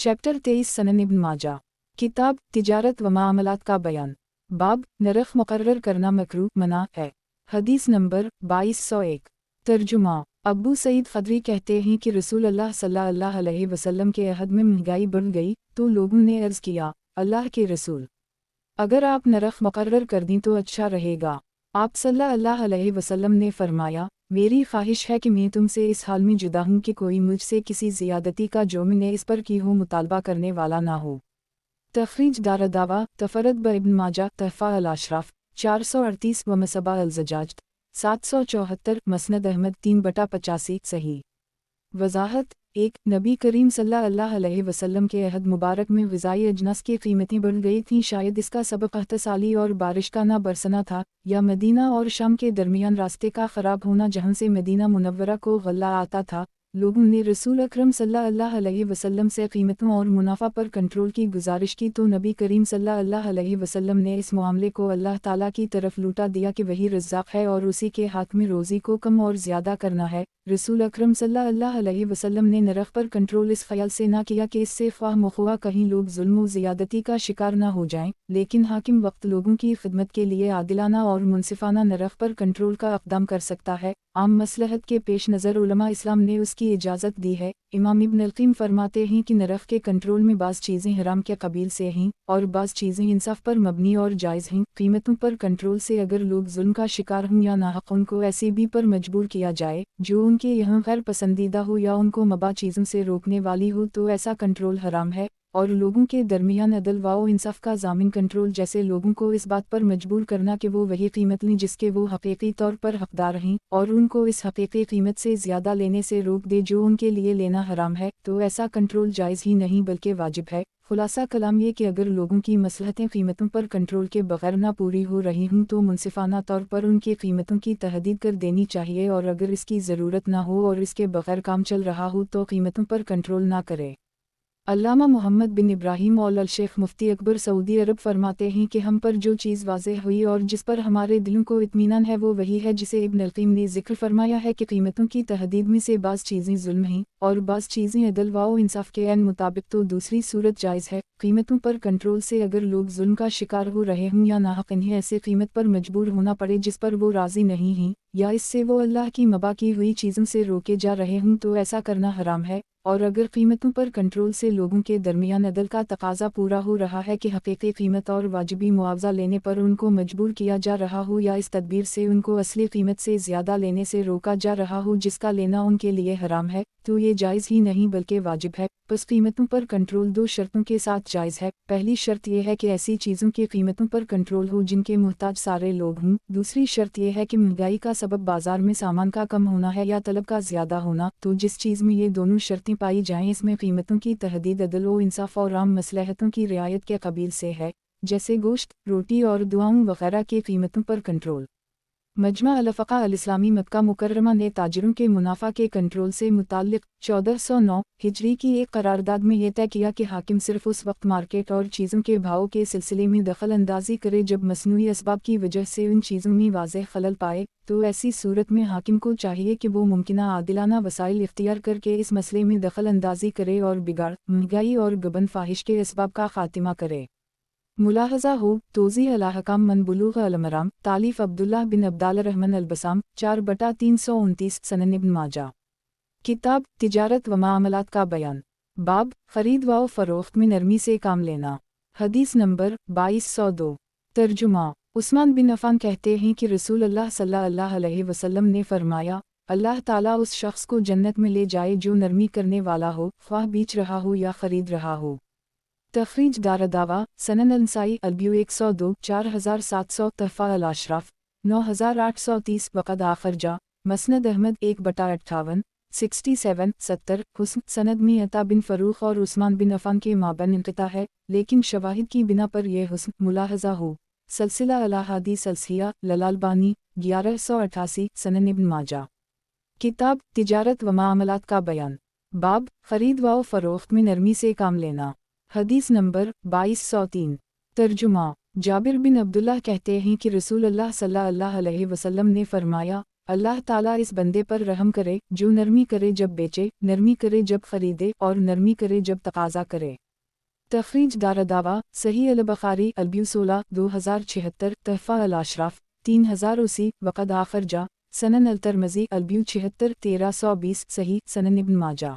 Chapter 23 सनन इब्न माजा। किताब तिजारत व मामलात का बयान। बाब नरख मुकर्रर करना मकरूह मना है। हदीस नंबर 2201। तर्जुमा। अबू सईद खदरी कहते हैं कि रसूल अल्लाह सल्लल्लाहु अलैहि वसल्लम के अहद में महंगाई बढ़ गई तो लोगों ने अर्ज़ किया, अल्लाह के रसूल, अगर आप नरख मुकर्रर कर दें तो अच्छा रहेगा। आप सल्लल्लाहु अलैहि वसल्लम ने फरमाया, मेरी ख्वाहिश है कि मैं तुमसे इस हाल में जुदा हूँ कि कोई मुझसे किसी ज़ियादती का जो मैंने इस पर की हो मुतालबा करने वाला ना हो। तखरीज दारदावा तफरद ब इब्न माजा तहफ़ा अल-अशराफ 438 व मसबा अल-ज़जाज 774 मसनद अहमद 3/85 सही। वज़ाहत। 1. नबी करीम सल्लल्लाहु अलैहि वसल्लम के अहद मुबारक में ग़िज़ाई अजनास की कीमतें बढ़ गई थीं। शायद इसका सबब क़हतसाली और बारिश का ना बरसना था, या मदीना और शाम के दरमियान रास्ते का ख़राब होना जहाँ से मदीना मुनव्वरा को गल्ला आता था। लोगों ने रसूल अकरम सल्लल्लाहु अलैहि वसल्लम से कीमतों और मुनाफा पर कंट्रोल की गुजारिश की तो नबी करीम सल्लल्लाहु अलैहि वसल्लम ने इस मामले को अल्लाह ताला की तरफ लूटा दिया कि वही रज़्ज़ाक़ है और उसी के हाथ में रोज़ी को कम और ज़्यादा करना है। रसूल अकरम सल्लल्लाहु अलैहि वसल्लम ने नरख पर कंट्रोल इस ख्याल से ना किया कि इससे ख्वाह मख्वाह कहीं लोग जुल्म व ज़ियादती का शिकार ना हो जाएं, लेकिन हाकिम वक्त लोगों की खिदमत के लिए आदिलाना और मुनसिफाना नरख पर कंट्रोल का इक़दाम कर सकता है। आम मसलहत के पेश नज़र उलमा इस्लाम ने उसकी इजाज़त दी है। इमाम इब्न अल-क़य्यिम फरमाते हैं कि नरख के कंट्रोल में बाज़ चीज़ें हराम के कबील से हैं और बाज़ चीज़ें इंसाफ पर मबनी और जायज़ हैं। कीमतों पर कंट्रोल से अगर लोग जुल्म का शिकार हों या नाहक उनको ऐसी भी पर मजबूर किया जाए जो उनके यहाँ गैर पसंदीदा हो या उनको मबा चीज़ों से रोकने वाली हो तो ऐसा कंट्रोल हराम है। और लोगों के दरमियान अदल व इंसाफ का ज़ामिन कंट्रोल जैसे लोगों को इस बात पर मजबूर करना कि वो वही कीमत लें जिसके वो हकीकी तौर पर हकदार हैं और उनको इस हकीकी कीमत से ज़्यादा लेने से रोक दे जो उनके लिए लेना हराम है, तो ऐसा कंट्रोल जायज़ ही नहीं बल्कि वाजिब है। खुलासा कलाम ये कि अगर लोगों की मसलहतें कीमतों पर कंट्रोल के बगैर ना पूरी हो रही हों तो मुनसिफाना तौर पर उनकी कीमतों की तहदीद कर देनी चाहिए, और अगर इसकी ज़रूरत ना हो और इसके बगैर काम चल रहा हो तो कीमतों पर कंट्रोल ना करे। अल्लामा मोहम्मद बिन इब्राहिम अल शेख मुफ्ती अकबर सऊदी अरब फरमाते हैं कि हम पर जो चीज़ वाज़ेह हुई और जिस पर हमारे दिलों को इत्मीनान है वो वही है जिसे इब्न अल-क़य्यिम ने ज़िक्र फरमाया है कि कीमतों की तहदीद में से बाज़ चीज़ें जुल्म हैं और बाज़ चीज़ें अदल व इंसाफ के ऐन मुताबिक तो दूसरी सूरत जायज़ है। कीमतों पर कंट्रोल से अगर लोग जुल्म का शिकार हो रहे हों या नाहक इन्हें ऐसे कीमत पर मजबूर होना पड़े जिस पर वो राज़ी नहीं हैं, या इससे वो अल्लाह की मबा की हुई चीज़ों से रोके जा रहे हों तो ऐसा करना हराम है। और अगर कीमतों पर कंट्रोल से लोगों के दरमियान अदल का तकाजा पूरा हो रहा है कि हकीकी कीमत और वाजिबी मुआवजा लेने पर उनको मजबूर किया जा रहा हो या इस तदबीर से उनको असली कीमत से ज़्यादा लेने से रोका जा रहा हो जिसका लेना उनके लिए हराम है, तो ये जायज़ ही नहीं बल्कि वाजिब है। बस कीमतों पर कंट्रोल दो शर्तों के साथ जायज़ है। पहली शर्त यह है कि ऐसी चीज़ों की कीमतों पर कंट्रोल हो जिनके मुहताज सारे लोग हों। दूसरी शर्त यह है कि महंगाई का सबब बाजार में सामान का कम होना है या तलब का ज़्यादा होना, तो जिस चीज़ में ये दोनों शर्तें पाई जाएं इसमें कीमतों की तहदीद अदल व इंसाफ और आम मसलहतों की रियायत के कबील से है, जैसे गोश्त, रोटी और दुआओं वगैरह की कीमतों पर कंट्रोल। मजमा अल-फ़क़ा अल-इस्लामी मक्का मुकर्रमा ने ताजिरों के मुनाफा के कंट्रोल से मुताल्लिक़ 1409 हिजरी की एक करारदाद में यह तय किया कि हाकिम सिर्फ उस वक्त मार्केट और चीज़ों के भाव के सिलसिले में दखल अंदाजी करे जब मसनूई असबाब की वजह से उन चीज़ों में वाज़ेह खलल पाए, तो ऐसी सूरत में हाकिम को चाहिए कि वो मुमकिना आदिलाना वसाइल इख्तियार करके इस मसले में दखल अंदाजी करे और बिगाड़, महंगाई और गबन फाहिश के असबाब का खात्मा करे। मुलाहज़ा हो तोज़ीह अल-अहकाम मन बुलूग़ अल-मराम तालीफ़ अब्दुल्लाह बिन अब्दाल रहमान अल-बसाम 4/329 सनन इब्न माजा। किताब तिजारत व मामलात का बयान। बाब ख़रीद व फ़रोख्त में नरमी से काम लेना। हदीस नंबर 2202। तर्जुमा। उस्मान बिन अफ़ान कहते हैं कि रसूल अल्लाह सल्लल्लाहु अलैहि वसल्लम ने फरमाया, अल्लाह ताला उस शख्स को जन्नत में ले जाए जो नरमी करने वाला हो, ख्वाह बेच रहा हो या ख़रीद रहा हो। तखरीज दारदावा सनन अल-नसाई अल-ब्यू 102 4700 तहफ़ा अल-अशराफ 9830 वक़द आखरजा मसनद अहमद 1/58 67 70 हुस्न सनद में अता बिन फ़रूख़ और उस्मान बिन अफ़ान के माबैन इंक़िता है, लेकिन शवाहिद की बिना पर यह हुस्न मुलाहज़ा हो। सलसिला अल-अहादीस अल-सहीहा लल-अल्बानी 1188 सनन इब्न माजा। किताब तिजारत व मामलात का बयान। बाब ख़रीद व फ़रोख्त में नरमी से काम लेना। हदीस नंबर 2203। तर्जुमा। जाबिर बिन अब्दुल्लाह कहते हैं कि रसूल अल्लाह सल्लल्लाहु अलैहि वसल्लम ने फरमाया, اللہ تعالیٰ اس بندے پر رحم کرے جو نرمی کرے جب بیچے، نرمی کرے جب خریدے اور نرمی کرے جب تقاضا کرے۔ تخریج دارالدعویٰ صحیح البخاری البیو 16 2076 تحفہ الاشراف 3080 وقد آخر جا سنن الترمذی البیو 76 1320 صحیح سنن ابن ماجہ۔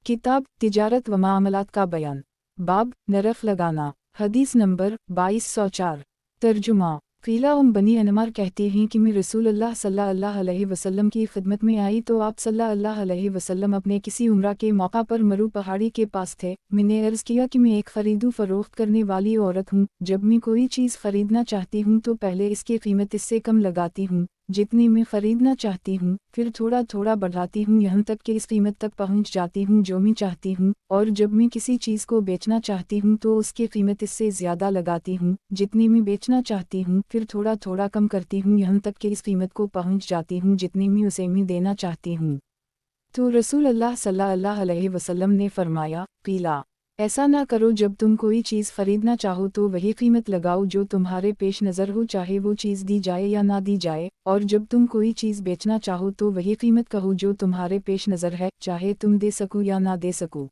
کتاب تجارت و معاملات کا بیان، باب نرخ لگانا، حدیث نمبر 2204۔ ترجمہ۔ قیل بنی انمار کہتے ہیں کہ میں رسول اللہ صلی اللہ علیہ وسلم کی خدمت میں آئی تو آپ صلی اللہ علیہ وسلم اپنے کسی عمرہ کے موقع پر مرو پہاڑی کے پاس تھے۔ میں نے عرض کیا کہ میں ایک خرید و فروخت کرنے والی عورت ہوں، جب میں کوئی چیز خریدنا چاہتی ہوں تو پہلے اس کی قیمت اس سے کم لگاتی ہوں جتنی میں خریدنا چاہتی ہوں، پھر تھوڑا تھوڑا بڑھاتی ہوں یہاں تک کہ اس قیمت تک پہنچ جاتی ہوں جو میں چاہتی ہوں، اور جب میں کسی چیز کو بیچنا چاہتی ہوں تو اس کی قیمت اس سے زیادہ لگاتی ہوں جتنی میں بیچنا چاہتی ہوں، پھر تھوڑا تھوڑا کم کرتی ہوں یہاں تک کہ اس قیمت کو پہنچ جاتی ہوں جتنی میں اسے میں دینا چاہتی ہوں۔ تو رسول اللہ صلی اللہ علیہ وسلم نے فرمایا، قیلا ایسا نہ کرو، جب تم کوئی چیز خریدنا چاہو تو وہی قیمت لگاؤ جو تمہارے پیش نظر ہو، چاہے وہ چیز دی جائے یا نہ دی جائے، اور جب تم کوئی چیز بیچنا چاہو تو وہی قیمت کہو جو تمہارے پیش نظر ہے، چاہے تم دے سکو یا نہ دے سکو۔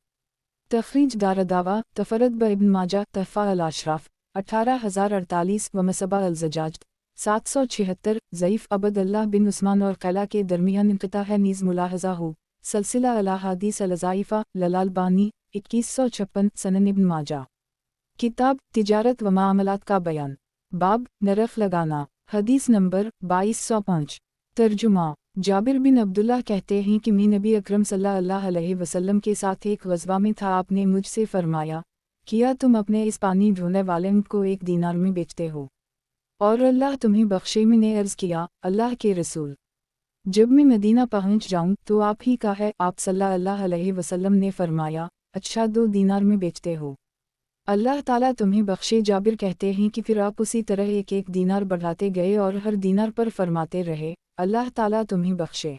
تخریج دارالدعویٰ تفرد ابن ماجہ تحفہ الاشراف 18048 و مصباح الزجاج 776 ضعیف عبد اللہ بن عثمان اور قیلا کے درمیان انقطاع ہے نیز ملاحظہ ہو۔ سلسلہ الاحادیث الضعیفہ للالبانی 2156 سنن ابن ماجہ۔ کتاب تجارت و معاملات کا بیان، باب نرخ لگانا، حدیث نمبر 2205۔ ترجمہ۔ جابر بن عبداللہ کہتے ہیں کہ میں نبی اکرم صلی اللہ علیہ وسلم کے ساتھ ایک غزوہ میں تھا، آپ نے مجھ سے فرمایا، کیا تم اپنے اس پانی ڈھونے والے اونٹ کو 1 دینار میں بیچتے ہو اور اللہ تمہیں بخشے؟ میں نے عرض کیا، اللہ کے رسول، جب میں مدینہ پہنچ جاؤں تو آپ ہی کا ہے۔ آپ صلی اللہ علیہ وسلم نے فرمایا، اچھا 2 دینار میں بیچتے ہو، اللہ تعالیٰ تمہیں بخشے۔ جابر کہتے ہیں کہ پھر آپ اسی طرح 1 دینار بڑھاتے گئے اور ہر دینار پر فرماتے رہے، اللہ تعالیٰ تمہیں بخشے،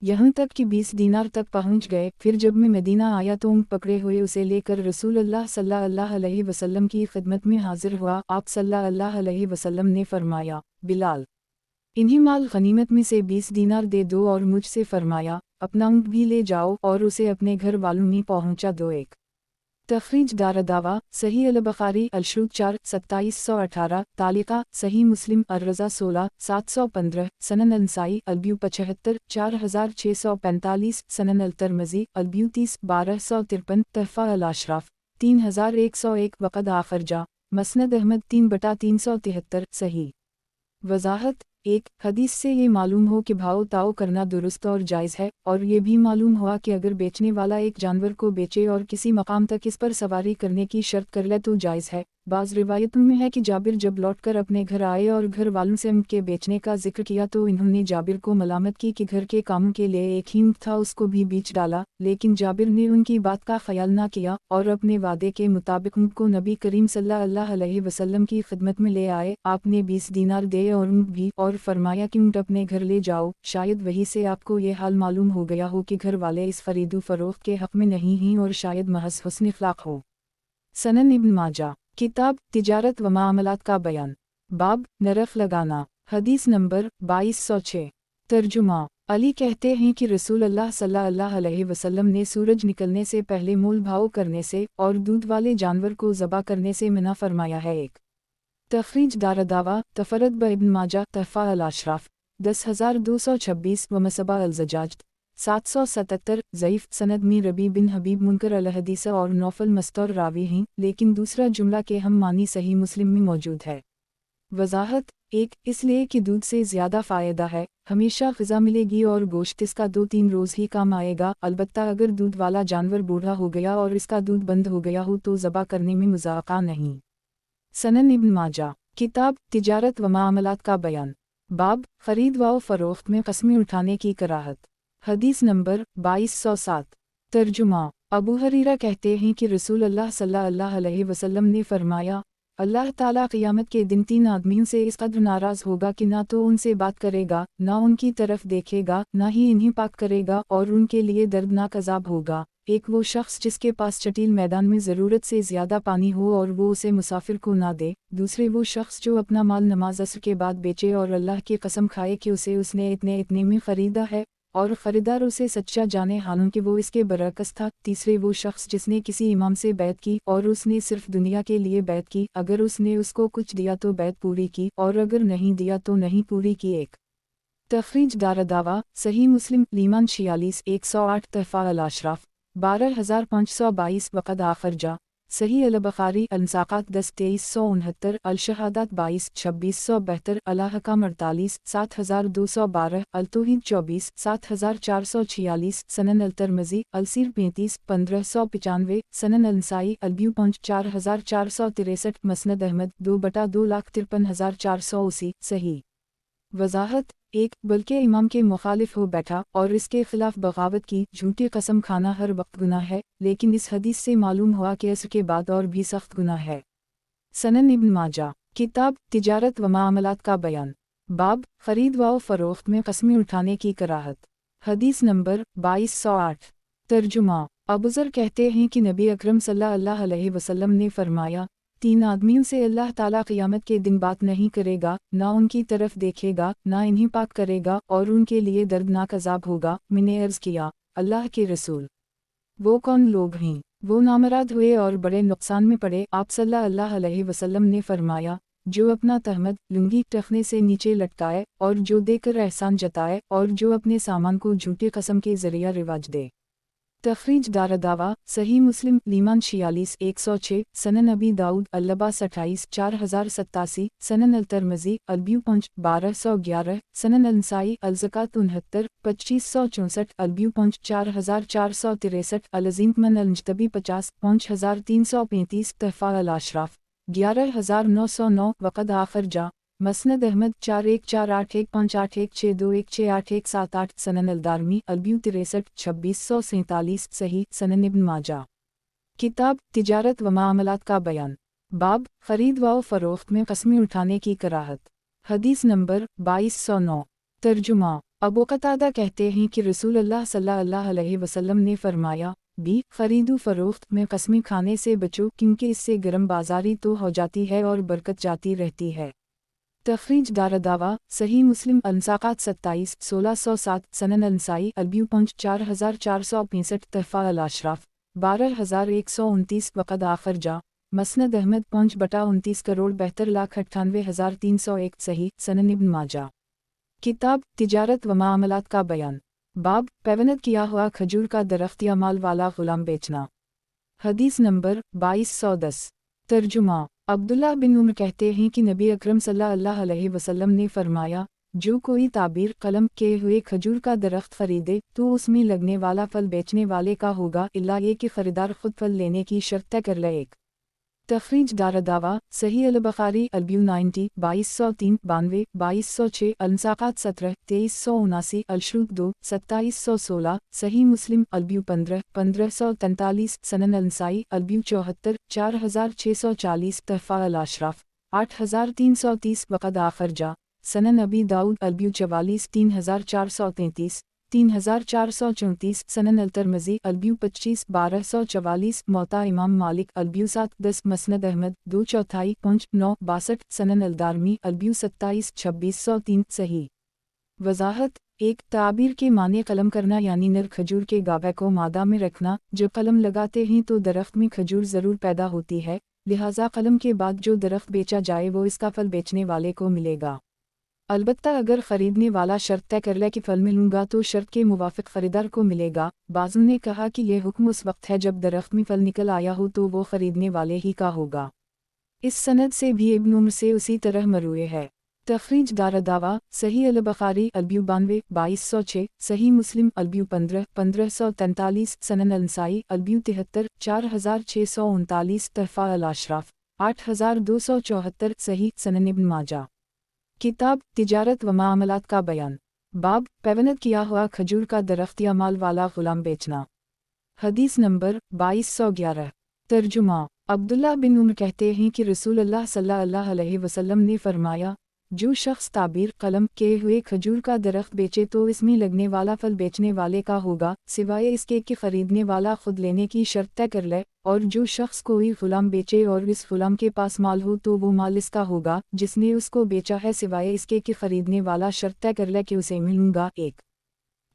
یہاں تک کہ 20 دینار تک پہنچ گئے۔ پھر جب میں مدینہ آیا تو اونٹ پکڑے ہوئے اسے لے کر رسول اللہ صلی اللہ علیہ وسلم کی خدمت میں حاضر ہوا۔ آپ صلی اللہ علیہ وسلم نے فرمایا، بلال، انہیں مال غنیمت میں سے 20 دینار دے دو، اور مجھ سے فرمایا، اپنا اونٹ بھی لے جاؤ اور اسے اپنے گھر والوں میں پہنچا دو۔ ایک تخریج دارالدعویٰ صحیح البخاری الشروط 4 2718 تعلیقہ صحیح مسلم الرضا 16 715 سنن النسائی البیو 75 4645 سنن الترمذی البیو 30 1253 تحفہ الاشراف 3101 وقد آخر جا مسند احمد 3/373 صحیح۔ وضاحت۔ 1 حدیث سے یہ معلوم ہو کہ بھاؤ تاؤ کرنا درست اور جائز ہے، اور یہ بھی معلوم ہوا کہ اگر بیچنے والا ایک جانور کو بیچے اور کسی مقام تک اس پر سواری کرنے کی شرط کر لے تو جائز ہے۔ بعض روایتوں میں ہے کہ جابر جب لوٹ کر اپنے گھر آئے اور گھر والوں سے اونٹ کے بیچنے کا ذکر کیا تو انہوں نے جابر کو ملامت کی کہ گھر کے کاموں کے لیے ایک ہی اونٹ تھا، اس کو بھی بیچ ڈالا، لیکن جابر نے ان کی بات کا خیال نہ کیا اور اپنے وعدے کے مطابق اونٹ کو نبی کریم صلی اللہ علیہ وسلم کی خدمت میں لے آئے۔ آپ نے 20 دینار دیے اور اونٹ بھی، اور فرمایا کہ اونٹ اپنے گھر لے جاؤ۔ شاید وہی سے آپ کو یہ حال معلوم ہو گیا ہو کہ گھر والے اس خرید و فروخت کے حق میں نہیں ہیں، اور شاید محض حسن اخلاق ہو۔ سنن ابن ماجہ۔ کتاب تجارت و معاملات کا بیان، باب نرخ لگانا، حدیث نمبر 2206۔ ترجمہ۔ علی کہتے ہیں کہ رسول اللہ صلی اللہ علیہ وسلم نے سورج نکلنے سے پہلے مول بھاؤ کرنے سے اور دودھ والے جانور کو ذبح کرنے سے منع فرمایا ہے۔ 1 تخریج دارالدعویٰ تفرد ابن ماجہ تحفہ الاشراف 10226 و مصباح الزجاج 777 ضعیف سند میں ربی بن حبیب منکر الحدیث اور نوفل مستور راوی ہیں، لیکن دوسرا جملہ کے ہم معنی صحیح مسلم میں موجود ہے۔ وضاحت۔ 1 اس لیے کہ دودھ سے زیادہ فائدہ ہے، ہمیشہ غذا ملے گی اور گوشت اس کا 2-3 روز ہی کام آئے گا، البتہ اگر دودھ والا جانور بوڑھا ہو گیا اور اس کا دودھ بند ہو گیا ہو تو ذبح کرنے میں مذاقہ نہیں۔ سنن ابن ماجہ۔ کتاب تجارت و معاملات کا بیان، باب خرید و فروخت میں قسمیں اٹھانے کی کراہت، حدیث نمبر 2207۔ ترجمہ۔ ابو ہریرہ کہتے ہیں کہ رسول اللہ صلی اللہ علیہ وسلم نے فرمایا، اللہ تعالیٰ قیامت کے دن 3 آدمیوں سے اس قدر ناراض ہوگا کہ نہ تو ان سے بات کرے گا، نہ ان کی طرف دیکھے گا، نہ ہی انہیں پاک کرے گا، اور ان کے لیے دردناک عذاب ہوگا۔ ایک وہ شخص جس کے پاس چٹیل میدان میں ضرورت سے زیادہ پانی ہو اور وہ اسے مسافر کو نہ دے، دوسرے وہ شخص جو اپنا مال نماز عصر کے بعد بیچے اور اللہ کی قسم کھائے کہ اس نے اتنے میں خریدا ہے اور خریدار اسے سچا جانے حالانکہ وہ اس کے برعکس تھا، تیسرے وہ شخص جس نے کسی امام سے بیعت کی اور اس نے صرف دنیا کے لیے بیعت کی، اگر اس نے اس کو کچھ دیا تو بیعت پوری کی اور اگر نہیں دیا تو نہیں پوری کی۔ ایک تخریج دارالدعویٰ صحیح مسلم لیمان 46 108 تحفہ الاشراف 12522 وقد آخر جا صحیح البخاری الانساقات 10 2369 الشہادات 22 2672 الاحکام 48 7212 التوحید 24 7446 سنن الترمذی السیر 35 1595 سنن النسائی البیو پنچ 4463 مسند احمد 2/2,53,480 صحیح وضاحت ایک بلکہ امام کے مخالف ہو بیٹھا اور اس کے خلاف بغاوت کی، جھوٹی قسم کھانا ہر وقت گناہ ہے، لیکن اس حدیث سے معلوم ہوا کہ عصر کے بعد اور بھی سخت گناہ ہے۔ سنن ابن ماجہ کتاب تجارت و معاملات کا بیان، باب خرید و فروخت میں قسمیں اٹھانے کی کراہت، حدیث نمبر 2208۔ ترجمہ ابوذر کہتے ہیں کہ نبی اکرم صلی اللہ علیہ وسلم نے فرمایا، 3 آدمیوں سے اللہ تعالیٰ قیامت کے دن بات نہیں کرے گا، نہ ان کی طرف دیکھے گا، نہ انہیں پاک کرے گا اور ان کے لیے دردناک عذاب ہوگا۔ میں نے عرض کیا، اللہ کے رسول، وہ کون لوگ ہیں؟ وہ نامراد ہوئے اور بڑے نقصان میں پڑے۔ آپ صلی اللہ علیہ وسلم نے فرمایا، جو اپنا تہمد لنگی ٹخنے سے نیچے لٹکائے اور جو دے کر احسان جتائے اور جو اپنے سامان کو جھوٹی قسم کے ذریعہ رواج دے۔ تخریج دارالدعویٰ صحیح مسلم لیمان 46 106 سنن ابی داؤد اللباس 28 4087 سنن الترمذی البیو پنچ 1211 سنن النسائی الزکات 69 2564 البیو پنچ 4463 العظیم المجتبی 50 5335 تحفہ الاشراف 11909 وقد آخر جا مسند احمد 4148158162168178 سنن الدارمی البیو 63 2647 صحیح سنن ابن ماجہ کتاب تجارت و معاملات کا بیان، باب خرید و فروخت میں قسمیں اٹھانے کی کراہت، حدیث نمبر 2209۔ ترجمہ ابو قتادہ کہتے ہیں کہ رسول اللہ صلی اللہ علیہ وسلم نے فرمایا، خرید و فروخت میں قسمیں کھانے سے بچو کیونکہ اس سے گرم بازاری تو ہو جاتی ہے اور برکت جاتی رہتی ہے۔ تخریج دارالدعویٰ صحیح مسلم الانساقات 27 1607 سنن النسائی البیو پنچ 4465 تحفہ الاشراف 12129 وقد آخر جا مسند احمد 5/29 کروڑ 72,98,301 صحیح سنن ابن ماجہ کتاب تجارت و معاملات کا بیان، باب پیونت کیا ہوا کھجور کا درخت یا مال والا غلام بیچنا، حدیث نمبر 2210۔ ترجمہ عبداللہ بن عمر کہتے ہیں کہ نبی اکرم صلی اللہ علیہ وسلم نے فرمایا، جو کوئی تعبیر قلم کے ہوئے کھجور کا درخت خریدے تو اس میں لگنے والا پھل بیچنے والے کا ہوگا، الا یہ کہ خریدار خود پھل لینے کی شرط طے کر لے۔ ایک تخریج دارالدعویٰ صحیح البخاری البیو 90 2203 92 2206 الانساقات 17 2379 الشروط 2 2716 صحیح مسلم البیو 15 1543 سنن النسائی البیو 74 4640 تحفہ الاشراف 8330 وقد آخر جا سنن ابی داؤد البیو 44 3433 3434 سنن الترمذی البیو 25 1244 موطا امام مالک البیو 7 10 مسند احمد 2 چوتھائی پنچ 9 62 سنن الدارمی البیو 27 2603 صحیح وضاحت ایک تعبیر کے معنی قلم کرنا یعنی نر کھجور کے گاوے کو مادہ میں رکھنا، جب قلم لگاتے ہیں تو درخت میں کھجور ضرور پیدا ہوتی ہے، لہٰذا قلم کے بعد جو درخت بیچا جائے وہ اس کا پھل بیچنے والے کو ملے گا، البتہ اگر خریدنے والا شرط طے کر لے کہ پھل ملوں گا تو شرط کے موافق خریدار کو ملے گا۔ بعضوں نے کہا کہ یہ حکم اس وقت ہے جب درخت میں پھل نکل آیا ہو تو وہ خریدنے والے ہی کا ہوگا۔ اس سند سے بھی ابن عمر سے اسی طرح مروی ہے۔ تخریج دارالدعویٰ صحیح البخاری البیو 92 2206 صحیح مسلم البیو 15 1543 سنن النسائی البیو 73 4639 تحفہ الاشراف 8274 صحیح سنن ابن ماجہ کتاب تجارت و معاملات کا بیان، باب پیونت کیا ہوا کھجور کا درخت یا مال والا غلام بیچنا، حدیث نمبر 2211۔ ترجمہ عبداللہ بن عمر کہتے ہیں کہ رسول اللہ صلی اللہ علیہ وسلم نے فرمایا، जो शख्स ताबीर कलम किए हुए खजूर का दरख्त बेचे तो इसमें लगने वाला फल बेचने वाले का होगा, सिवाय इसके कि खरीदने वाला खुद लेने की शर्त तय कर ले। और जो शख्स कोई गुलाम बेचे और इस गुलाम के पास माल हो तो वो माल इसका होगा जिसने उसको बेचा है, सिवाय इसके कि खरीदने वाला शर्त तय कर ले कि उसे मिलूंगा। एक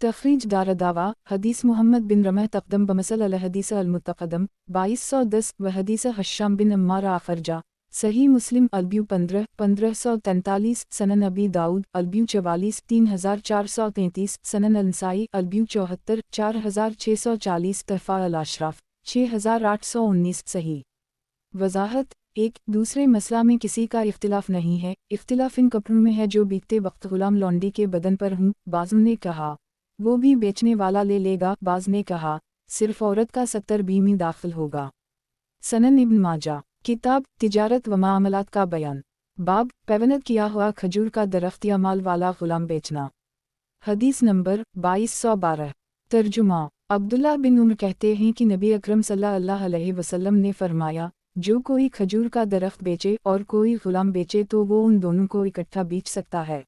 तखरीज दारदावा हदीस मोहम्मद बिन रमह तकदम बमसल अल हदीस अल मुतक़दम 2210 व हदीस हश्शाम बिन अम्मार आखरजा सही मुस्लिम अलब्यू 1543 सनन अबी दाऊद अलब्यू 44 3433 सनन अलनसाई अलब्यू 74 4640 तहफ़ा अल अशराफ 6819 सही। वजाहत एक दूसरे मसला में किसी का इख्तिलाफ नहीं है, इख्तिलाफ इन कपड़ों में है जो बीतते वक्त गुलाम लौंडी के बदन पर हूँ। बाज़ों ने कहा वो भी बेचने वाला ले लेगा, बाज़ ने कहा सिर्फ औरत का 70 बी में दाखिल होगा। सनन इब्न माजा किताब तिजारत व मामलात का बयान बाब पैवनत किया हुआ खजूर का दरख्त या माल वाला गुलाम बेचना। हदीस नंबर 2212 तर्जुमा अब्दुल्ला बिन उमर कहते हैं कि नबी अकरम सल्लल्लाहु अलैहि वसल्लम ने फरमाया, जो कोई खजूर का दरख्त बेचे और कोई गुलाम बेचे तो वो उन दोनों को इकट्ठा बेच सकता है।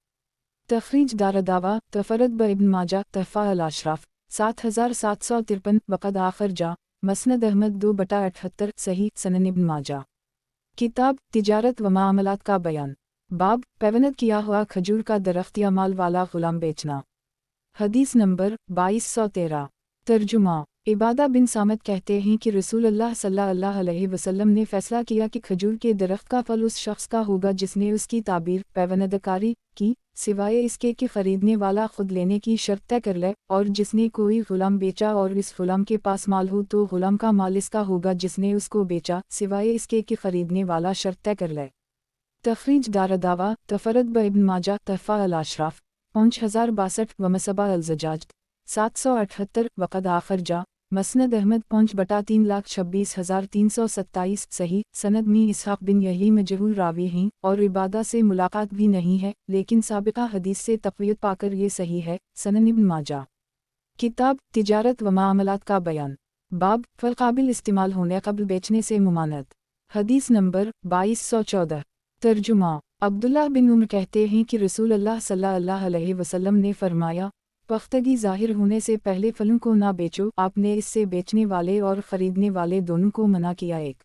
तखरीज दारदावा तफरत ब इब्न माजा तहफ़ा अल अशराफ 7753 वक़द आखरजा मसनद अहमद 2/78 सही। सनन इब्न माजा किताब तिजारत व मामलात का बयान बाब पैवनत किया हुआ खजूर का दरख्त या माल वाला गुलाम बेचना। हदीस नंबर 2213 तर्जुमा इबादा बिन सामत कहते हैं कि रसूलुल्लाह सल्लल्लाहु अलैहि वसल्लम ने फैसला किया कि खजूर के दरख्त का फल उस शख्स का होगा जिसने उसकी ताबीर पैवनदकारी की, सिवाय इसके कि खरीदने वाला खुद लेने की शर्त तय कर ले। और जिसने कोई गुलाम बेचा और इस गुलाम के पास माल हो तो गुलाम का माल इसका होगा जिसने उसको बेचा, सिवाय इसके कि खरीदने वाला शर्त तय कर ले। तखरीज दारदावा तफरत ब इब्न माजा तहफ़ा अल अशराफ 5062 व मसबा अल ज़जाज 778 वक़द आखरजा मसनद अहमद 5/326,327 सही। सनद में इसहाक़ बिन यही मजहूल रावी हैं और इबादा से मुलाकात भी नहीं है, लेकिन साबिक़ा हदीस से तक़वियत पाकर ये सही है। सनन इब्न माजा किताब तिजारत व मामलात का बयान बाब फल काबिल इस्तेमाल होने कब्ल बेचने से मुमानत। हदीस नंबर 2214 तर्जुमा अब्दुल्ला बिन उमर कहते हैं कि रसूलुल्लाह सल्लल्लाहु अलैहि वसल्लम ने फरमाया, पख्तगी ज़ाहिर होने से पहले फलों को ना बेचो, आपने इससे बेचने वाले और ख़रीदने वाले दोनों को मना किया। एक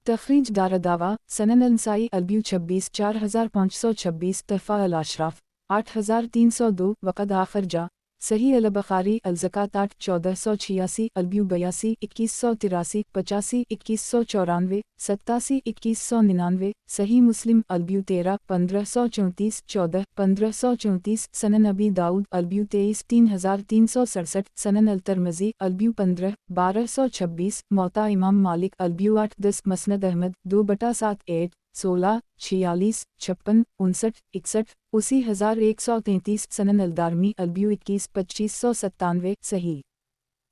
तखरीज दारदावा सनन अलनसाई अलब्यू 26 4526 तहफ़ा अल अशराफ 8302 वक़द आखरजा सही अल बुखारी अल ज़कात 8 1486 अलब्यू 82 2183 85 2194 87 2199 सही मुस्लिम अलब्यू 13 1534 14 1534 सनन अबी दाऊद अलब्यू 23 3367 सनन अल तिरमिज़ी अलब्यू 15 1226 मौता इमाम मालिक अलब्यू 8 10 मसनद अहमद 2/7 16 46 56 59 61 उसी 1133 सनन अलदारमी अलब्यू 21 2597 सही।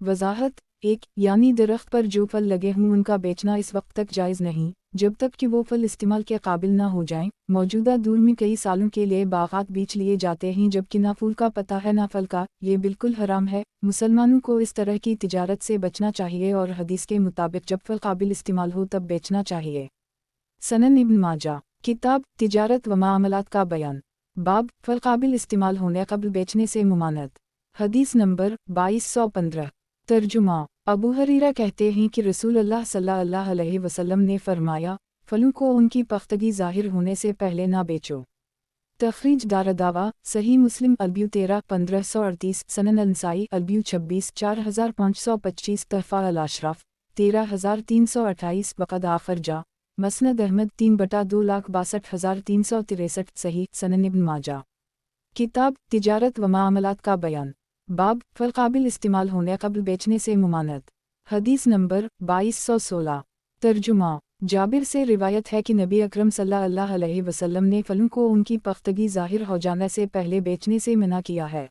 वजाहत एक यानी दरख्त पर जो फल लगे हों उनका बेचना इस वक्त तक जायज़ नहीं जब तक कि वो फल इस्तेमाल के काबिल ना हो जाएं। मौजूदा दौर में कई सालों के लिए बागात बेच लिए जाते हैं जबकि ना फूल का पता है ना फल का, ये बिल्कुल हराम है। मुसलमानों को इस तरह की तिजारत से बचना चाहिए और हदीस के मुताबिक जब फल काबिल इस्तेमाल हो तब बेचना चाहिए। सनन इब्न माजा किताब तिजारत व मामलात का बयान बाब फल काबिल इस्तेमाल होने कब्ल बेचने से मुमानत। हदीस नंबर 2215 तर्जुमा अबू हरीरा कहते हैं कि रसूलुल्लाह सल्लल्लाहु अलैहि वसल्लम ने फरमाया, फलों को उनकी पख्तगी ज़ाहिर होने से पहले ना बेचो। तखरीज दारदावा सही मुस्लिम अलब्यू 13 1538 सनन अलनसाई अलब्यू 26 4525 तहफ़ा अल अशराफ 13328 वक़द आखरजा मसनद अहमद 3/2,62,363 सही। सनन इब्न माजा किताब तिजारत व मामलात का बयान बाब फल काबिल इस्तेमाल होने कब्ल बेचने से मुमानत। हदीस नंबर 2216 तर्जुमा जाबिर से रिवायत है कि नबी अकरम सल्लल्लाहु अलैहि वसल्लम ने फलों को उनकी पख्तगी ज़ाहिर हो जाने से पहले बेचने से मना किया है।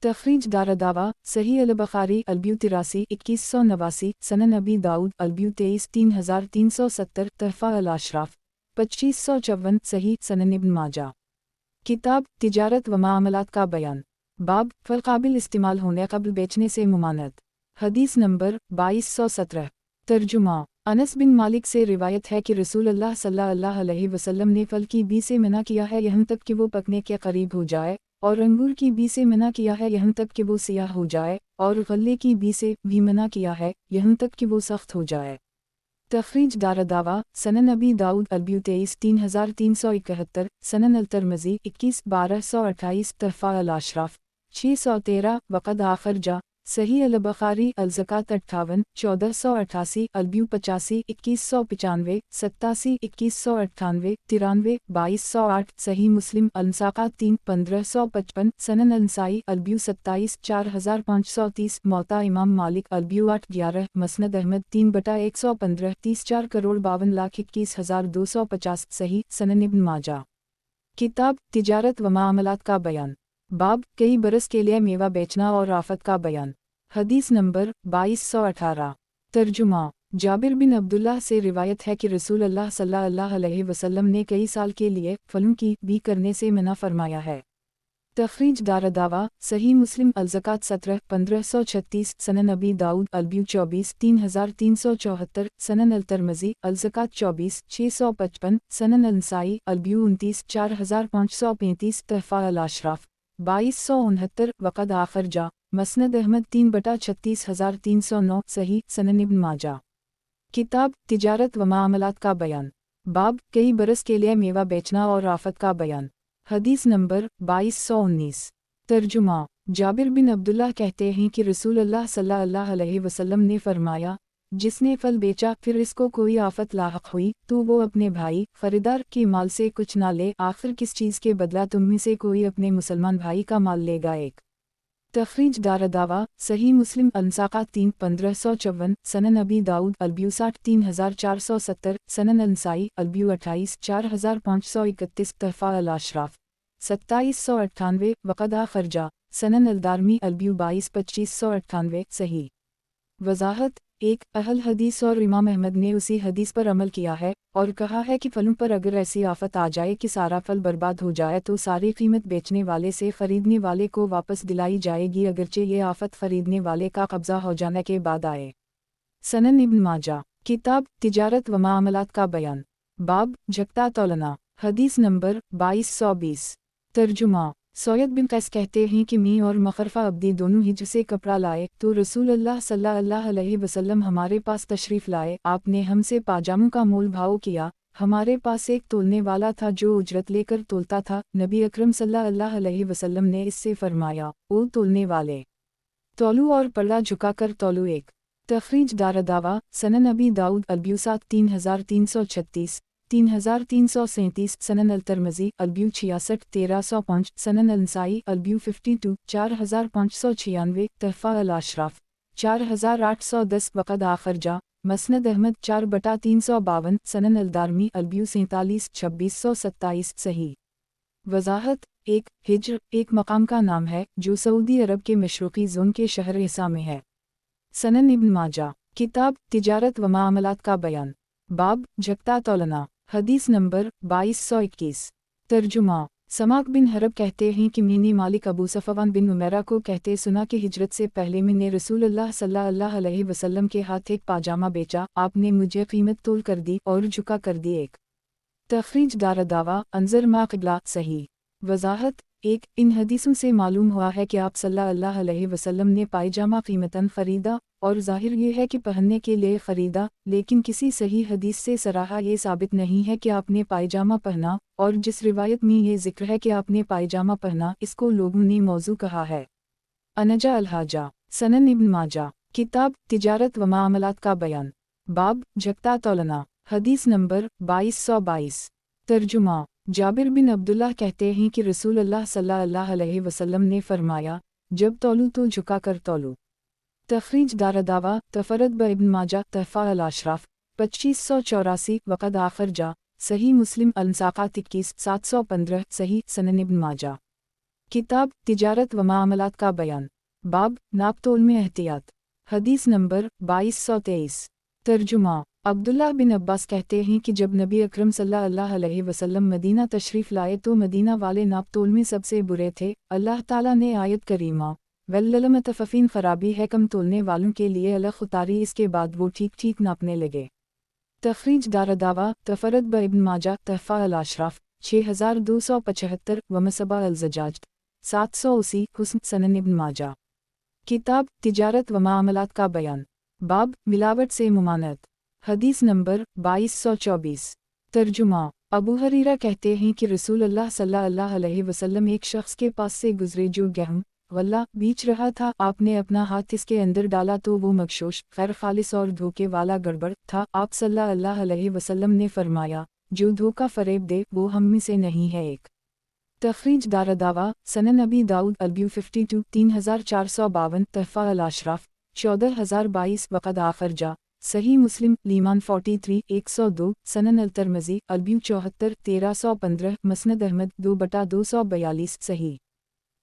तखरीज दारदावा सही अल बुखारी अलब्यू 83 2189 सनन अबी दाऊद अलब्यू 23 3370 तहफ़ा अल अशराफ 2554 सही। सनन इब्न माजा किताब तिजारत व मामलात का बयान बाब फल काबिल इस्तेमाल होने कब्ल बेचने से मुमानत। हदीस नंबर 2217 तर्जुमा अनस बिन मालिक से रिवायत है कि रसूल अल्लाह सल्लल्लाहु अलैहि वसल्लम ने फल की बी से मना किया है यहाँ तक कि वो पकने के करीब हो जाए, और अंगूर की बी से मना किया है यहाँ तक कि वो सियाह हो जाए, और गल्ले की बी से भी मना किया है यहाँ तक कि वो सख्त हो जाए। तखरीज दारदावा सनन नबी दाऊद अलब्यू 23 सनन अल-तिरमिज़ी 21 1228 तरफ़ा अल-अशराफ 613 वक़द आखिर जा सही अल-बुखारी अल-ज़कात 58 1488 अलब्यू 85 2195 87 2198 93 2208 सही मुस्लिम अल-मुसाक़ात 3 1555 सनन अल-नसाई अलब्यू 27 4530 मौता इमाम मालिक अलब्यू 8 11 मसनद अहमद 3/115 30,42,21,250 सही सनन इब्न माजा। किताब तिजारत व मामलात का बयान। बाब कई बरस के लिए मेवा बेचना और आफत का बयान। हदीस नंबर 2218। तर्जुमा जाबिर बिन अब्दुल्लाह से रिवायत है कि रसूल अल्लाह सल्लल्लाहु अलैहि वसल्लम ने कई साल के लिए फलों की बी करने से मना फरमाया है। तखरीज दारदावा सही मुस्लिम अल-ज़कात 17 1536 सनन नबी दाऊद अलब्यू 24 3374 सनन अल-तिरमिज़ी अल-ज़कात 24 655 सनन अल-नसाई अलब्यू 29 4535 तरफ़ा अल-अशराफ 2269 वक़द आखिर जा मसनद अहमद 3/36309 सही सनन इब्न माजा। किताब तिजारत व मामलात का बयान। बाब कई बरस के लिए मेवा बेचना और आफत का बयान। हदीस नंबर 2219। तर्जुमा जाबिर बिन अब्दुल्लाह कहते हैं कि रसूल अल्लाह सल्लल्लाहु अलैहि वसल्लम ने फरमाया, जिसने फल बेचा फिर इसको कोई आफत लाहक हुई तो वो अपने भाई खरीदार के माल से कुछ ना ले, आखिर किस चीज़ के बदला तुम में से कोई अपने मुसलमान भाई का माल लेगा। एक तखरीज दारदावा सही मुस्लिम अल-मुसाक़ात 3 1554 सनन नबी दाऊद अलब्यू 60 3470 सनन अल-नसाई अलब्यू 28 4531 तरफ़ा अल-अशराफ 2798 वक़द आखिर जा सनन अल-दारमी अलब्यू 22 2598 सही। वज़ाहत 1 अहल हदीस और इमाम अहमद ने उसी हदीस पर अमल किया है और कहा है कि फलों पर अगर ऐसी आफत आ जाए कि सारा फल बर्बाद हो जाए तो सारी कीमत बेचने वाले से ख़रीदने वाले को वापस दिलाई जाएगी, अगरचे ये आफत ख़रीदने वाले का कब्ज़ा हो जाने के बाद आए। सनन इब्न माजा। किताब तिजारत व मामलात का बयान। बाब झकता तौलना। हदीस नंबर 2220। तर्जुमा सैयद बिन कैस कहते हैं कि मैं और मखरफा अब्दी दोनों हिज से कपड़ा लाए तो रसूल अल्लाह सल्लल्लाहु अलैहि वसल्लम हमारे पास तशरीफ़ लाए। आपने हमसे पाजामों का मोल भाव किया। हमारे पास एक तोलने वाला था जो उजरत लेकर तोलता था। नबी अकरम सल्लल्लाहु अलैहि वसल्लम ने इससे फरमाया, ओ तोलने वाले, तौलू और पल्ला झुकाकर तौलू। एक तखरीज दारदावा सनन नबी दाऊद अलब्यू 7 3336 3337 सनन अल-तिरमिज़ी अलब्यू 66 1305 सनन अल-नसाई अलब्यू 52 4596 तरफ़ा अल-अशराफ 4810 वक़द आखिर जा मसनद अहमद 4/352 सनन अल-दारमी अलब्यू 47 2627 सही। वज़ाहत 1 हिज्र एक मकाम का नाम है जो सऊदी अरब के मशरक़ी ज़ोन के शहर हिसा में है। सनन इब्न माजा। किताब तिजारत व मामलात का बयान। बाब झकता तौलना। हदीस नंबर 2221। तर्जुमा समाक बिन हरब कहते हैं कि मैंने मालिक अबू सफ़वान बिन उमैरा को कहते सुना कि हिजरत से पहले मैंने रसूल अल्लाह सल्लल्लाहु अलैहि वसल्लम के हाथ एक पाजामा बेचा, आपने मुझे कीमत तोल कर दी और झुका कर दी। एक तखरीज दारदावा अंजर मा क़िबला सही। वज़ाहत 1 इन हदीसों से मालूम हुआ है कि आप सल्लल्लाहु अलैहि वसल्लम ने पायजामा कीमतन ख़रीदा और ज़ाहिर ये है कि पहनने के लिए ख़रीदा, लेकिन किसी सही हदीस से सराहा ये साबित नहीं है कि आपने पायजामा पहना, और जिस रिवायत में ये ज़िक्र है कि आपने पायजामा पहना इसको लोगों ने मौजू कहा है। अनजा अल-हाजा। सनन इब्न माजा। किताब तिजारत व मामलात का बयान। बाब झकता तौलना। हदीस नंबर 2222। तर्जुमा जाबिर बिन अब्दुल्लाह कहते हैं कि रसूल अल्लाह सल्लल्लाहु अलैहि वसल्लम ने फरमाया, जब तौलू तो झुका कर तौलू। तखरीज दारदावा तफरद ब इब्न माजा तरफ़ा अल-अशराफ 2584 वक़द आखिर जा सही मुस्लिम अल-मुसाक़ात 21 715 सही सनन इब्न माजा। किताब तिजारत व मामलात का बयान। बाब नाप तोल में एहतियात। हदीस नंबर 2223। तर्जुमा अब्दुल्लाह बिन अब्बास कहते हैं कि जब नबी अकरम सल्लल्लाहु अलैहि वसल्लम मदीना तशरीफ़ लाए तो मदीना वाले नाप तोल में सबसे बुरे थे। अल्लाह ताला ने आयत करीमा वल्लम तफ़फ़ीन ख़राबी है कम तोलने वालों के लिए अलग उतारी। इसके बाद वो ठीक ठीक नापने लगे। तखरीज दारदावा तफरद ब इब्न माजा तहफ़ा अल-अशराफ 6275 वमसबा अल-ज़जाज 780 हुस्न सनन इब्न माजा। किताब तिजारत व मामलात का बयान। बाब मिलावट से मुमानत। हदीस नंबर 2224। तर्जुमा। अबू हरीरा कहते हैं कि रसूल अल्लाह सल्लल्लाहु अलैहि वसल्लम एक शख्स के पास से गुजरे जो गेहूं गल्ला बीच रहा था। आपने अपना हाथ इसके अंदर डाला तो वो मगशूश खैर खालिस और धोखे वाला गड़बड़ था। आप सल्लल्लाहु अलैहि वसल्लम ने फरमाया, जो धोखा फरेब दे वो हम में से नहीं है। एक तखरीज दारदावा सनन नबी दाऊद अल-ब्यू 52 3452 तहफ़ा अल-अशराफ 14022 वक़द आखर जा सही मुस्लिम लीमान 43 102 सनन अल-तिरमिज़ी अल-ब्यू 74 1315 मसनद अहमद 2/242 सही।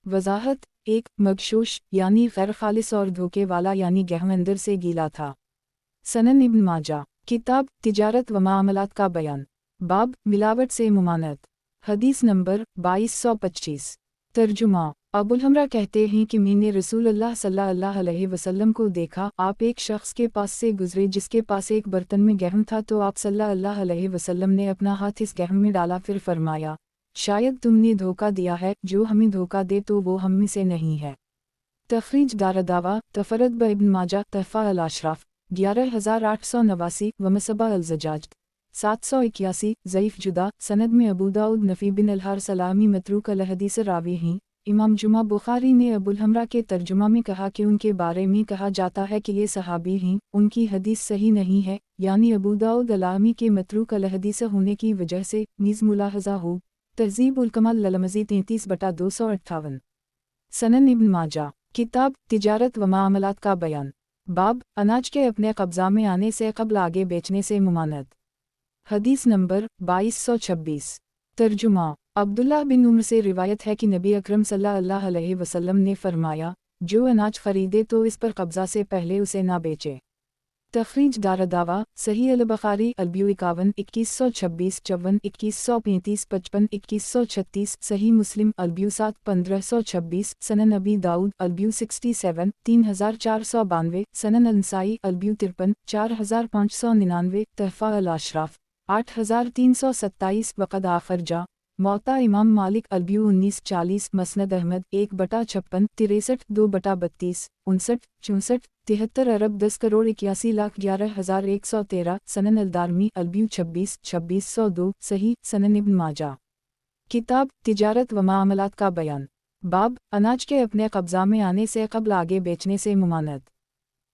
वज़ाहत 1 मगशूश यानी गैर खालिस और धोखे वाला यानी गेहूं अंदर से गीला था। सनन इब्न माजा। किताब तिजारत व मामलात का बयान। बाब मिलावट से मुमानत। हदीस नंबर 2225। तर्जुमा। अबुल हमरा कहते हैं कि मैंने रसूल अल्लाह सल्लल्लाहु अलैहि वसल्लम को देखा। आप एक शख्स के पास से गुजरे जिसके पास एक बर्तन में गेहूं था तो आप सल्लल्लाहु अलैहि वसल्लम ने अपना हाथ इस गेहूं में डाला फिर फरमाया, शायद तुमने धोखा दिया है, जो हमें धोखा दे तो वो हम में से नहीं है। तखरीज दारदावा तफरद ब इब्न माजा तहफ़ा अल-अशराफ 11889 वमसबा अल-ज़जाज 781 ज़ईफ़ जुदा सनद में अबू दाऊद नफ़ी बिन अल-हार सलामी मतरूक अल-हदीस रावी हैं। इमाम जुमा बुखारी ने अबुल हमरा के तर्जुमा में कहा कि उनके बारे में कहा जाता है कि ये सहाबी हैं, उनकी हदीस सही नहीं है, यानी अबू दाऊद अलामी के मतरूक अल-हदीस होने की वजह से नीज़ मुलाहज़ा हो। तहज़ीब उल कमाल ललमज़ी 33/258। सनन इब्न माजा। किताब तिजारत व मामलात का बयान। बाब अनाज के अपने कब्ज़ा में आने से क़ब्ल आगे बेचने से मुमानत। हदीस नंबर 2226। तर्जुमा। अब्दुल्लाह बिन उम्र से रिवायत है कि नबी अकरम सल्लल्लाहु अलैहि वसल्लम ने फरमाया, जो अनाज खरीदे तो इस पर कब्ज़ा से पहले उसे ना बेचे। तखरीज दारदावा सही अल-बुखारी अल-ब्यू 51 2126 54 2135 55 2136 सही मुस्लिम अल-ब्यू 7 1526 सनन नबी दाऊद अल-ब्यू 67 3492 सनन अल-नसाई अल-ब्यू 53 4599 तहफ़ा अल-अशराफ 8327 वक़द आखर जा मौता इमाम मालिक अल-ब्यू 1940 मसनद अहमद 1/56 63 2/32 59 64 73 अरब 10 करोड़ 81,11,113 सनन अल-दारमी अल-ब्यू 26 2602 सही सनन इब्न माजा। किताब तिजारत व मामलात का बयान। बाब अनाज के अपने कब्ज़ा में आने से क़ब्ल आगे बेचने से मुमानत।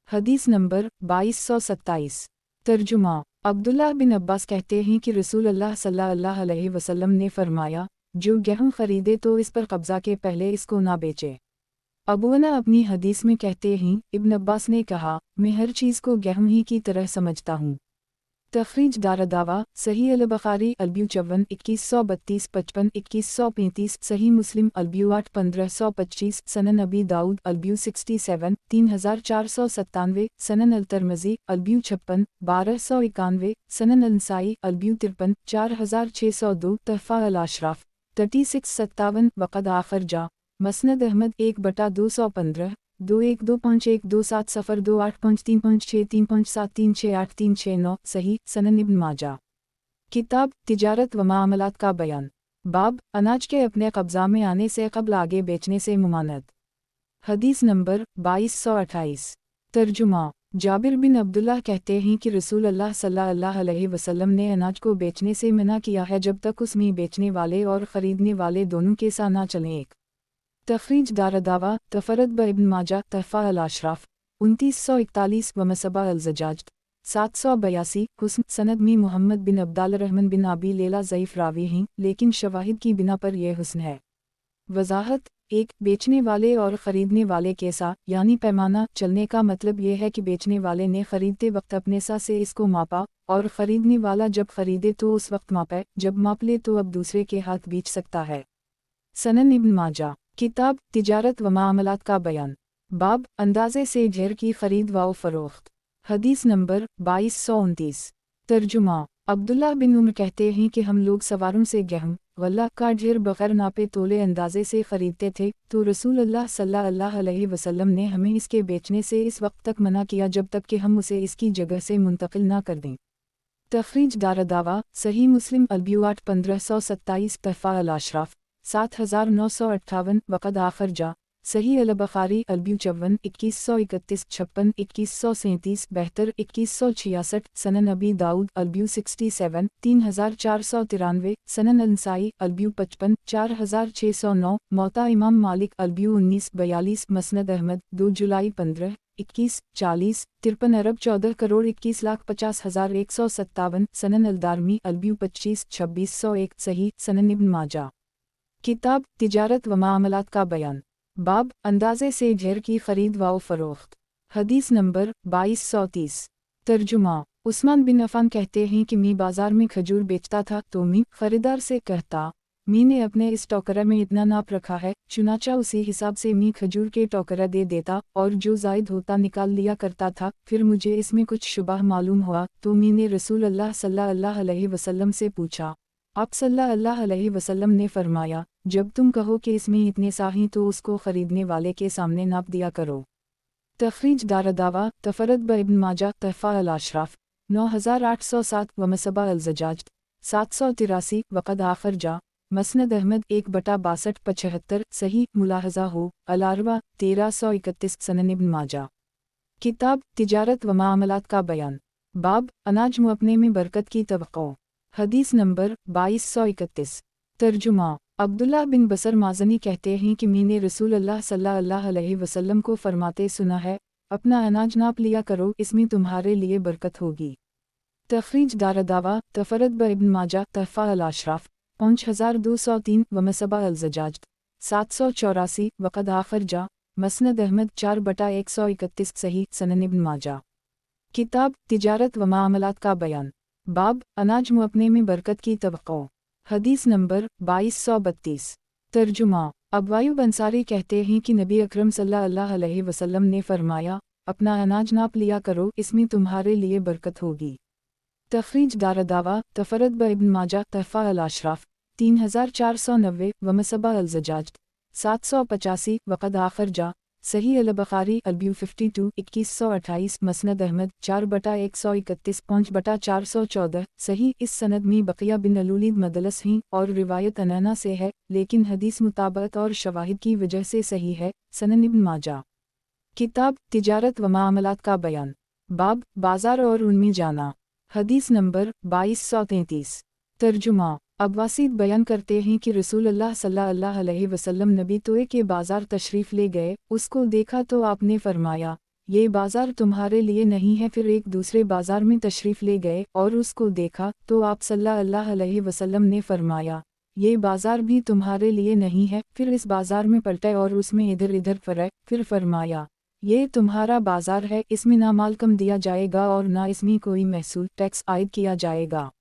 हदीस नंबर 2227। तर्जुमा। अब्दुल्लाह बिन अब्बास कहते हैं कि रसूल अल्लाह सल्लल्लाहु अलैहि वसल्लम ने फरमाया, जो गेहूं खरीदे तो इस पर कब्ज़ा के पहले इसको ना बेचे। अबूना अपनी हदीस में कहते हैं, इब्न अब्बास ने कहा, मैं हर चीज़ को गेहूं ही की तरह समझता हूँ। तखरीज दारदावा सही अल-बुखारी अल-ब्यू 54 2132 55 2135 सही मुस्लिम अल-ब्यू 8 1525 सनन नबी दाऊद अल-ब्यू 67 3497 सनन अल-तिरमिज़ी अल-ब्यू 56 1291 सनन अल-नसाई अल-ब्यू 53 4602 तहफ़ा अल-अशराफ 3657 वक़द आखर जा मसनद अहमद 1/215 212512 सफ़र 28535363736836 सही सनन इब्न माजा। किताब तिजारत व मामलात का बयान। बाब अनाज के अपने कब्ज़ा में आने से क़ब्ल आगे बेचने से मुमानत। हदीस नंबर 2228। तर्जुमा। जाबिर बिन अब्दुल्लाह कहते हैं कि रसूल अल्लाह सल्लल्लाहु अलैहि वसल्लम ने अनाज को बेचने से मना किया है जब तक उसमें बेचने वाले और ख़रीदने वाले दोनों के साथ ना चलें। एक तखरीज दारदावा तफरद ब इब्न माजा तहफ़ा अल-अशराफ 2941 वमसबा अल-ज़जाज 782 हुस्न सनद में मोहम्मद बिन अब्दाल रहमान बिन अबी लैला ज़ईफ़ रावी हैं, लेकिन शवाहिद की बिना पर यह हुस्न है। वज़ाहत 1 बेचने वाले और ख़रीदने वाले के साथ यानी पैमाना चलने का मतलब यह है कि बेचने वाले ने ख़रीदते वक्त अपने सा से इसको मापा और ख़रीदने वाला जब ख़रीदे तो उस वक्त मापे, जब माप ले तो अब दूसरे के हाथ बेच सकता है। सनन इब्न माजा। किताब तिजारत व मामलात का बयान। बाब अंदाज़े से ढेर की खरीद व फ़रोख्त। हदीस नंबर 2229। तर्जुमा। अब्दुल्लाह बिन उम्र कहते हैं कि हम लोग सवारों से गेहूं गल्ला का ढेर बग़ैर नापे तोले अंदाज़े से ख़रीदते थे तो रसूल अल्लाह सल्लल्लाहु अलैहि वसल्लम ने हमें इसके बेचने से इस वक्त तक मना किया जब तक कि हम उसे इसकी जगह से मुंतकिल ना कर दें। तखरीज दारदावा सही मुस्लिम अलब्यू 8 1527 तहफ़ा अल-अशराफ 7958 वक़द आखर जा सही अल-बुखारी अलब्यू 54 2131 56 2137 72 2166 सनन अबी दाऊद अलब्यू 67 3493 सनन अल-नसाई अलब्यू 55 4609 मौता इमाम मालिक अलब्यू 1942 मसनद अहमद 2 जुलाई 15 21 40 53 अरब 14 करोड़ 21,50,157 सनन अल-दारमी अलब्यू 25 2601 सही सनन इब्न माजा। किताब तिजारत व मामलात का बयान। बाब अंदाजे से घेर की खरीद व फरोख्त। हदीस नंबर 2230। तर्जुमा उस्मान बिन अफ़ान कहते हैं कि मैं बाजार में खजूर बेचता था तो मैं खरीदार से कहता, मी ने अपने इस टोकरा में इतना नाप रखा है, चुनाचा उसी हिसाब से मी खजूर के टोकरा दे देता और जो जायद होता निकाल लिया करता था। फिर मुझे इसमें कुछ शुबह मालूम हुआ तो मैंने रसूल अल्लाह सल्लल्लाहु अलैहि वसल्लम से पूछा। आप सल्लल्लाहु अलैहि वसल्लम ने फरमाया, जब तुम कहो कि इसमें इतने साही तो उसको खरीदने वाले के सामने नाप दिया करो। तखरीज दारदावा तफरद ब इब्न माजा तहफ़ा अल-अशराफ 9807 व मसबा अल-ज़जाज 783 वक़द आखर जा मसनद अहमद 1/62-75 सही मुलाहज़ा हो अल-अरवा 1331 सनन इब्न माजा। किताब तिजारत व मामलात का बयान। बाब अनाज मुअपने में बरकत की तवक्को। हदीस नंबर 2231। तर्जुमा अब्दुल्लाह बिन बसर माज़नी कहते हैं कि मैंने रसूल अल्लाह सल्लल्लाहु अलैहि वसल्लम को फरमाते सुना है, अपना अनाज नाप लिया करो, इसमें तुम्हारे लिए बरकत होगी। तखरीज दारदावा तफरद ब इब्न माजा तहफ़ा अल-अशराफ 5203 व मसबा अल-ज़जाज 784 वक़द आखर जा मसनद अहमद 4/131 सही सनन इब्न माजा। किताब तिजारत व मामलात का बयान। बाब अनाज मुअपने में बरकत की तवक्को। हदीस नंबर 2232। तर्जुमा अबवायूब अंसारी कहते हैं कि नबी अकरम सल्लल्लाहु अलैहि वसल्लम ने फरमाया, अपना अनाज नाप लिया करो, इसमें तुम्हारे लिए बरकत होगी। तखरीज दारदावा तफरद ब इब्न माजा तहफ़ा अल-अशराफ 3490 व मसबा अल-ज़जाज 785 वक़द आखर जा सही अल-बुखारी अलब्यू 52 2128 मसनद अहमद 4/131 5/414 सही। इस सनद में बक़िया बिन अलूलीद मदलस हैं और रिवायत अनैना से है, लेकिन हदीस मुताबत और शवाहिद की वजह से सही है। सनन इब्न माजा। किताब तिजारत व मामलात का बयान। बाब बाजार और उनमें जाना। हदीस नंबर 2233। तर्जुमा अब्बासीद बयान करते हैं कि रसूल अल्लाह सल्लल्लाहु अलैहि वसल्लम नबी तोए के बाजार तशरीफ़ ले गए, उसको देखा तो आपने फरमाया, ये बाजार तुम्हारे लिए नहीं है। फिर एक दूसरे बाजार में तशरीफ़ ले गए और उसको देखा तो आप सल्लल्लाहु अलैहि वसल्लम ने फरमाया, ये बाजार भी तुम्हारे लिए नहीं है। फिर इस बाजार में पलटे और उसमें इधर इधर फरे, फिर फरमाया, ये तुम्हारा बाजार है, इसमें ना माल कम दिया जाएगा और ना इसमें कोई महसूल टैक्स आयद किया जाएगा।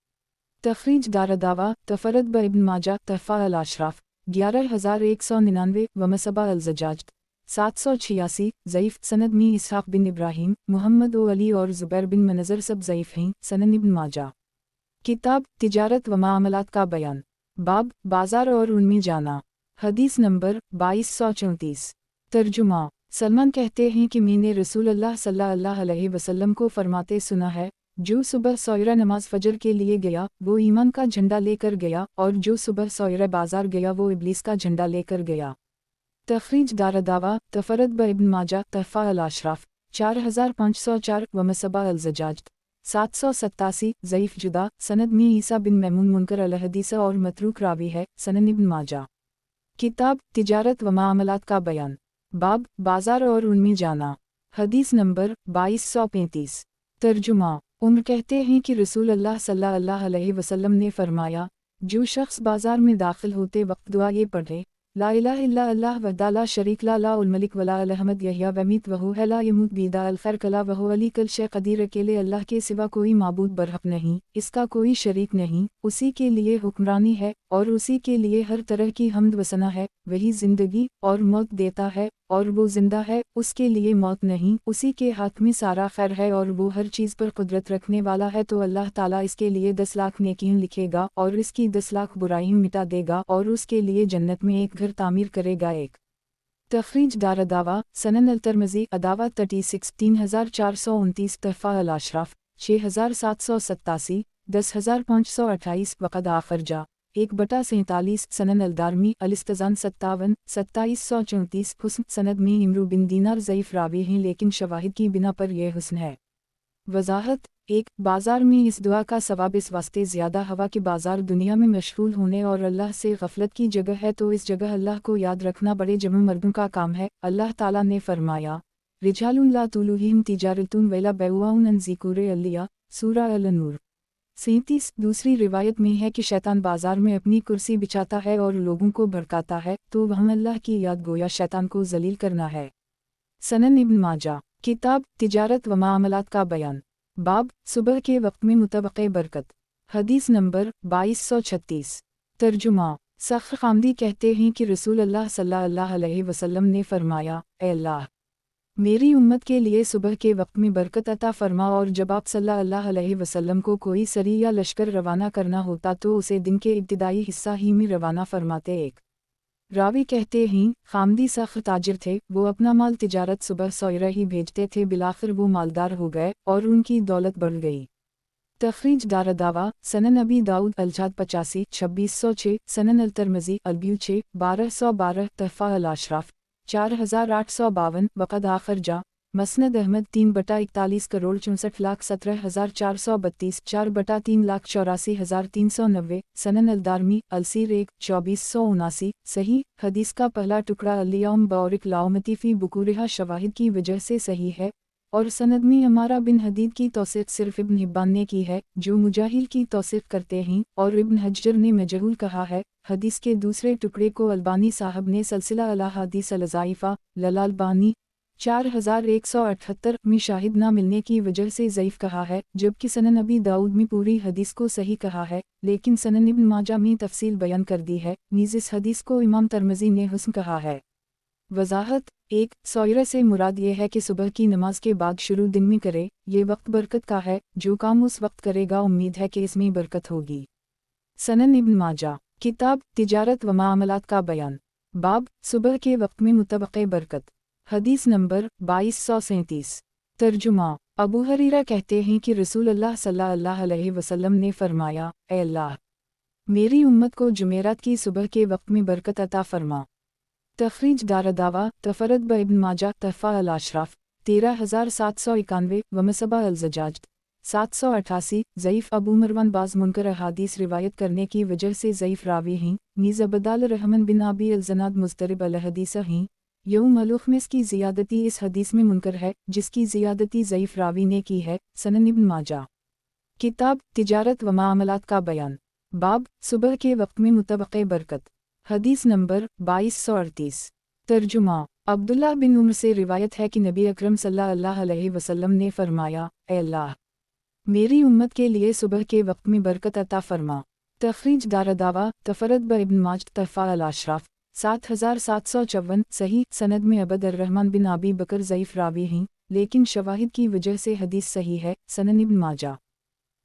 तखरीज दारदावा तफरद ब इब्न माजा तहफ़ा अल-अशराफ 11199 व मसबा अल-ज़जाज 786 ज़ईफ़ सनद में इसहाक़ बिन इब्राहीम मुहम्मद ओ अली और ज़ुबैर बिन मनज़र सब ज़ईफ़ हैं। सनन इब्न माजा। किताब तिजारत व मामलात का बयान। बाब बाजार और उनमें जाना। हदीस नंबर 2234। तर्जुमा सलमान कहते हैं कि मैंने रसूल अल्लाह सल्लल्लाहु अलैहि वसल्लम को फरमाते सुना है, जो सुबह सौयरा नमाज फजर के लिए गया वो ईमान का झंडा लेकर गया, और जो सुबह सौयरा बाजार गया वो इब्लीस का झंडा लेकर गया। तखरीज दारदावा तफरद ब इब्न माजा तहफ़ा अल-अशराफ 4504 व मसबा अल-ज़जाज 787 ज़ईफ़ जुदा सनद में ईसा बिन मैमून मुनकर अल-हदीस और मतरूक रावी है। सनन इब्न माजा। किताब तिजारत व मामलात का बयान। बाब बाजार और उनमें जाना। हदीस नंबर 2235। तर्जुमा उम्र कहते हैं कि रसूल अल्लाह सल्लल्लाहु अलैहि वसल्लम ने फरमाया, जो शख्स बाजार में दाखिल होते वक्त दुआ ये पढ़े, ला इलाहा इल्ला अल्लाह वहदा ला शरीक ला लाहुल मलिक वला अहमद यहया वमीत वहु है ला यमूत बीदा अल खैर कला वहु अली कल शे कदीर, अकेले अल्लाह के सिवा कोई माबूद बरहक नहीं, इसका कोई शरीक नहीं, उसी के लिए हुक्मरानी है और उसी के लिए हर तरह की हम्द वसना है। वही जिंदगी और मौत देता है और वो जिंदा है, उसके लिए मौत नहीं, उसी के हाथ में सारा खैर है और वो हर चीज़ पर कुदरत रखने वाला है। तो अल्लाह ताला इसके लिए 10 लाख नेकियां लिखेगा और इसकी 10 लाख बुराइयां मिटा देगा और उसके लिए जन्नत में एक घर तामीर करेगा। एक तखरीज दारदावा सनन अल-तिरमिज़ी अदावा 36 3429 तहफ़ा अल-अशराफ 6787 10,528 वक़द आखरजा 1/47 सनन अलदारमी अलिस्तजान 57 2734 हुस्न सनद में इमरू बिन दीनार ज़ईफ़ रावी हैं लेकिन शवाहिद की बिना पर यह हुस्न है। वजाहत 1 बाज़ार में इस दुआ का सवाब इस वास्ते ज़्यादा हवा कि बाज़ार दुनिया में मशगूल होने और अल्लाह से गफलत की जगह है तो इस जगह अल्लाह को याद रखना बड़े जमे मर्दों का काम है। अल्लाह ताला ने फरमाया रिजालुन ला तुलुहिम तिजारतुन वला बैउन अन ज़िक्रे अल्लिया सूरा अल-नूर 37। दूसरी रिवायत में है कि शैतान बाजार में अपनी कुर्सी बिछाता है और लोगों को भड़काता है तो वह अल्लाह की याद गोया शैतान को जलील करना है। सनन इब्न माजा किताब तिजारत व मामलात का बयान बाब सुबह के वक्त में मुतवक्के बरकत हदीस नंबर 2236 तर्जुमा सख्र खामदी कहते हैं कि रसूल अल्लाह सल्लल्लाहु अलैहि वसल्लम ने फरमाया ए अल्लाह मेरी उम्मत के लिए सुबह के वक्त में बरकत अता फरमा और जब आप सल्लल्लाहु अलैहि वसल्लम को कोई सरी या लश्कर रवाना करना होता तो उसे दिन के इब्तिदाई हिस्सा ही में रवाना फरमाते। एक रावी कहते हैं खामदी सख्र ताजिर थे, वो अपना माल तिजारत सुबह सवेरे ही भेजते थे, बिलाखिर वो मालदार हो गए और उनकी दौलत बढ़ गई। तखरीज दारदावा सनन अबी दाऊद अलजाद 85 2606 सनन अल-तिरमिज़ी अलब्यू 6 1212 तहफ़ा अल-अशराफ 4852 वक़द आखरजा मसनद अहमद 3/41 करोड़ 64,17,432 4/3,84,390 सनन अलदारमी अलसीर 1 2479 सही। हदीस का पहला टुकड़ा अलियौम बौरिक लाउमती फ़ी बुकूरिहा शवाहिद की वजह से सही है और सनद में अमारा बिन हदीद की तौसीक़ सिर्फ इब्न हिब्बान ने की है जो मुजाहिल की तौसीक़ करते हैं और इब्न हज्जर ने मजहूल कहा है। हदीस के दूसरे टुकड़े को अल्बानी साहब ने सिलसिला अल अहादीस अल-ज़ाइफ़ा ललालबानी 4178 में शाहिद ना मिलने की वजह से ज़ईफ़ कहा है, जबकि सनन अबी दाऊद में पूरी हदीस को सही कहा है लेकिन सनन इब्न माजा में तफसील बयान कर दी है। नीज़ इस हदीस को इमाम तिरमिज़ी ने हुस्न कहा है। वजाहत 1 सौयरा से मुराद ये है कि सुबह की नमाज के बाद शुरू दिन में करे, ये वक्त बरकत का है, जो काम उस वक्त करेगा उम्मीद है कि इसमें बरकत होगी। सनन इब्न माजा किताब तिजारत व मामलात का बयान बाब सुबह के वक्त में मुतवक्के बरकत हदीस नंबर 2237 तर्जुमा अबू हरीरा कहते हैं कि रसूल अल्लाह सल्लल्लाहु अलैहि वसल्लम ने फरमाया ए अल्लाह मेरी उम्मत को जुमेरात की सुबह के वक्त में बरकत अता फरमा। तखरीज दारदावा तफरद ब इब्न माजा तहफ़ा अल-अशराफ 13791 वमसबा अल-ज़जाज 788 ज़ईफ़ अबू मरवान बाज़ मुनकर अहादीस रिवायत करने की वजह से ज़ईफ़ रावी हैं। नीज़ अबदाल रहमन बिन आबी अल-ज़नाद मुज़तरिब अल-हदीस हैं। यौम अलुख़मिस की ज़ियादती इस हदीस में मुनकर है जिसकी ज़ियादती ज़ईफ़ रावी ने की है। सनन इब्न माजा किताब तिजारत व मामलात का बयान बाब सुबह के वक्त में मुतवक्के बरकत हदीस नंबर 2238 तर्जुमा अब्दुल्लाह बिन उमर से रिवायत है कि नबी अकरम सल्लल्लाहु अलैहि वसल्लम ने फरमाया ए अल्लाह मेरी उम्मत के लिए सुबह के वक्त में बरकत अता फरमा। तखरीज दारदावा तफरद ब इब्न माज तहफ़ा अल-अशराफ 7754 सही। सनद में अबद अर्रहमान बिन आबी बकर ज़ईफ़ रावी हैं लेकिन शवाहिद की वजह से हदीस सही है। सनन इब्न माजा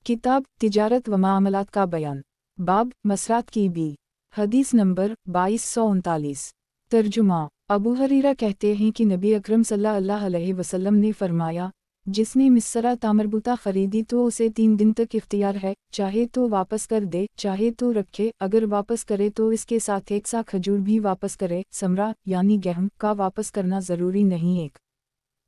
किताब तिजारत व मामलात का बयान बाब मसरात की बी हदीस नंबर 2239 तर्जुमा अबू हरीरा कहते हैं कि नबी अकरम सल्लल्लाहु अलैहि वसल्लम ने फरमाया जिसने मिस्रा तामरबूता खरीदी तो उसे 3 दिन तक इख्तियार है, चाहे तो वापस कर दे चाहे तो रखे, अगर वापस करे तो इसके साथ एक सा खजूर भी वापस करे। समरा यानी गेहूं का वापस करना ज़रूरी नहीं। एक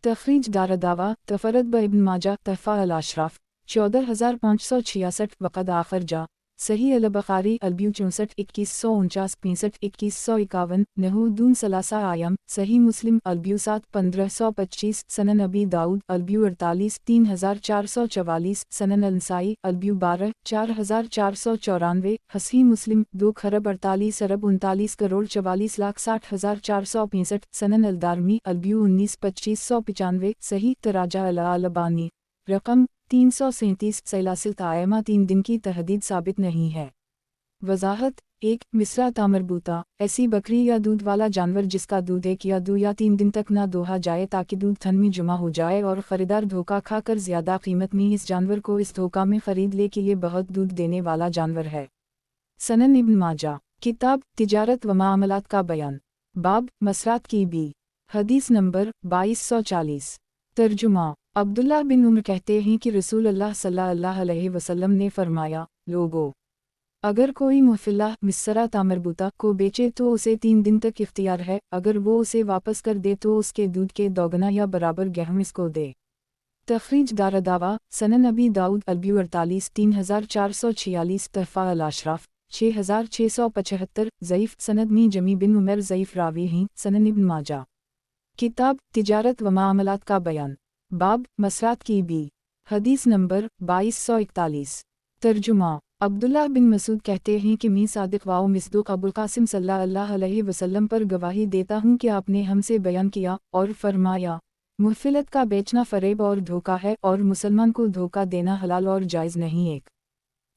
तखरीज दारदावा तफरद ब इब्न माजा तहफ़ा अल-अशराफ 14566 वक़द आखरजा सही अल-बुखारी अलब्यू 64 2149 65 2151 नहूदून सलासा आयम सही मुस्लिम अलब्यू 7 1525 सनन अबी दाऊद अलब्यू 48 3444 सनन अल-नसाई अलब्यू 12 4494 हसी मुस्लिम 2 खरब 48 अरब 39 करोड़ 44,60,465 सनन अल-दारमी अलब्यू 19 2595 सही तराजा अल-अलबानी रकम 337 सैलासिल तायमा 3 दिन की तहदीद साबित नहीं है। वजाहत 1 मिस्रा तामरबूता ऐसी बकरी या दूध वाला जानवर जिसका दूध 1 या 2 या 3 दिन तक ना दोहा जाए ताकि दूध थन में जमा हो जाए और ख़रीदार धोखा खाकर ज़्यादा कीमत में इस जानवर को इस धोखा में ख़रीद ले कि ये बहुत दूध देने वाला जानवर है। सनन इब्न माजा किताब तिजारत व मामलात का बयान बाब मसरात की बी हदीस नंबर 2240 तर्जुमा عبداللہ بن عمر کہتے ہیں کہ رسول اللہ صلی اللہ علیہ وسلم نے فرمایا، لوگو، اگر کوئی محفلہ مسرہ تامربوطہ کو بیچے تو اسے 3 دن تک اختیار ہے، اگر وہ اسے واپس کر دے تو اس کے دودھ کے دوگنا یا برابر گہم اس کو دے۔ تخریج دارالدعویٰ، سنن ابی داؤد البیو 48 3446 تحفہ الاشراف 6675 ضعیف سند می جمی بن عمر ضعیف راوی ہیں، سنن ابن ماجہ۔ کتاب تجارت و معاملات کا بیان، باب مسرات کی بھی، حدیث نمبر 2241۔ ترجمہ، عبداللہ بن مسعود کہتے ہیں کہ میں صادق و مصدوق ابوالقاسم صلی اللہ علیہ وسلم پر گواہی دیتا ہوں کہ آپ نے ہم سے بیان کیا اور فرمایا، محفلت کا بیچنا فریب اور دھوکہ ہے اور مسلمان کو دھوکہ دینا حلال اور جائز نہیں۔ ایک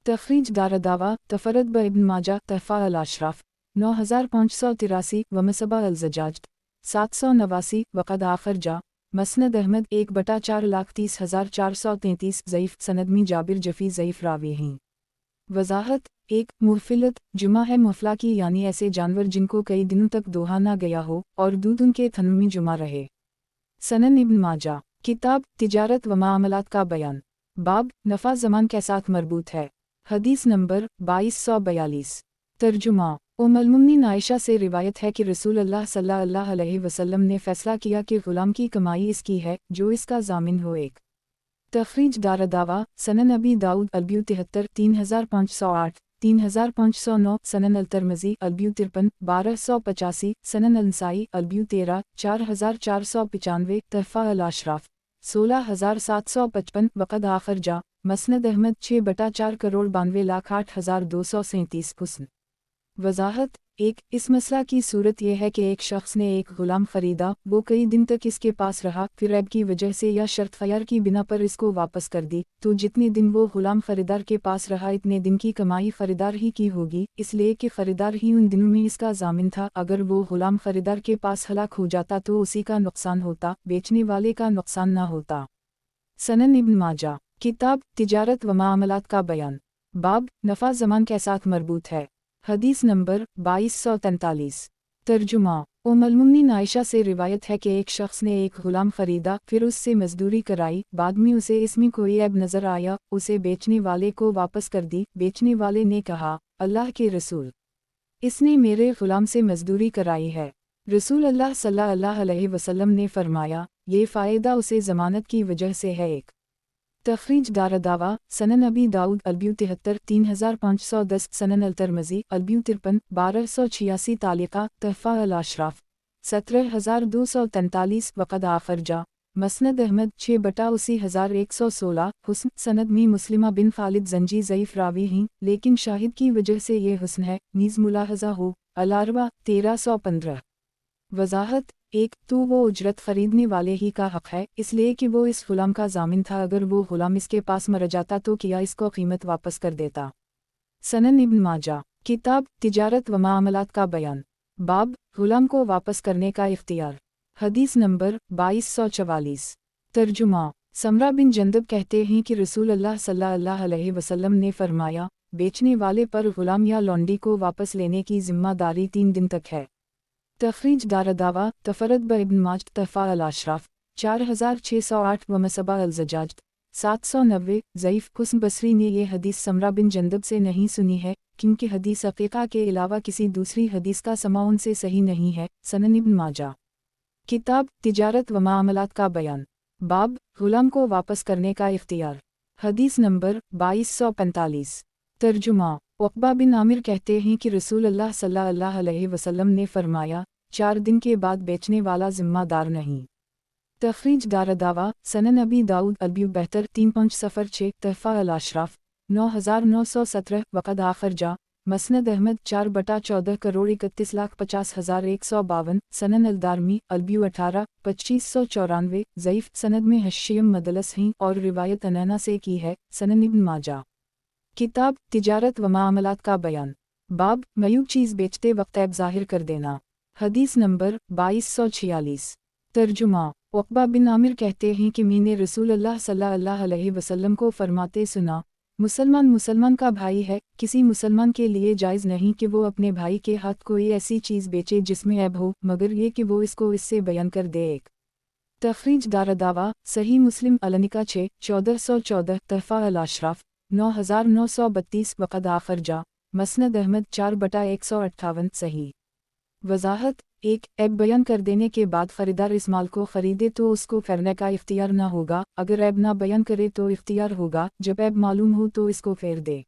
تخریج دارالدعویٰ، تفرد ب ابن ماجہ تحفہ الاشراف 9583 ومصباح الزجاج 789 وقد آخر جا مسند احمد 1/430,433 ضعیف سند میں جابر جفی ضعیف راوی ہیں۔ وضاحت، ایک محفلت جمع ہے محفلہ کی، یعنی ایسے جانور جن کو کئی دنوں تک دوہا نہ گیا ہو اور دودھ ان کے تھنوں میں جمع رہے۔ سنن ابن ماجہ۔ کتاب تجارت و معاملات کا بیان، باب نفع زمان کے ساتھ مربوط ہے، حدیث نمبر 2242۔ ترجمہ، ام المؤمنین عائشہ سے روایت ہے کہ رسول اللہ صلی اللہ علیہ وسلم نے فیصلہ کیا کہ غلام کی کمائی اس کی ہے جو اس کا ضامن ہو۔ ایک تخریج دارالدعویٰ، سنن ابی داؤد البیو 73 3508 3509 سنن الترمذی البیو 53 1285 سنن النسائی البیو 13 4495 تحفہ الاشراف 16755 وقد آخر جا مسند احمد 6/4,92,08,237 حسن۔ وضاحت، ایک اس مسئلہ کی صورت یہ ہے کہ ایک شخص نے ایک غلام خریدا، وہ کئی دن تک اس کے پاس رہا، پھر عیب کی وجہ سے یا شرط خیار کی بنا پر اس کو واپس کر دی، تو جتنے دن وہ غلام خریدار کے پاس رہا اتنے دن کی کمائی خریدار ہی کی ہوگی، اس لیے کہ خریدار ہی ان دنوں میں اس کا ضامن تھا۔ اگر وہ غلام خریدار کے پاس ہلاک ہو جاتا تو اسی کا نقصان ہوتا، بیچنے والے کا نقصان نہ ہوتا۔ سنن ابن ماجہ۔ کتاب تجارت و معاملات کا بیان، باب نفع زمان کے ساتھ مربوط ہے، حدیث نمبر 2243۔ ترجمہ، ام المؤمنین عائشہ سے روایت ہے کہ ایک شخص نے ایک غلام خریدا، پھر اس سے مزدوری کرائی، بعد میں اسے اس میں کوئی عیب نظر آیا، اسے بیچنے والے کو واپس کر دی۔ بیچنے والے نے کہا، اللہ کے رسول، اس نے میرے غلام سے مزدوری کرائی ہے۔ رسول اللہ صلی اللہ علیہ وسلم نے فرمایا، یہ فائدہ اسے ضمانت کی وجہ سے ہے۔ ایک تخریج دارالدعویٰ، سنن ابی داؤد البیو 73 3510 سنن الترمذی البیو 53 1286 تعلیقہ تحفہ الاشراف 17243 وقد آخر جا مسند احمد 6/80,116 حسن سند میں مسلمہ بن خالد زنجی ضعیف راوی ہیں، لیکن شاہد کی وجہ سے یہ حسن ہے، نیز ملاحظہ ہو الاربع 1315۔ وضاحت، ایک تو وہ اجرت خریدنے والے ہی کا حق ہے، اس لیے کہ وہ اس غلام کا ضامن تھا، اگر وہ غلام اس کے پاس مر جاتا تو کیا اس کو قیمت واپس کر دیتا۔ سنن ابن ماجہ۔ کتاب تجارت و معاملات کا بیان، باب غلام کو واپس کرنے کا اختیار، حدیث نمبر 2244۔ ترجمہ، سمرہ بن جندب کہتے ہیں کہ رسول اللہ صلی اللہ علیہ وسلم نے فرمایا، بیچنے والے پر غلام یا لونڈی کو واپس لینے کی ذمہ داری 3 دن تک ہے۔ تخریج دارالدعویٰ، تفرد ب ابن ماجہ تحفہ الاشراف 4608 ومصباح الزجاج 790 ضعیف۔ حسن بصری نے یہ حدیث سمرہ بن جندب سے نہیں سنی ہے، کیونکہ حدیث عقیقہ کے علاوہ کسی دوسری حدیث کا سماع ان سے صحیح نہیں ہے۔ سنن ابن ماجہ۔ کتاب تجارت و معاملات کا بیان، باب غلام کو واپس کرنے کا اختیار، حدیث نمبر 2245۔ ترجمہ، عقبہ بن عامر کہتے ہیں کہ رسول اللہ صلی اللہ علیہ وسلم نے فرمایا، 4 دن کے بعد بیچنے والا ذمہ دار نہیں۔ تخریج دارالدعویٰ، سنن ابی داؤد البیو 72 3506 تحفہ الاشراف 9917 وقد آخر جا مسند احمد 4/14,31,50,152 سنن الدارمی البیو 18 2594 ضعیف سند میں حشیم مدلس ہیں اور روایت انینا سے کی ہے۔ سنن ابن ماجہ۔ کتاب تجارت و معاملات کا بیان، باب میوب چیز بیچتے وقت عیب ظاہر کر دینا، حدیث نمبر 2246۔ ترجمہ، عقبہ بن عامر کہتے ہیں کہ میں نے رسول اللہ صلی اللہ علیہ وسلم کو فرماتے سنا، مسلمان کا بھائی ہے، کسی مسلمان کے لیے جائز نہیں کہ وہ اپنے بھائی کے ہاتھ کوئی ایسی چیز بیچے جس میں عیب ہو، مگر یہ کہ وہ اس کو اس سے بیان کر دے۔ ایک तखरीज दारदावा सही मुस्लिम अलनिका 6 1414 तहफ़ा अल-अशराफ 9932 वक़द आखर जा मसनद अहमद 4/158 सही। वज़ाहत 1 ऐब बयान कर देने के बाद ख़रीदार इस माल को ख़रीदे तो उसको फेरने का इख्तियार न होगा, अगर ऐब ना बयान करे तो इख्तियार होगा, जब ऐब मालूम हो तो इसको फेर दे।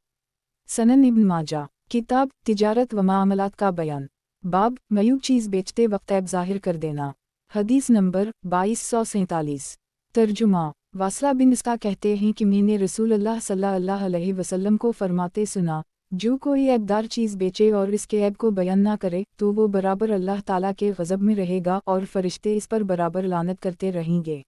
सनन इब्न माजा किताब तिजारत व मामलात का बयान बाब मयूब चीज़ बेचते वक्त ऐब ज़ाहिर कर देना। हदीस नंबर 2247। तर्जुमा वासला बिन इसका कहते हैं कि मैंने रसूल अल्लाह सल्लल्लाहु अलैहि वसल्लम को फरमाते सुना, जो कोई ऐबदार चीज़ बेचे और इसके ऐब को बयान ना करे तो वो बराबर अल्लाह ताला के गज़ब में रहेगा और फरिश्ते इस पर बराबर लानत करते रहेंगे।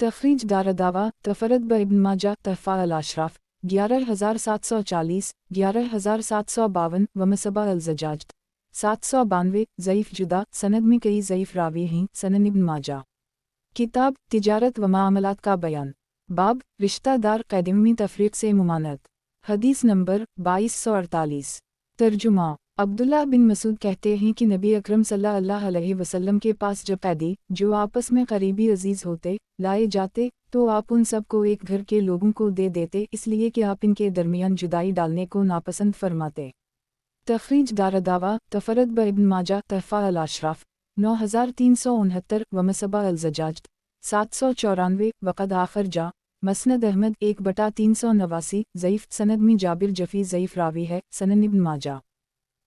तखरीज दारदावा तफरद ब इब्न माजा तहफ़ा अल-अशराफ 11740 11752 वमसबा अल-ज़जाज 792 ज़ईफ़ जुदा सनद में कई ज़ईफ़ रावी हैं। सनन इब्न माजा किताब तिजारत व मामलात का बयान बाब रिश्तादार क़ैदिमी तफरीक़ से मुमानत। हदीस नंबर 2248। तर्जुमा अब्दुल्लाह बिन मसूद कहते हैं कि नबी अकरम सल्लल्लाहु अलैहि वसल्लम के पास जब कैदी जो आपस में करीबी अजीज़ होते लाए जाते तो आप उन सब को एक घर के लोगों को दे देते, इसलिए कि आप इनके दरमियान जुदाई डालने को नापसंद फरमाते। तखरीज दारदावा तफरद ब इब्न माजा तहफ़ा अल-अशराफ 9369 वमसबा अल-ज़जाज 794 वक़द आखर जा मसनद अहमद 1/389 ज़ईफ़ सनद में जाबिर जफ़ी ज़ईफ़ रावी है। सनन इब्न माजा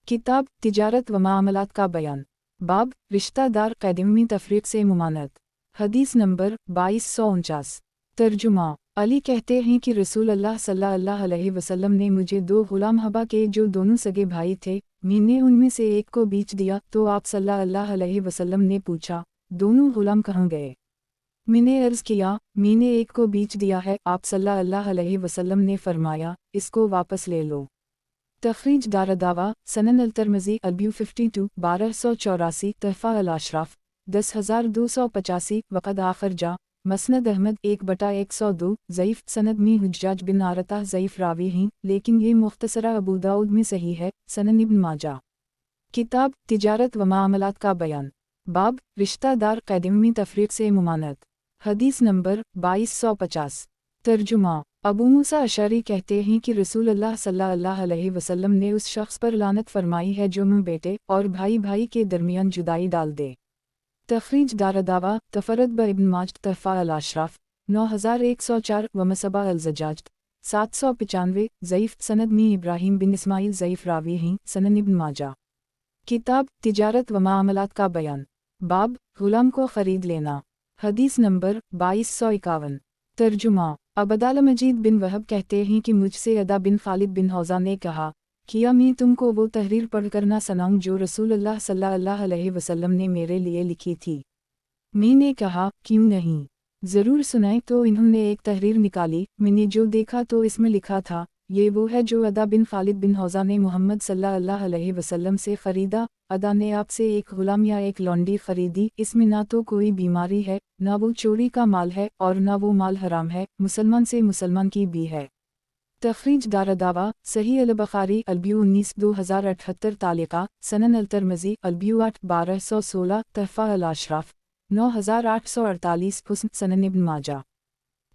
किताब तिजारत व मामलात का बयान बाब रिश्तादार क़ैदिमी तफरीक़ से मुमानत। हदीस नंबर 2249। तर्जुमा अली कहते हैं कि रसूल अल्लाह सल्लल्लाहु अलैहि वसल्लम ने मुझे 2 ग़ुलाम हबा के जो दोनों सगे भाई थे, मैंने उनमें से एक को बेच दिया तो आप सल्लल्लाहु अलैहि वसल्लम ने पूछा, दोनों ग़ुलाम कहाँ गए? मैंने अर्ज़ किया, मैंने एक को बेच दिया है। आप सल्लल्लाहु अलैहि वसल्लम ने फरमाया, इसको वापस ले लो। तखरीज दारदावा सनन अल-तिरमिज़ी अल-ब्यू 52 1284 तहफ़ा अल-अशराफ 10285 वक़द आखर जा मसनद अहमद 1/102 ज़ईफ़ सनद में हुज्जाज बिन आरता ज़ईफ़ रावी हैं, लेकिन ये मुख्तसरा अबू दाऊद में सही है। सनन इब्न माजा किताब तिजारत व मामलात का बयान बाब रिश्तादार क़ैदिमी तफरीक़ से मुमानत। हदीस नंबर 2250। तर्जुमा अबू मूसा अशअरी कहते हैं कि रसूल अल्लाह सल्लल्लाहु अलैहि वसल्लम ने उस शख्स पर लानत फरमाई है जो मुँह बेटे और भाई भाई के दरमियान जुदाई डाल दे। तखरीज दारदावा तफरद ब इब्न माज तहफ़ा अल-अशराफ 9104 वमसबा अल-ज़जाज 795 ज़ईफ़ सनद में इब्राहीम बिन इस्माइल ज़ईफ़ रावी हैं। सनन इब्न माजा किताब तिजारत व मामलात का बयान बाब ग़ुलाम को ख़रीद लेना। हदीस नंबर 2251। तर्जुमा अबदाल मजीद बिन वहब कहते हैं कि मुझसे अदा बिन खालिद बिन हौज़ा ने कहा, किया मैं तुमको वो तहरीर पढ़कर ना सुनाऊं जो रसूलुल्लाह सल्लल्लाहु अलैहि वसल्लम ने मेरे लिए लिखी थी। मैंने कहा, क्यों नहीं, ज़रूर सुनाएं। तो इन्होंने एक तहरीर निकाली, मैंने जो देखा तो इसमें लिखा था, ये वो है जो अदा बिन खालिद बिन हौज़ा ने मोहम्मद सल्लल्लाहु अलैहि वसल्लम से ख़रीदा। अदा ने आपसे एक ग़ुलाम या एक लौंडी ख़रीदी, इसमें ना तो कोई बीमारी है, ना वो चोरी का माल है और ना वो माल हराम है, मुसलमान से मुसलमान की भी है। तखरीज दारदावा सही अल-बुखारी अल-ब्यू 19 2078 तालिका सनन अल-तिरमिज़ी अल-ब्यू 8 1216 तहफ़ा अल-अशराफ 9848 हुस्न सनन इब्न माजा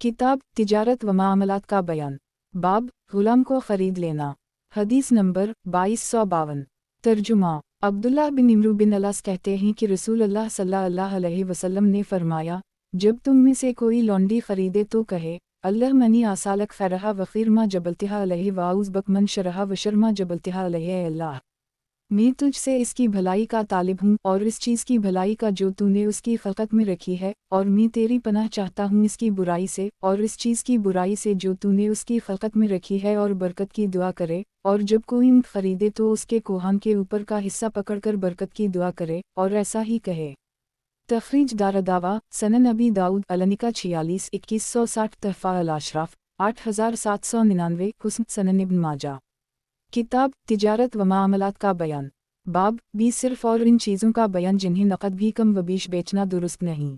किताब तिजारत व मामलात का बयान बाब ग़ुलाम को ख़रीद लेना। हदीस नंबर 2252। तर्जुमा अब्दुल्लाह बिन इमरू बिन अलास कहते हैं कि रसूल अल्लाह सल्लल्लाहु अलैहि वसल्लम ने फरमाया, जब तुम में से कोई लौंडी ख़रीदे तो कहे, अल्लाह मनी आसालक फ़रहा वख़ीर मा जबलतिहा अलैहि वाउज़ बक मन शरहा वशरमा जबलतिहा अलैहि अल्लाह। मैं तुझसे इसकी भलाई का तालिब हूँ और इस चीज़ की भलाई का जो तूने उसकी ख़ल्क़त में रखी है, और मैं तेरी पनाह चाहता हूँ इसकी बुराई से और इस चीज़ की बुराई से जो तूने उसकी ख़ल्क़त में रखी है, और बरकत की दुआ करे। और जब कोई ऊँट ख़रीदे तो उसके कोहान के ऊपर का हिस्सा पकड़कर बरकत की दुआ करे और ऐसा ही कहे। तखरीज दारदावा सनन अबी दाऊद अलनिका 46 2160 तहफ़ा अल-अशराफ 8799 हुस्न सनन इब्न माजा किताब तिजारत व मामलात का बयान बाब भी सिर्फ़ और इन चीज़ों का बयान जिन्हें नक़द भी कम व बीश बेचना दुरुस्त नहीं।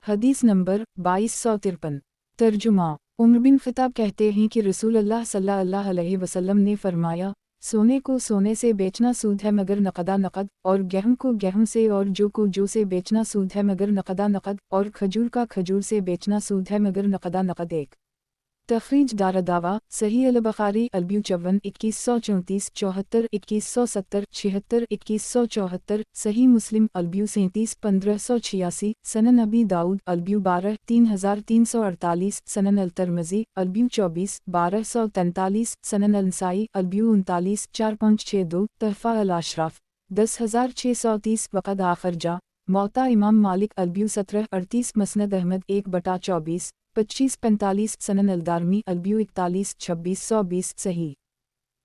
हदीस नंबर 2253। तर्जुमा उमर बिन ख़िताब कहते हैं कि रसूल अल्लाह सल्लल्लाहु अलैहि वसल्लम ने फरमाया, सोने को सोने से बेचना सूद है मगर नकदा नकद, और गेहूं को गेहूं से और जौ को जौ से बेचना सूद है मगर नकदा नकद, और खजूर का खजूर से बेचना सूद है मगर नकदा नकद। एक तखरीज दारदावा सही अल-बुखारी अल्बियू 54 2134 74 2170 76 2174 सही मुस्लिम अल्बियू 37 1586 सनन अबी दाऊद अल्बियू 12 3348 सनन अल-तिरमिज़ी अल्बियू 24 1243 सनन अल-नसाई अल्बियू 39 4562 तहफ़ा अल-अशराफ 10630 वक़द आखिर जा मौता इमाम मालिक अल्बियू 17 38 मसनद अहमद 1/24 2545 सनन अलदारमी अल्बियू 41 2620 सही।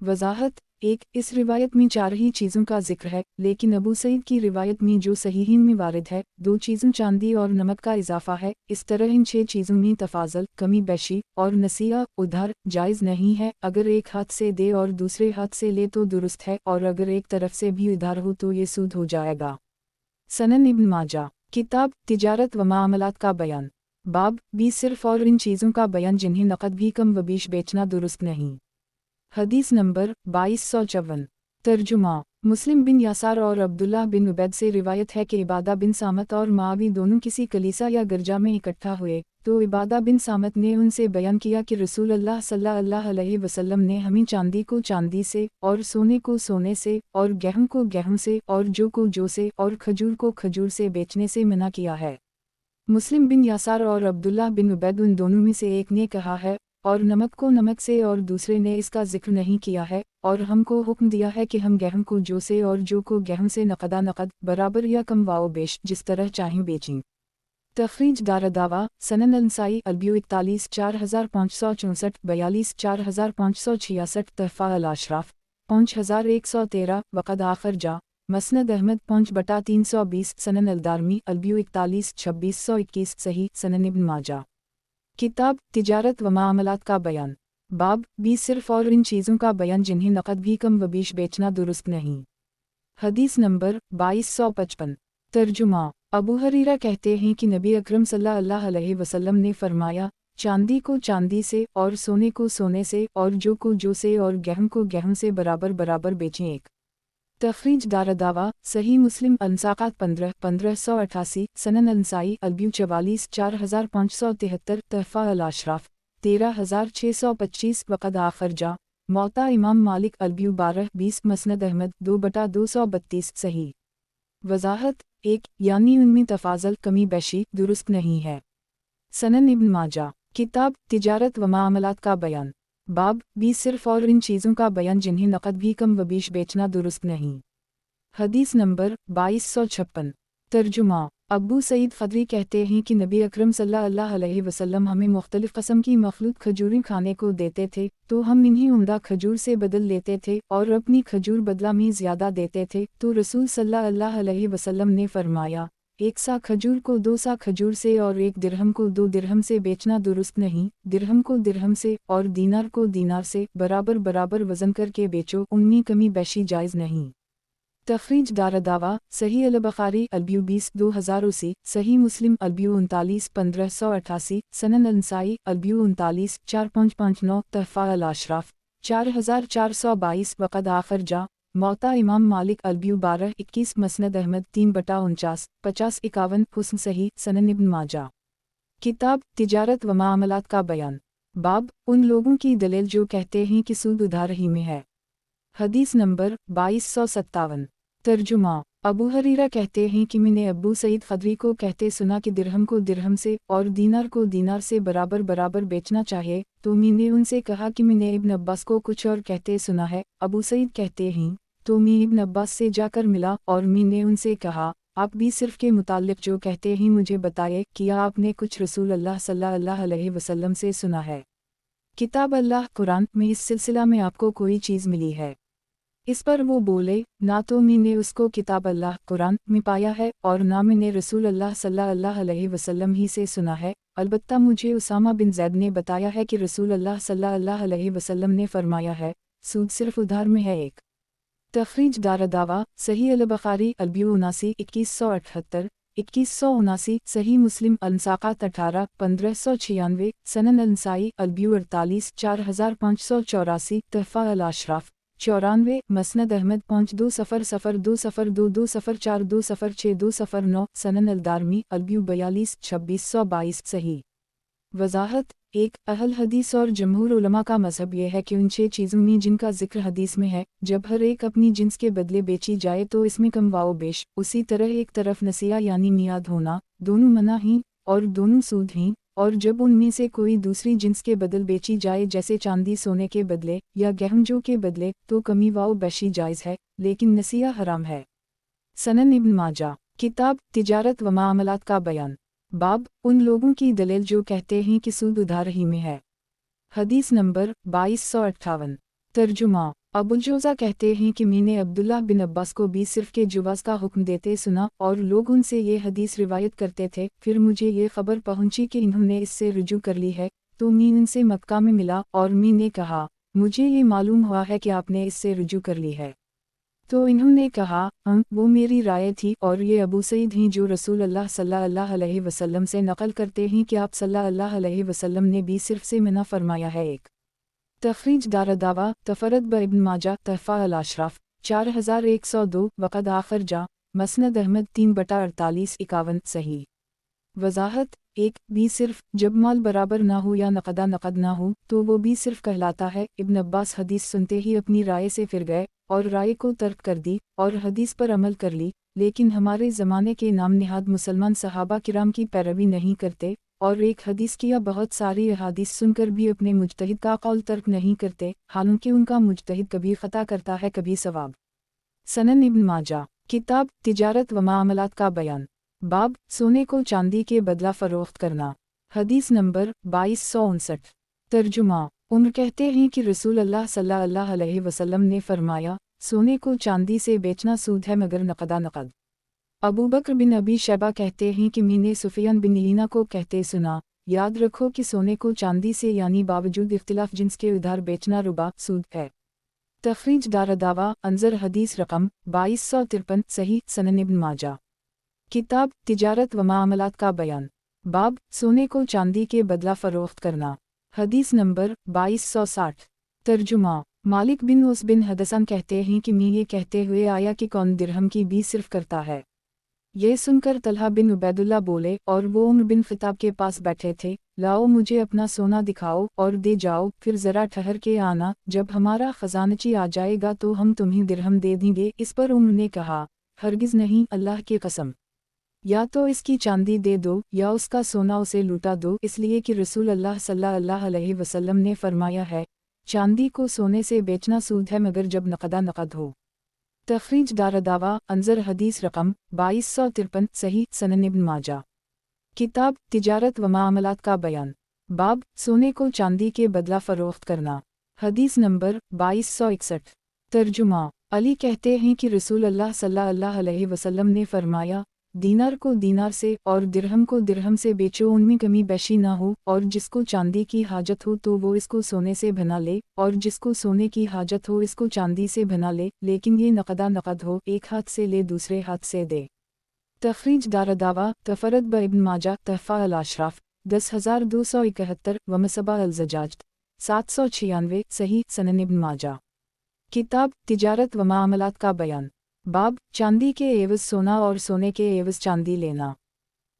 वजाहत 1 इस रिवायत में 4 ही चीज़ों का जिक्र है, लेकिन अबू सईद की रिवायत में जो सहीहीन में वारिद है 2 चीज़ों चांदी और नमक का इजाफा है। इस तरह इन 6 चीज़ों में तफाजल कमी बेशी और नसीहा उधार जायज़ नहीं है। अगर एक हाथ से दे और दूसरे हाथ से ले तो दुरुस्त है, और अगर एक तरफ से भी उधार हो तो ये सूद हो जाएगा। सनन इब्न माजा किताब तिजारत व मामलात का बयान बाब भी सिर्फ और इन चीज़ों का बयान जिन्हें नकद भी कम वबीश बेचना दुरुस्त नहीं। हदीस नंबर 2254 तर्जुमा मुस्लिम बिन यासार और अब्दुल्लाह बिन उबैद से रिवायत है कि इबादा बिन सामत और मावी दोनों किसी कलीसा या गिरजा में इकट्ठा हुए, तो इबादा बिन सामत ने उनसे बयान किया कि रसूल अल्लाह सल्लल्लाहु अलैहि वसल्लम ने हमें चांदी को चांदी से और सोने को सोने से और गेहूं को गेहूं से और जौ को जौ से और खजूर को खजूर से बेचने से मना किया है। मुस्लिम बिन यासार और अब्दुल्लाह बिन उबैद उन दोनों में से एक ने कहा है, और नमक को नमक से और दूसरे ने इसका जिक्र नहीं किया है, और हमको हुक्म दिया है कि हम गेहूं को जौ से और जौ को गेहूं से नकदा नकद बराबर या कम वाओ बेश जिस तरह चाहें बेचें। तखरीज दारदावा सनन अल-नसाई अल्बियू 41 4564 42 4566 तहफ़ा अल-अशराफ 5113 वक़द आखिर जा मसनद अहमद 5/320 सनन अलदारमी अल्बियू 41 2621 सही। सनन इब्न माजा किताब तिजारत व मामलात का बयान बाब भी सिर्फ और इन चीज़ों का बयान जिन्हें नकद भी कम वबीश बेचना दुरुस्त नहीं। हदीस नंबर 2255 तर्जुमा अबू हरीरा कहते हैं कि नबी अकरम सल्लल्लाहु अलैहि वसल्लम ने फरमाया, चांदी को चांदी से और सोने को सोने से और जौ को जौ से और गेहूं को गेहूं से बराबर बराबर बेचें। एक तखरीज दारदावा सही मुस्लिम अंसाकात 1588 सनन अल-नसाई अल्बियू 44 4573 तहफ़ा अल-अशराफ 13625 वक़द आखिर जा मौता इमाम मालिक अल्बियू 12 20 मसनद अहमद 2/232 सही। वजाहत 1 यानी उनमें तफाजल कमी बेशी दुरुस्त नहीं है। सनन इब्न माजा किताब तिजारत व मामलात का बयान बाब भी सिर्फ और इन चीज़ों का बयान जिन्हें नकद भी कम वबीश बेचना दुरुस्त नहीं। हदीस नंबर 2256 तर्जुमा अबू सईद खदरी कहते हैं कि नबी अकरम सल्लल्लाहु अलैहि वसल्लम हमें मुख्तलिफ़ क़स्म की मखलूत खजूरें खाने को देते थे, तो हम इन्हें उम्दा खजूर से बदल लेते थे और अपनी खजूर बदला में ज़्यादा देते थे। तो रसूल सल्लल्लाहु अलैहि वसल्लम ने फरमाया, एक सा खजूर को 2 सा खजूर से और 1 दिरहम को 2 दिरहम से बेचना दुरुस्त नहीं। दिरहम को दिरहम से और दीनार को दीनार से बराबर बराबर वज़न करके बेचो, उनमें कमी बेशी जायज़ नहीं। तखरीज दारदावा सही अल-बुखारी अल्बियू 20 2080 सही मुस्लिम अल्बियू 39 1588 सनन अल-नसाई अल्बियू 39 4559 तहफ़ा अल-अशराफ 4422 वक़द आखिर जा मौता इमाम मालिक अल्बियू 12 21 मसनद अहमद 3/49 50 51 हुस्न सही। सनन इब्न माजा किताब तिजारत व मामलात का बयान बाब उन लोगों की दलील जो कहते हैं कि सूद उधार ही में है। हदीस नंबर 2257 तर्जुमा अबू हरीरा कहते हैं कि मैंने अबू सईद खदरी को कहते सुना कि दिरहम को दिरहम से और दीनार को दीनार से बराबर बराबर बेचना चाहिए, तो मैंने उनसे कहा कि मैंने इब्न अब्बास को कुछ और कहते सुना है। अबू सईद कहते हैं, तो मैं इब्न अब्बास से जाकर मिला और मैंने उनसे कहा, आप भी सिर्फ के मुताल्लिक जो कहते हैं मुझे बताए, क्या आपने कुछ रसूल अल्लाह सल्लल्लाहु अलैहि वसल्लम से सुना है? किताब अल्लाह कुरान में इस सिलसिला में आपको कोई चीज़ मिली है? इस पर वो बोले, ना तो मैंने उसको किताब अल्लाह कुरान में पाया है और ना मैंने रसूल अल्लाह सल्लल्लाहु अलैहि वसल्लम ही से सुना है। अलबत्ता मुझे उसामा बिन ज़ैद ने बताया है कि रसूल अल्लाह सल्लल्लाहु अलैहि वसल्लम ने फरमाया है, सूद सिर्फ उधार में है। एक तखरीज दारदावा सही अल-बुखारी अल्बियू 79 2178 2179 सही मुस्लिम अंसाकात 18 1596 सनन अल-नसाई अल्बियू 48 4584 तहफ़ा अल-अशराफ 94 मसनद अहमद 5-2-0-0-2-0-4-2-0-6-2-0-9 सनन अलदारमी अलब्यू 42 2622 सही। वजाहत 1 अहल हदीस और जमहूर उलमा का मजहब यह है कि उन 6 चीज़ों में जिनका जिक्र हदीस में है, जब हर एक अपनी जिन्स के बदले बेची जाए तो इसमें कम वाओ बेश, उसी तरह एक तरफ नसिया यानी मियाद होना, दोनों मना ही और दोनों सूद ही, और जब उनमें से कोई दूसरी जिन्स के बदल बेची जाए जैसे चांदी सोने के बदले या गहमजों के बदले तो कमी वाओ बेशी जायज़ है, लेकिन नसिया हराम है। सनन इब्न माजा किताब तिजारत व मामलात का बयान बाब उन लोगों की दलील जो कहते हैं कि सूद उधार ही में है। हदीस नंबर 2258 तर्जुमा अबुलजोज़ा कहते हैं कि मैंने अब्दुल्लाह बिन अब्बास को भी सिर्फ के जुवाज़ का हुक्म देते सुना और लोग उनसे ये हदीस रिवायत करते थे। फिर मुझे ये खबर पहुंची कि इन्होंने इससे रुजू कर ली है, तो मैं इनसे मक्का में मिला और मैंने कहा मुझे ये मालूम हुआ है कि आपने इससे रुजू कर ली है। तो इन्होंने कहा वो मेरी राय थी और ये अबू सईद हैं जो रसूल अल्लाह सल्लल्लाहु अलैहि वसल्लम से नकल करते हैं कि आप सल्लल्लाहु अलैहि वसल्लम ने भी सिर्फ से मना फरमाया है। एक तखरीज दारदावा तफरत ब इब्न माजा तहफ़ा अल अशराफ 4102 वक़द आखर जा मसनद अहमद 3/48-51 सही। वजाहत 1 भी सिर्फ जब माल बराबर ना हो या नकद ना हो तो वो भी सिर्फ कहलाता है। इब्न अब्बास हदीस सुनते ही अपनी राय से फिर गए और राय को तर्क कर दी और हदीस पर अमल कर ली, लेकिन हमारे ज़माने के नाम निहाद मुसलमान सहाबा किराम की पैरवी नहीं करते और एक हदीस की या बहुत सारी अहादीस सुनकर भी अपने मुजतहिद का कौल तर्क नहीं करते, हालांकि उनका मुजतहिद कभी ख़ता करता है कभी सवाब। सनन इब्न माजा किताब तिजारत व मामलात का बयान बाब सोने को चांदी के बदला फ़रोख्त करना। हदीस नंबर 2259 तर्जुमा उम्र कहते हैं कि रसूल अल्लाह सल्लल्लाहु अलैहि वसल्लम ने फरमाया सोने को चांदी से बेचना सूद है मगर नकद। अबू बकर बिन अबी शैबा कहते हैं कि मैंने सुफियान बिन ईना को कहते सुना, याद रखो कि सोने को चांदी से यानी बावजूद इख्तिलाफ जिन्स के उधार बेचना रुबा सूद है। तखरीज दारदावा अंजर हदीस रकम 2253 सही। सनन इब्न माजा किताब तिजारत व मामलात का बयान बाब सोने को चांदी के बदला फ़रोख्त करना। हदीस नंबर 2260 तर्जुमा मालिक बिन उस बिन हदसन कहते हैं कि मैं ये कहते हुए आया कि कौन दिरहम की भी सिर्फ करता है। ये सुनकर तलहा बिन उबैदुल्ला बोले और वो उम्र बिन खिताब के पास बैठे थे, लाओ मुझे अपना सोना दिखाओ और दे जाओ, फिर ज़रा ठहर के आना, जब हमारा खजानची आ जाएगा तो हम तुम्हें दिरहम दे देंगे। इस पर उम्र ने कहा हरगिज़ नहीं, अल्लाह की कसम, या तो इसकी चांदी दे दो या उसका सोना उसे लूटा दो, इसलिए कि रसूल अल्लाह सल्लल्लाहु अलैहि वसल्लम ने फरमाया है चांदी को सोने से बेचना सूद है मगर जब नकद हो। तखरीज दारदावा अंजर हदीस रकम 2253 सही। सनन इब्न माजा किताब तिजारत व मामलात का बयान बाब सोने को चांदी के बदला फ़रोख्त करना। हदीस नंबर 2261 तर्जुमा अली कहते हैं कि रसूल अल्लाह सल्लल्लाहु अलैहि वसल्लम ने फरमाया दीनार को दीनार से और दिरहम को दिरहम से बेचो, उनमें कमी बेशी ना हो, और जिसको चांदी की हाजत हो तो वो इसको सोने से बना ले और जिसको सोने की हाजत हो इसको चांदी से बना ले, लेकिन ये नकद हो, एक हाथ से ले दूसरे हाथ से दे। तखरीज दारदावा तफरत ब इब्न माजा तहफ़ा अल अशराफ 10271 व मसबा अल ज़जाज 796 सही। सनन इब्न माजा किताब तिजारत व मामलात का बयान बाब चांदी के एवज़ सोना और सोने के एवज़ चांदी लेना।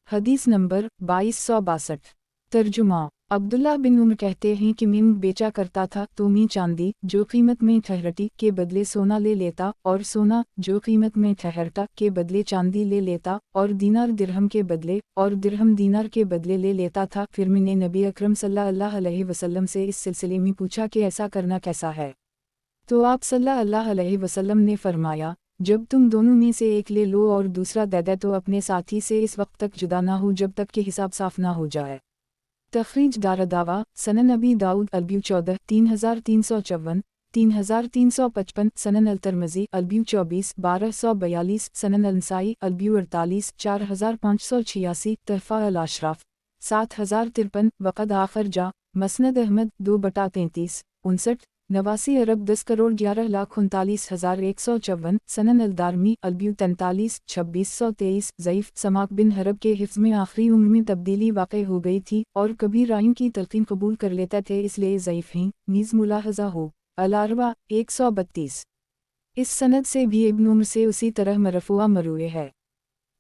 हदीस नंबर 2262 तर्जुमा अब्दुल्लाह बिन उम्र कहते हैं कि मैं बेचा करता था तो मैं चांदी जो कीमत में ठहरती के बदले सोना ले लेता और सोना जो कीमत में ठहरता के बदले चांदी ले लेता और दीनार दिरहम के बदले और दिरहम दीनार के बदले ले लेता था। फिर मैंने नबी अकरम सल्लल्लाहु अलैहि वसल्लम से इस सिलसिले में पूछा कि ऐसा करना कैसा है, तो आप सल्लल्लाहु अलैहि वसल्लम ने फरमाया जब तुम दोनों में से एक ले लो और दूसरा दे दे तो अपने साथी से इस वक्त तक जुदा ना हो जब तक कि हिसाब साफ ना हो जाए। तखरीज दारदावा सनन अबी दाऊद अलब्यू 14 3354 3355 सनन अल तरमज़ी अलब्यू 24 1242 सनन अल नसाई अलब्यू 48 4586 तहफ़ा अल अशराफ 7053 वक़द आखर जा मसनद अहमद 2/33 59 89 अरब 10,11,39,154 सनन अलदारमी अलब्यू 43 2623 ज़ईफ़ समाक बिन हरब के हिफ्ज़ में आखिरी उम्र में तब्दीली वाक़ई हो गई थी और कभी राइन की तलक़ीन कबूल कर लेते थे, इसलिए ज़ईफ़ हैं। नीज़ मुलाहज़ा हो अल-अर्बा 132। इस सनद से भी इब्न उम्र से उसी तरह मरफूआ मरूए है।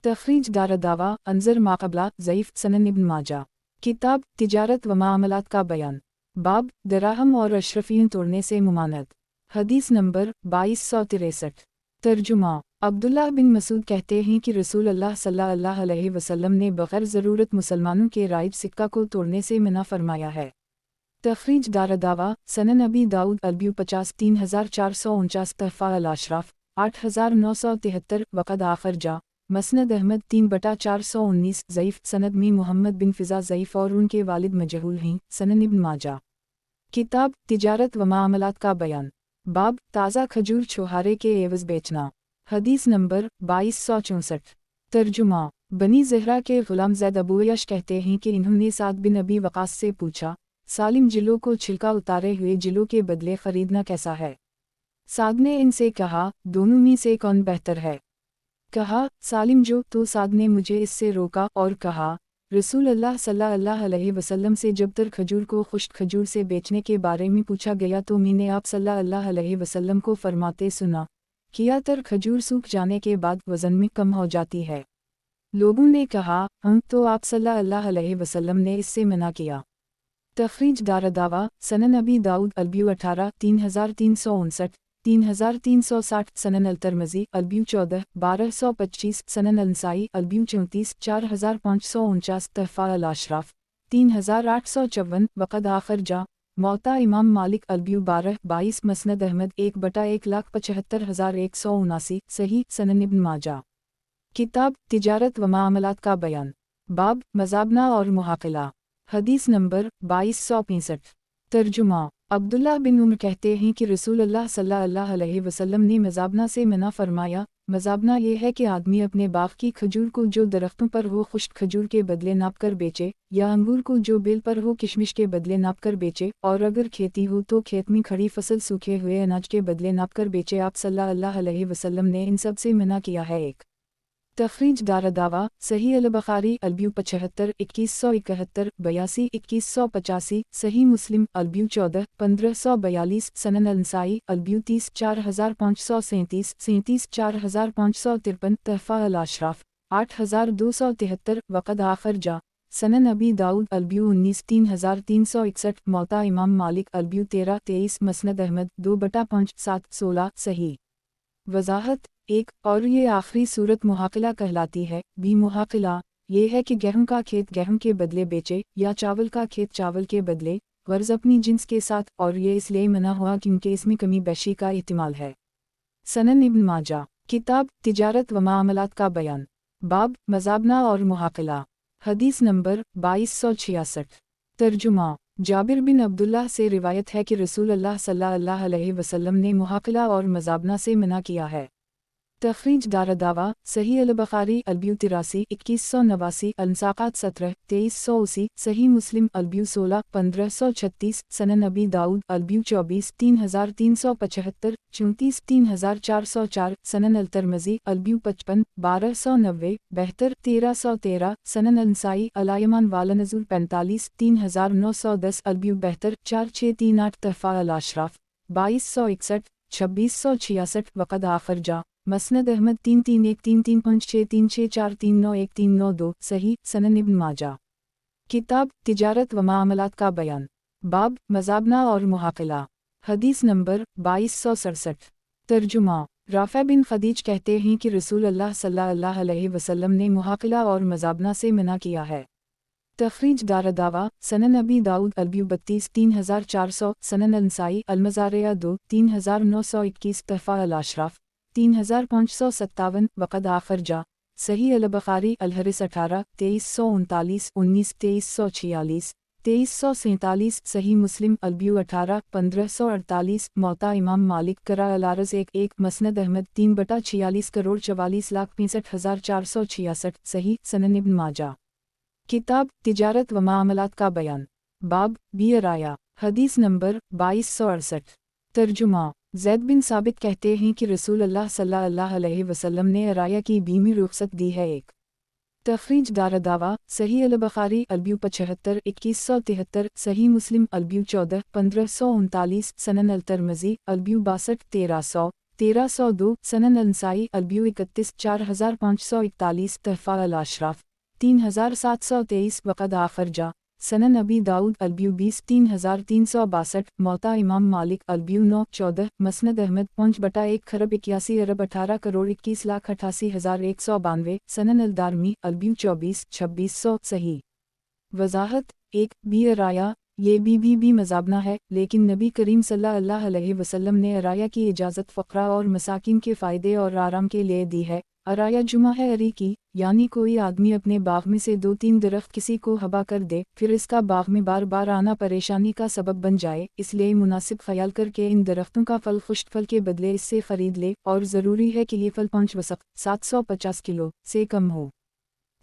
तखरीज दारदावा अंजर माक़बला ज़ईफ़ सनन इब्न माजा। किताब तिजारत व मामलात का बयान। बाब दराहम और अशरफियन तोड़ने से मुमानत। हदीस नंबर 2263। तर्जुमा अब्दुल्लाह बिन मसूद कहते हैं कि रसूल अल्लाह सल्लल्लाहु अलैहि वसल्लम ने बग़ैर ज़रूरत मुसलमानों के राइब सिक्का को तोड़ने से मना फरमाया है। तखरीज दारदावा सनन अबी दाऊद अलब्यू 50 3449 तहफ़ा अल-अशराफ 8973 वक़द आखर जा मसनद अहमद 3/419 ज़ईफ़ सनद में मोहम्मद बिन फ़िज़ा ज़ईफ़ और उनके वालिद मजहूल हैं। सनन इब्न माजा। किताब तिजारत व मामलात का बयान। बाब ताज़ा खजूर छुहारे के एवज़ बेचना। हदीस नंबर 2264। तर्जुमा बनी ज़हरा के ग़ुलाम ज़ैद अबू यश कहते हैं कि इन्होंने साद बिन अबी वक़ास से पूछा, सालिम जिलों को छिलका उतारे हुए जिलों के बदले ख़रीदना कैसा है? साद ने इनसे कहा, दोनों में से कौन बेहतर है? कहा, सालिम जो। तो साद ने मुझे इससे रोका और कहा, रसूल अल्लाह सल्लल्लाहु अलैहि वसल्लम से जब तर खजूर को खुश्क खजूर से बेचने के बारे में पूछा गया तो मैंने आप सल्लल्लाहु अलैहि वसल्लम को फरमाते सुना, किया तर खजूर सूख जाने के बाद वज़न में कम हो जाती है। लोगों ने कहा, तो आप सल्लल्लाहु अलैहि वसल्लम ने इससे मना किया। तखरीज दारदावा सनन अबी दाऊद अलब्यू 18 3359 3360 सनन अल-तिरमिज़ी अलब्यू 14 1225 सनन अल-नसाई अलब्यू 34 4549 तहफ़ा अल-अशराफ 3854 वक़द आखर जा मौता इमाम मालिक अलब्यू 12 22 मसनद अहमद 1/1,75,179 सही सनन इब्न माजा। किताब तिजारत व मामलात का बयान। बाब मज़ाबना और मुहाक़िला। हदीस नंबर 2265। तर्जुमा अब्दुल्लाह बिन उम्र कहते हैं कि रसूल अल्लाह सल्लल्लाहु अलैहि वसल्लम ने मज़ाबना से मना फरमाया। मज़ाबना ये है कि आदमी अपने बाग की खजूर को जो दरख्तों पर हो खुश्क खजूर के बदले नाप कर बेचे, या अंगूर को जो बेल पर हो किशमिश के बदले नाप कर बेचे, और अगर खेती हो तो खेत में खड़ी फसल सूखे हुए अनाज के बदले नाप कर बेचे। आप सल्लल्लाहु अलैहि वसल्लम ने इन सब से मना किया है। एक तखरीज दारदावा सही अल-बुखारी अलब्यू 75 2171 82 2185 सही मुस्लिम अलब्यू 14 1542 सनन अल-नसाई अलब्यू 30 4537 37 4553 तहफ़ा अल-अशराफ 8273 वक़द आखर जा सनन अबी दाऊद अलब्यू 19 3361 मौता इमाम मालिक अलब्यू 13 23 मसनद अहमद 2/5 7 16 सही। वज़ाहत एक और ये आखिरी सूरत मुहाक़िला कहलाती है। भी मुहाक़िला ये है कि गेहूं का खेत गेहूं के बदले बेचे या चावल का खेत चावल के बदले, गर्ज़ अपनी जिन्स के साथ, और ये इसलिए मना हुआ क्योंकि इसमें कमी बेशी का इहतिमाल है। सनन इब्न माजा। किताब तिजारत व मामलात का बयान। बाब मज़ाबना और मुहाक़िला। हदीस नंबर 2266। तर्जुमा जाबिर बिन अब्दुल्लाह से रिवायत है कि रसूल अल्लाह सल्लल्लाहु अलैहि वसल्लम ने मुहाक़िला और मज़ाबना से मना किया है। तखरीज दारदावा सही अल-बुखारी अलब्यू 83 2189 अल-नसाक़ात 17 2380 सही मुस्लिम अलब्यू 16 1536 सनन अबी दाऊद अलब्यू 24 3375 34 3404 सनन अल-तिरमिज़ी अलब्यू 55 1290 72 1313 सनन अल-नसाई अल-यमान वाला नज़ूर 45 3910 अलब्यू 72 4638 तहफ़ा अल-अशराफ 2261 2666 वक़द आखर जा मसनद अहमद 331335636439139 सही सनन इब्न माजा। किताब तिजारत व मामलात का बयान। बाब मज़ाबना और मुहाक़िला। हदीस नंबर 2267। तर्जुमा राफ़े बिन खदीज कहते हैं कि रसूल अल्लाह सल्लल्लाहु अलैहि वसल्लम ने मुहाक़िला और मज़ाबना से मना किया है। तखरीज दारदावा सनन अबी दाऊद अलब्यू 32 3400 सनन अल-नसाई अल-मज़ारिया 2 3921 तहफ़ा अल-अशराफ 3557 वक़द आखर जा सही अल-बुखारी अल-हरिस 18 2339 19 2346 2347 सही मुस्लिम अलब्यू 18 1548 मौता इमाम मालिक करा अल-अरज़ 1 मसनद अहमद 3/46 करोड़ 44,65,466 सही सनन इब्न माजा। किताब तिजारत व मामलात का बयान। बाब बियराया। हदीस नंबर 2268। तर्जुमा ज़ैद बिन साबित कहते हैं कि रसूल अल्लाह सल्लल्लाहु अलैहि वसल्लम ने अराया की बीमी रुख़सत दी है। एक तखरीज दारदावा सही अल-बुखारी अल्ब्यू 75 2173 सही मुस्लिम अल्ब्यू 14 1539 सनन अल-तिरमिज़ी अल्ब्यू 62 1302 सनन अल-नसाई अल्ब्यू 31 4541 तहफ़ा अल-अशराफ 3723 वक़द आखरजा सनन अबी दाऊद अल्ब्यू 20 3362 मौता इमाम मालिक अल्ब्यू 9 14 मसनद अहमद 5/1 खरब 81 अरब 18 करोड़ 21,88,192 सनन अल-दारमी अल्ब्यू 24 2600 सही वज़ाहत 1 बी अराया ये भी मज़ाबना है, लेकिन नबी करीम सल्लल्लाहु अलैहि वसल्लम ने अराया की इजाज़त फ़क़रा और मसाकिन के फ़ायदे और आराम के लिए दी है। अराया जुमा है अरी की, यानी कोई आदमी अपने बाग में से 2-3 दरख्त किसी को हबा कर दे, फिर इसका बाग में बार बार आना परेशानी का सबब बन जाए, इसलिए मुनासिब ख्याल करके इन दरख्तों का फल खुश्क फल के बदले इससे ख़रीद ले, और ज़रूरी है कि ये फल 5 वसक़ 750 किलो से कम हो।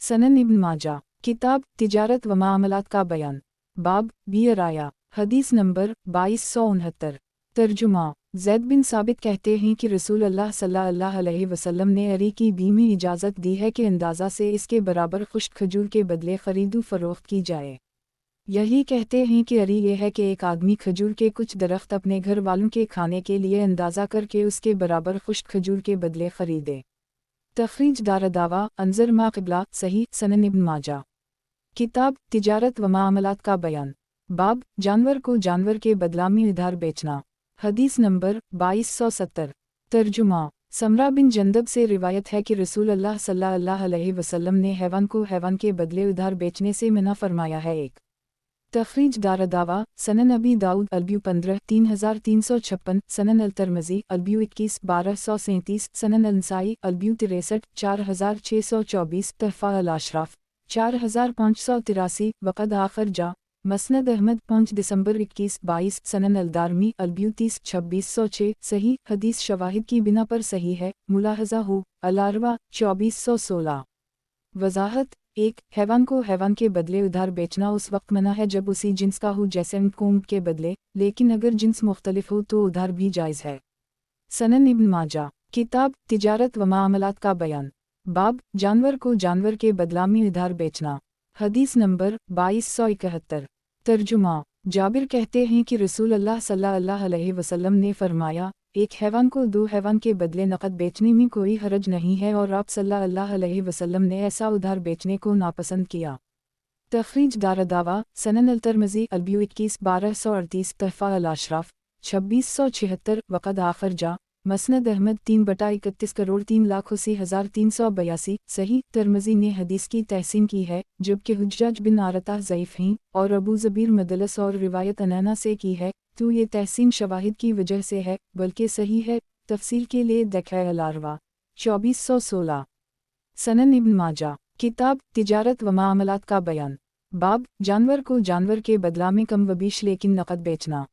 सनन इब्न माजा किताब तिजारत व मामलात का बयान बाब बी अराया हदीस नंबर 2269 तर्जुमा ज़ैद बिन साबित कहते हैं कि रसूल अल्लाह सल्लल्लाहु अलैहि वसल्लम ने अरी की बी में इजाज़त दी है कि अंदाज़ा से इसके बराबर खुश्क खजूर के बदले खरीदो फरोख्त की जाए। यही कहते हैं कि अरी ये है कि एक आदमी खजूर के कुछ दरख्त अपने घर वालों के खाने के लिए अंदाज़ा करके उसके बराबर खुश्क खजूर के बदले खरीदे। तखरीज दारदावा अंजर मा क़िबला सही सनन इब्न माजा किताब तिजारत व मामलात का बयान बाब जानवर को जानवर के बदला में उधार बेचना हदीस नंबर 2270 तर्जुमा समरा बिन जंदब से रिवायत है कि रसूल अल्लाह सल्लल्लाहु अलैहि वसल्लम ने हैवान को हैवान के बदले उधार बेचने से मना फरमाया है। एक तखरीज दारदावा सनन अबी दाऊद अल्ब्यू 15 3356 सनन अल-तिरमिज़ी अल्ब्यू 21 1237 सनन अल-नसाई अल्ब्यू 63 4624 तहफ़ा अल-अशराफ 4583 वक़द आखरजा मसनद अहमद 5 दिसंबर 21-22 सनन अल-दारमी अल्ब्यू 30 2606 सही हदीस शवाहिद की बिना पर सही है। मुलाहज़ा हो अल-अरवा 2416 वज़ाहत 1 हैवान को हैवान के बदले उधार बेचना उस वक्त मना है जब उसी जिन्स का हो, जैसे ऊँट के बदले, लेकिन अगर जिन्स मुख्तलिफ हो तो उधार भी जायज़ है। सनन इब्न माजा किताब तिजारत व मामलात का बयान बाब जानवर को जानवर के बदला में उधार बेचना हदीस नंबर 2271 तर्जुमा जाबिर कहते हैं कि रसूल अल्लाह सल्लल्लाहु अलैहि वसल्लम ने फरमाया, एक हैवान को 2 हैवान के बदले नकद बेचने में कोई हरज नहीं है, और आप सल्लल्लाहु अलैहि वसल्लम ने ऐसा उधार बेचने को नापसंद किया। तखरीज दारदावा सनन अल-तिरमिज़ी अल्ब्यू 21 1238 तहफ़ा अल-अशराफ 2676 वक़द आखरजा मसनद अहमद 3/31 करोड़ 3,80,382 सही तिरमिज़ी ने हदीस की तहसीन की है, जबकि हुज्जाज बिन आरता ज़ईफ़ हैं, और अबू ज़बीर मदलस और रिवायत अनैना से की है, तो ये तहसीन शवाहिद की वजह से है, बल्कि सही है। तफसील के लिए देखें अल-अरवा 2416 सनन इब्न माजा किताब तिजारत व मामलात का बयान बाब जानवर को जानवर के बदला में कम वबीश लेकिन नकद बेचना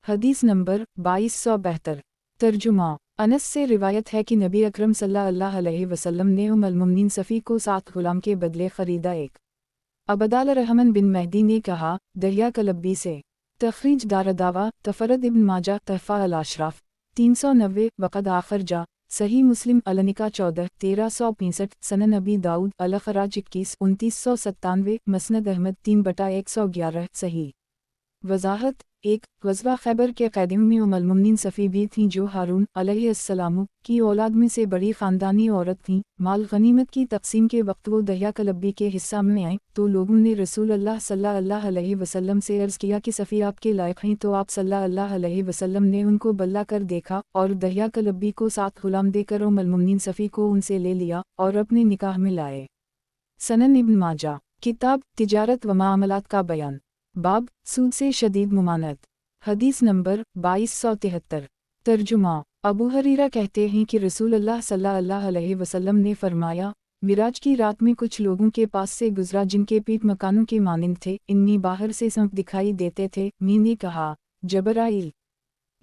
हदीस नंबर 2272 तर्जुमा अनस से रिवायत है कि नबी अकरम सल्लल्लाहु अलैहि वसल्लम ने उम्मुल-मुमिनीन सफ़ी को 7 गुलाम के बदले ख़रीदा। एक अबदाल रहमान बिन महदी ने कहा दहिया कलब्बी से तखरीज दारदावा तफरद इब्न माजा तहफ़ा अल-अशराफ 390 वक़द आखरजा सही मुस्लिम अल-निका 14 1365 सनन अबी दाऊद अल-खराज 21 2997 मसनद अहमद 3/111 सही वज़ाहत 1 ग़ज़वा खैबर के क़ैदियों में उम्मुल-मुमिनीन सफ़ी भी थीं, जो हारून अलैहिस्सलाम की औलाद में से बड़ी ख़ानदानी औरत थीं। माल गनीमत की तक़सीम के वक्त वो दहिया कलब्बी के हिस्सा में आए, तो लोगों ने रसूल अल्लाह सल्लल्लाहु अलैहि वसल्लम से अर्ज़ किया कि सफ़ी आपके लायक हैं, तो आप सल्लल्लाहु अलैहि वसल्लम ने उनको बल्ला कर देखा और दहिया कलब्बी को 7 ग़ुलाम देकर उम्मुल-मुमिनीन सफ़ी को उनसे ले लिया और अपने निकाह में लाए। सनन इब्न माजा किताब तिजारत व मामलात का बयान बाब सूद से शदीद मुमानत हदीस नंबर 2273 तर्जुमा अबू हरीरा कहते हैं कि रसूल अल्लाह सल्लल्लाहु अलैहि वसल्लम ने फरमाया, मिराज की रात में कुछ लोगों के पास से गुजरा जिनके पीठ मकानों के मानिंद थे, इनमें बाहर से सांप दिखाई देते थे। मैंने कहा जबराइल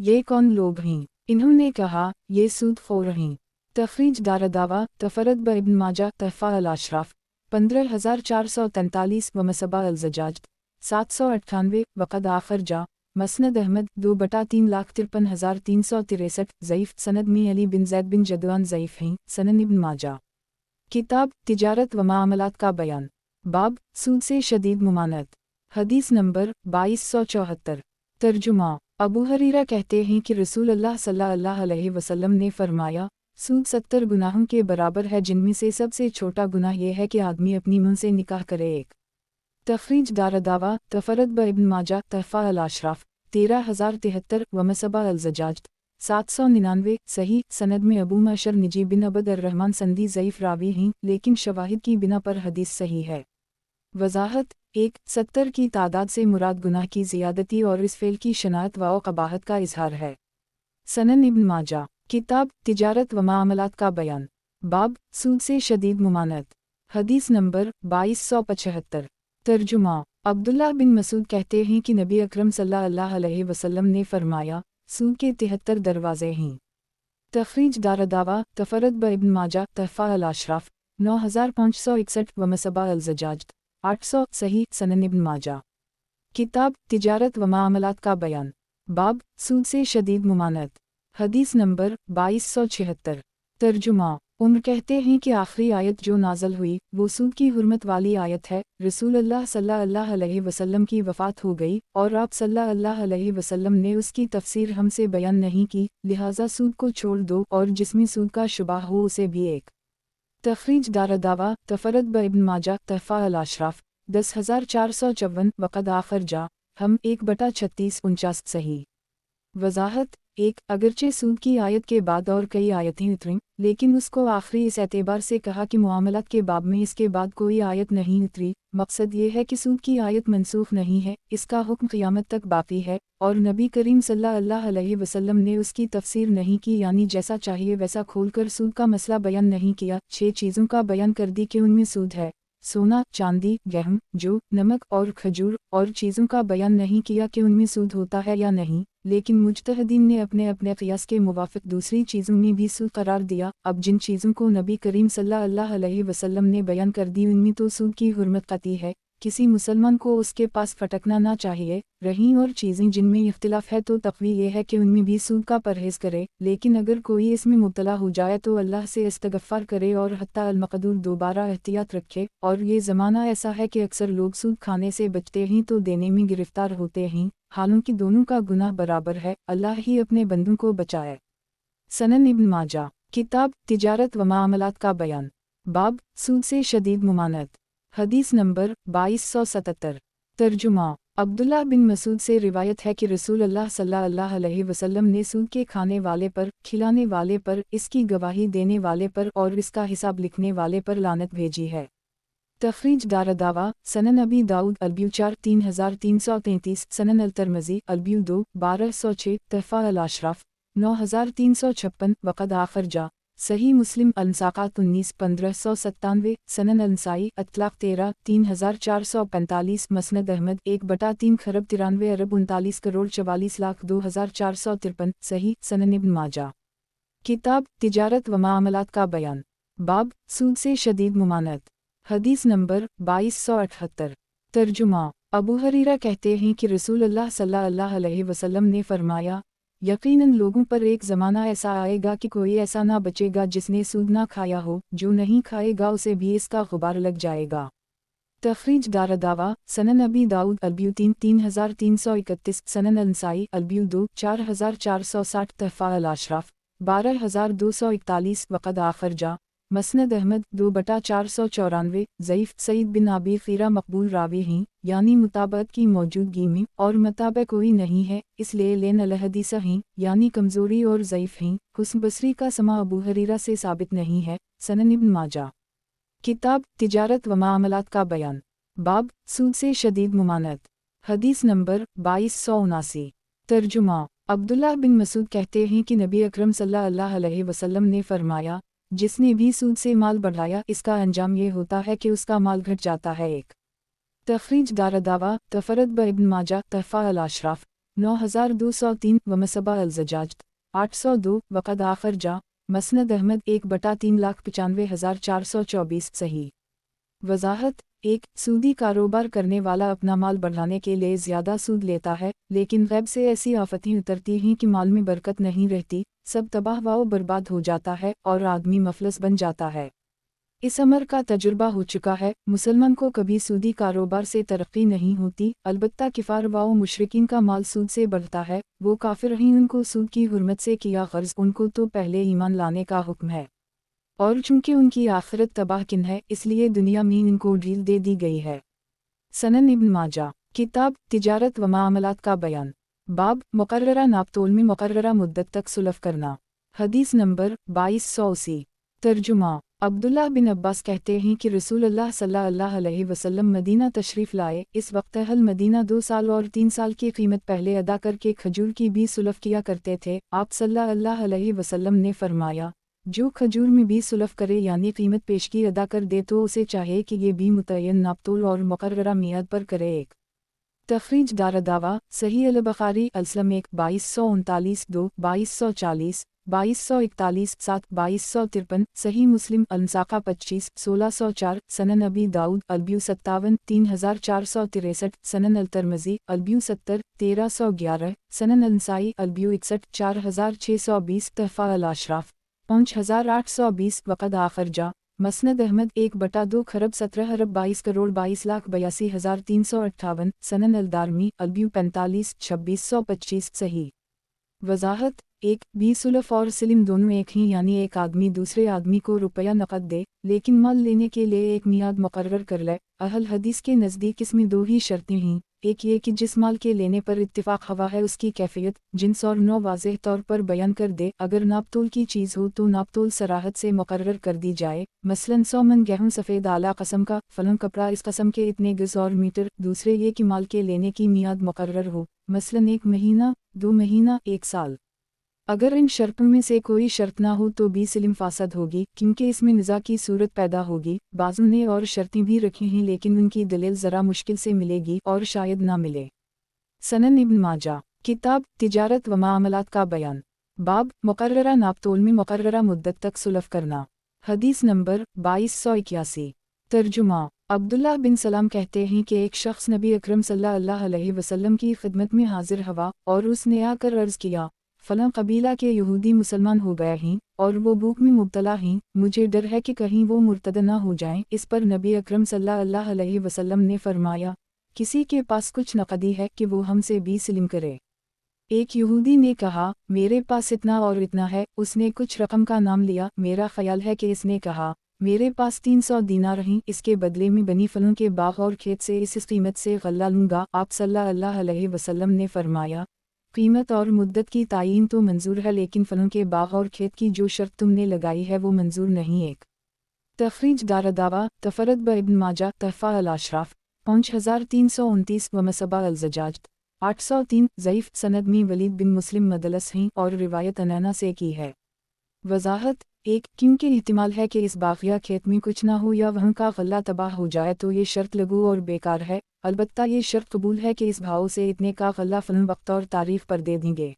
ये कौन लोग हैं? इन्होंने कहा ये सूदखोर हैं। तखरीज दारदावा तफरद ब इब्न माजा तहफ़ा अल-अशराफ 15443 व मसबा अल-ज़जाज 798 वक़द आखरजा मसनद अहमद 2/3,53,363 ज़ईफ़ सनद में अली बिन ज़ैद बिन जदवान ज़ईफ़ हैं। सनन इब्न माजा किताब तिजारत व मामलात का बयान। बाब सूद से शदीद मुमानत। हदीस नंबर 2274। तर्जुमा। अबू हरीरा कहते हैं कि रसूल अल्लाह सल्लल्लाहु अलैहि वसल्लम ने फरमाया, सूद 70 गुनाहों के बराबर है, जिनमें से सबसे छोटा गुनाह यह है कि आदमी अपनी मुंह से निकाह करे। एक तखरीज दारदावा तफरद ब इब्न माजा तहफ़ा अल अशराफ 13073 व मसबा अल ज़जाज 799 सही। सनद में अबू मशर निजी बिन अबद अर्रहमान संदी ज़ईफ़ रावी हैं, लेकिन शवाहिद की बिना पर हदीस सही है। वज़ाहत 1 70 की तादाद से मुराद गुनाह की ज़ियादती और इस फ़ेल की शनाअत व क़बाहत का इजहार है। सनन इब्न माजा। किताब तिजारत व मामलात का बयान। बाब सूद से शदीद मुमानत। हदीस नंबर 2275। तर्जुमा। अब्दुल्लाह बिन मसूद कहते हैं कि नबी अकरम सल्लल्लाहु अलैहि वसल्लम ने फरमाया, सूद के 73 दरवाज़े हैं। तखरीज दारदावा तफरद ब इब्न माजा तहफ़ा अल अशराफ 9561 व मसबा अल ज़जाज 800 सही। सनन इब्न माजा। किताब तिजारत व मामलात का बयान। बाब सूद से शदीद मुमानत। हदीस नंबर 2276। तर्जुमा। उम्र कहते हैं कि आखिरी आयत जो नाज़ल हुई वो सूद की हुर्मत वाली आयत है। रसूलुल्लाह सल्लल्लाहु अलैहि वसल्लम की वफ़ात हो गई और आप सल्लल्लाहु अलैहि वसल्लम ने उसकी तफसीर हमसे बयान नहीं की, लिहाजा सूद को छोड़ दो और जिसमें सूद का शुबा हो उसे भी एक तखरीज दारदावा तफरद ब इब्न माजा तहफ़ा अल अशराफ 10454 वक़द आखर जा हम 1/3649 सही। वज़ाहत 1 अगरचे सूद की आयत के बाद और कई आयतें उतरीं, लेकिन उसको आखिरी इस एतबार से कहा कि मुआमलात के बाब में इसके बाद कोई आयत नहीं उतरी। मकसद ये है कि सूद की आयत मनसूख नहीं है, इसका हुक्म क़यामत तक बाकी है और नबी करीम सल्लल्लाहु अलैहि वसल्लम ने उसकी तफसीर नहीं की, यानी जैसा चाहिए वैसा खोलकर सूद का मसला बयान नहीं किया। 6 चीज़ों का बयान कर दी कि उनमें सूद है, सोना, चांदी, गेहूं, जौ, नमक और खजूर, और चीज़ों का बयान नहीं किया कि उनमें सूद होता है या नहीं, लेकिन मुज्तहिदीन ने अपने अपने क़ियास के मुवाफ़िक दूसरी चीज़ों में भी सूद करार दिया। अब जिन चीज़ों को नबी करीम सल्लल्लाहु अलैहि वसल्लम ने बयान कर दी उनमें तो सूद की हुर्मत कतई है, किसी मुसलमान को उसके पास फटकना ना चाहिए। रहीं और चीज़ें जिनमें इख्तिलाफ है तो तक़वी ये है कि उनमें भी सूद का परहेज़ करे, लेकिन अगर कोई इसमें मुब्तला हो जाए तो अल्लाह से इस्तग़फ़ार करे और हत्ता अल मक़दूर दोबारा एहतियात रखे। और ये ज़माना ऐसा है कि अक्सर लोग सूद खाने से बचते हैं तो देने में गिरफ़्तार होते हैं, हालांकि दोनों का गुनाह बराबर है। अल्लाह ही अपने बंदों को बचाए। सनन इब्न माजा। किताब तिजारत व मामलात का बयान। बाब सूद से शदीद मुमानत। हदीस नंबर 2277। तर्जुमा। अब्दुल्लाह बिन मसूद से रिवायत है कि रसूलुल्लाह सल्लल्लाहु अलैहि वसल्लम ने सूद के खाने वाले पर, खिलाने वाले पर, इसकी गवाही देने वाले पर और इसका हिसाब लिखने वाले पर लानत भेजी है। तखरीज दारदावा सनन अबी दाऊद अलब्यू 4 3333 सनन अल तिरमिज़ी अलब्यू 2 1206 तहफ़ा अल अशराफ 9356 वक़द आखर जा सही। मुस्लिम अलसाक़ात 19 1597 सनन अलनसाई अतलाक़ 13 3445 मसनद अहमद 1/3 खरब 93 अरब 39 करोड़ 44 लाख 2453 सही। सनन इब्न माजा। किताब तिजारत व मामलात का बयान। बाब सूद से शदीद मुमानत। हदीस नंबर 2278। तर्जुमा। अबू हरीरा कहते हैं कि रसूलुल्लाह सल्लल्लाहु अलैहि वसल्लम ने फरमाया, यकीनन लोगों पर एक ज़माना ऐसा आएगा कि कोई ऐसा ना बचेगा जिसने सूद ना खाया हो, जो नहीं खाएगा उसे भी इसका गुबार लग जाएगा। तखरीज दारदावा सनन अबी दाऊद अलब्यू 3 3331 सनन अलनसाई अलब्यू 2 4460 तहफ़ा अल अशराफ 12241 वक़द आखर जा मसनद अहमद 2/494 ज़ईफ़ सईद बिन अबी ख़ीरा मकबूल रावी हैं, यानी मुताबत की मौजूदगी में और मुताबिक कोई नहीं है, इसलिए लेन अलहदीसा हैं, यानी कमज़ोरी और ज़ईफ़ हैं। हुस्न बसरी का समा अबू हरीरा से साबित नहीं है। सनन इब्न माजा। किताब तिजारत व मामलात का बयान। बाब सूद से शदीद मुमानत। हदीस नंबर 2279। तर्जुमा। अब्दुल्लाह बिन मसूद कहते हैं कि नबी अकरम सल्लल्लाहु अलैहि वसल्लम ने फरमाया, जिसने भी सूद से माल बढ़ाया इसका अंजाम ये होता है कि उसका माल घट जाता है। एक तखरीज दारदावा तफरद ब इब्न माजा तहफ़ा अल अशराफ 9203 व मसबा अल ज़जाज 802 वक़द आखर जा मसनद अहमद 1/3,95,424 सही। वज़ाहत 1 सूदी कारोबार करने वाला अपना माल बढ़ाने के लिए ज़्यादा सूद लेता है, लेकिन गैब से ऐसी आफतें उतरती हैं कि माल में बरकत नहीं रहती, सब तबाह व बर्बाद हो जाता है और आदमी मफलस बन जाता है। इस अमर का तजुर्बा हो चुका है। मुसलमान को कभी सूदी कारोबार से तरक्की नहीं होती, अलबत्ता किफ़ार व मुशरिकीन का माल सूद से बढ़ता है। वो काफिर ही उनको सूद की हुर्मत से किया गर्ज, उनको तो पहले ईमान लाने का हुक्म है, और चूंकि उनकी आखिरत तबाहकिन है इसलिए दुनिया में इनको ढील दे दी गई है। सनन इब्न माजा, किताब तिजारत व मामलात का बयान। बाब मुकर्ररा नापतोल में मुकर्ररा मुद्दत तक सुलफ करना। हदीस नंबर 2280। तर्जुमा। अब्दुल्लाह बिन अब्बास कहते हैं कि रसूलुल्लाह सल्लल्लाहु अलैहि वसल्लम मदीना तशरीफ़ लाए। इस वक्त अहल मदीना 2 साल और 3 साल की कीमत पहले अदा करके खजूर की भी सुलफ किया करते थे। आप सल्लल्लाहु अलैहि वसल्लम ने फरमाया, जो खजूर में भी सुलफ करे यानी कीमत पेशगी अदा कर दे तो उसे चाहे कि ये भी मुतय्यन नापतोल और मुकर्ररा मियाद पर करे। एक तखरीज दारदावा सही अल बुखारी अलसलम 1 2239 2 2240 2241 7 2253 सही मुस्लिम अलमसाका 25 1604 सनन अबी दाऊद अलब्यू 57 3463 सनन अल तरमजी अलब्यू 70 1311 सनन अलनसाई अलब्यू 61 4620 तहफ़ा अल अशराफ 5820 वक़द आखरजा मसनद अहमद 1/2 खरब 17 अरब 22 करोड़ 22,82,358 सनन अल दारमी अलब्यू 45 2625 सही। वजाहत 1 बी सुलफ और सिलिम दोनों एक ही, यानी एक आदमी दूसरे आदमी को रुपया नकद दे लेकिन माल लेने के लिए एक मियाद मुकर्रर कर ले। अहल हदीस के नज़दीक इसमें 2 ही शर्तें हैं, एक ये कि जिस माल के लेने पर इत्तिफाक हवा है उसकी कैफियत जिन्स और नौ वाज़ेह तौर पर बयान कर दे। अगर नापतोल की चीज़ हो तो नापतोल सराहत से मुकर्रर कर दी जाए, मसलन 100 मन गेहूँ सफ़ेद आला कस्म का, फलन कपड़ा इस कस्म के इतने गज़ और मीटर। दूसरे ये कि माल के लेने की मियाद मुकर्रर हो, मसलन 1 महीना 2 महीना 1 साल। अगर इन शर्तों में से कोई शर्त ना हो तो भी सिलिम फासद होगी, क्योंकि इसमें निज़ा की सूरत पैदा होगी। बाज़ों ने और शर्तें भी रखी हैं लेकिन उनकी दलील ज़रा मुश्किल से मिलेगी और शायद ना मिले। सनन इब्न माजा, किताब तिजारत व मामलात का बयान। बाब मुकर्ररा नापतोल में मुकर्ररा मुद्दत तक सुलफ करना। हदीस नंबर 2281। तर्जुमा। अब्दुल्लाह बिन सलाम कहते हैं कि एक शख्स नबी अकरम सल्लल्लाहु अलैहि वसल्लम की खिदमत में हाजिर हुआ और उसने आकर अर्ज़ किया, फलां कबीला के यहूदी मुसलमान हो गए हैं और वो भूख में मुब्तला हैं, मुझे डर है कि कहीं वो मुर्तद ना हो जाएं। इस पर नबी अकरम सल्लल्लाहु अलैहि वसल्लम ने फरमाया, किसी के पास कुछ नकदी है कि वो हमसे भी सिलिम करे। एक यहूदी ने कहा, मेरे पास इतना और इतना है। उसने कुछ रकम का नाम लिया। मेरा ख्याल है कि इसने कहा, मेरे पास 300 दीनार हैं, इसके बदले में बनी फलों के बाग और खेत से इस कीमत से गल्ला लूँगा। आप सल्लल्लाहु अलैहि वसल्लम ने फरमाया, कीमत और मुद्दत की तायीन तो मंजूर है लेकिन फलों के बाग और खेत की जो शर्त तुमने लगाई है वो मंजूर नहीं। एक तखरीज दारदावा तफरद ब इब्न माजा तहफ़ा अल अशराफ 5329 व मसबा अल ज़जाज 803 ज़ईफ़ सनद में वलीद बिन मुस्लिम मदलस हैं और रिवायत अनैना से की है। वजाहत 1 क्योंकि इहतिमाल है कि इस बाग़िया खेत में कुछ ना हो या वहाँ का गल्ला तबाह हो जाए तो ये शर्त लगू और बेकार है। अलबत्ता ये शर्त कबूल है कि इस भाव से इतने का गल्ला फलन वक्त और तारीफ़ पर दे देंगे।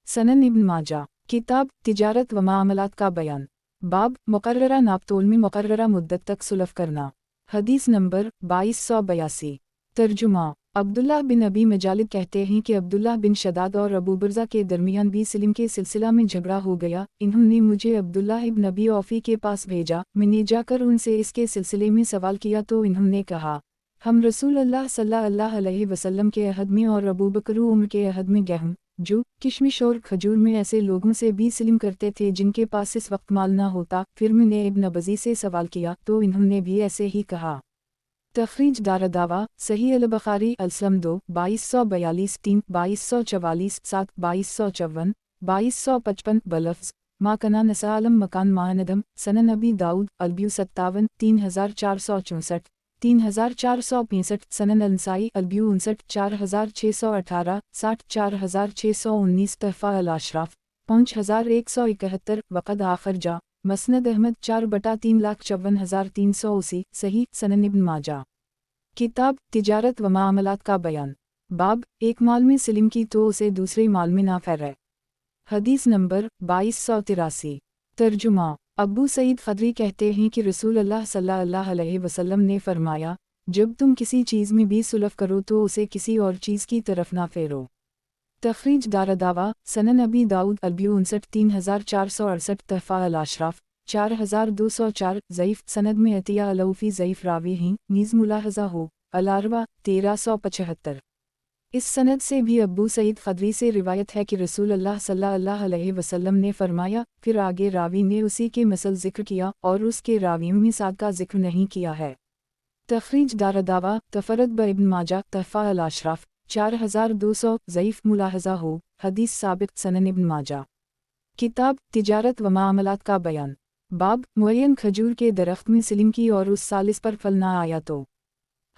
सनन इब्न माजा, किताब तिजारत व मामलात का बयान। बाब मुकर्ररा नापतोल में मुकर्ररा मुद्दत तक सुलफ करना। हदीस नंबर 2282। तर्जुमा। अब्दुल्लाह बिन अबी मजालिद कहते हैं कि अब्दुल्लाह बिन शदाद और अबू बुर्ज़ा के दरमियान भी सिलिम के सिलसिला में झगड़ा हो गया। इन्होंने मुझे अब्दुल्लाह इब्न अबी औफ़ी के पास भेजा। मैंने जाकर उनसे इसके सिलसिले में सवाल किया तो इन्होंने कहा, हम रसूलुल्लाह सल्लल्लाहु अलैहि वसल्लम के अहद में और अबू बकर उमर के अहद में गेहूँ, जू, किशमिश और खजूर में ऐसे लोगों से भी सिलिम करते थे जिनके पास इस वक्त माल ना होता। फिर मैंने इब्न अबज़ी से सवाल किया तो इन्होंने भी ऐसे ही कहा। तखरीज दारदावा सही अल बुखारी अलसलम 2 2242 3 2244 7 2254 2255 बलफ्ज़ मा कना नसालम मकान मानदम सनन अबी दाऊद अलब्यू 57 3464 3465 सनन अलनसाई अलब्यू 59 4618 60 4619 तहफ़ा अल अशराफ 5171 वक़द आखर जा मसनद अहमद 4/3,54,380 सही। सनन इब्न माजा, किताब तिजारत व मामलात का बयान। बाब एक माल में सिलिम की तो उसे दूसरे माल में ना फेरे। हदीस नंबर 2283। तर्जुमा। अबू सईद खदरी कहते हैं कि रसूलुल्लाह सल्लल्लाहु अलैहि वसल्लम ने फरमाया, जब तुम किसी चीज़ में भी सुलफ करो तो उसे किसी और चीज़ की तरफ ना फेरो। तखरीज दारदावा सनन अबी दाऊद अलब्यू 59 3468 तहफ़ा अल अशराफ 4204 ضعیف سند میں عطیہ علوفی ضعیف راوی ہیں نیز ملاحظہ ہو الاروا 1375۔ اس سند سے بھی ابو سعید خدری سے روایت ہے کہ رسول اللہ صلی اللہ علیہ وسلم نے فرمایا، پھر آگے راوی نے اسی کے مثل ذکر کیا اور اس کے راویوں میں سعد کا ذکر نہیں کیا ہے۔ تخریج دارالدعوہ تفرد ابن ماجہ تحفہ الاشراف 4200 ضعیف ملاحظہ ہو حدیث ثابت سنن ابن ماجہ۔ کتاب تجارت و معاملات کا بیان۔ باب معین کھجور کے درخت میں سلم کی اور اس سال اس پر پھل نہ آیا تو۔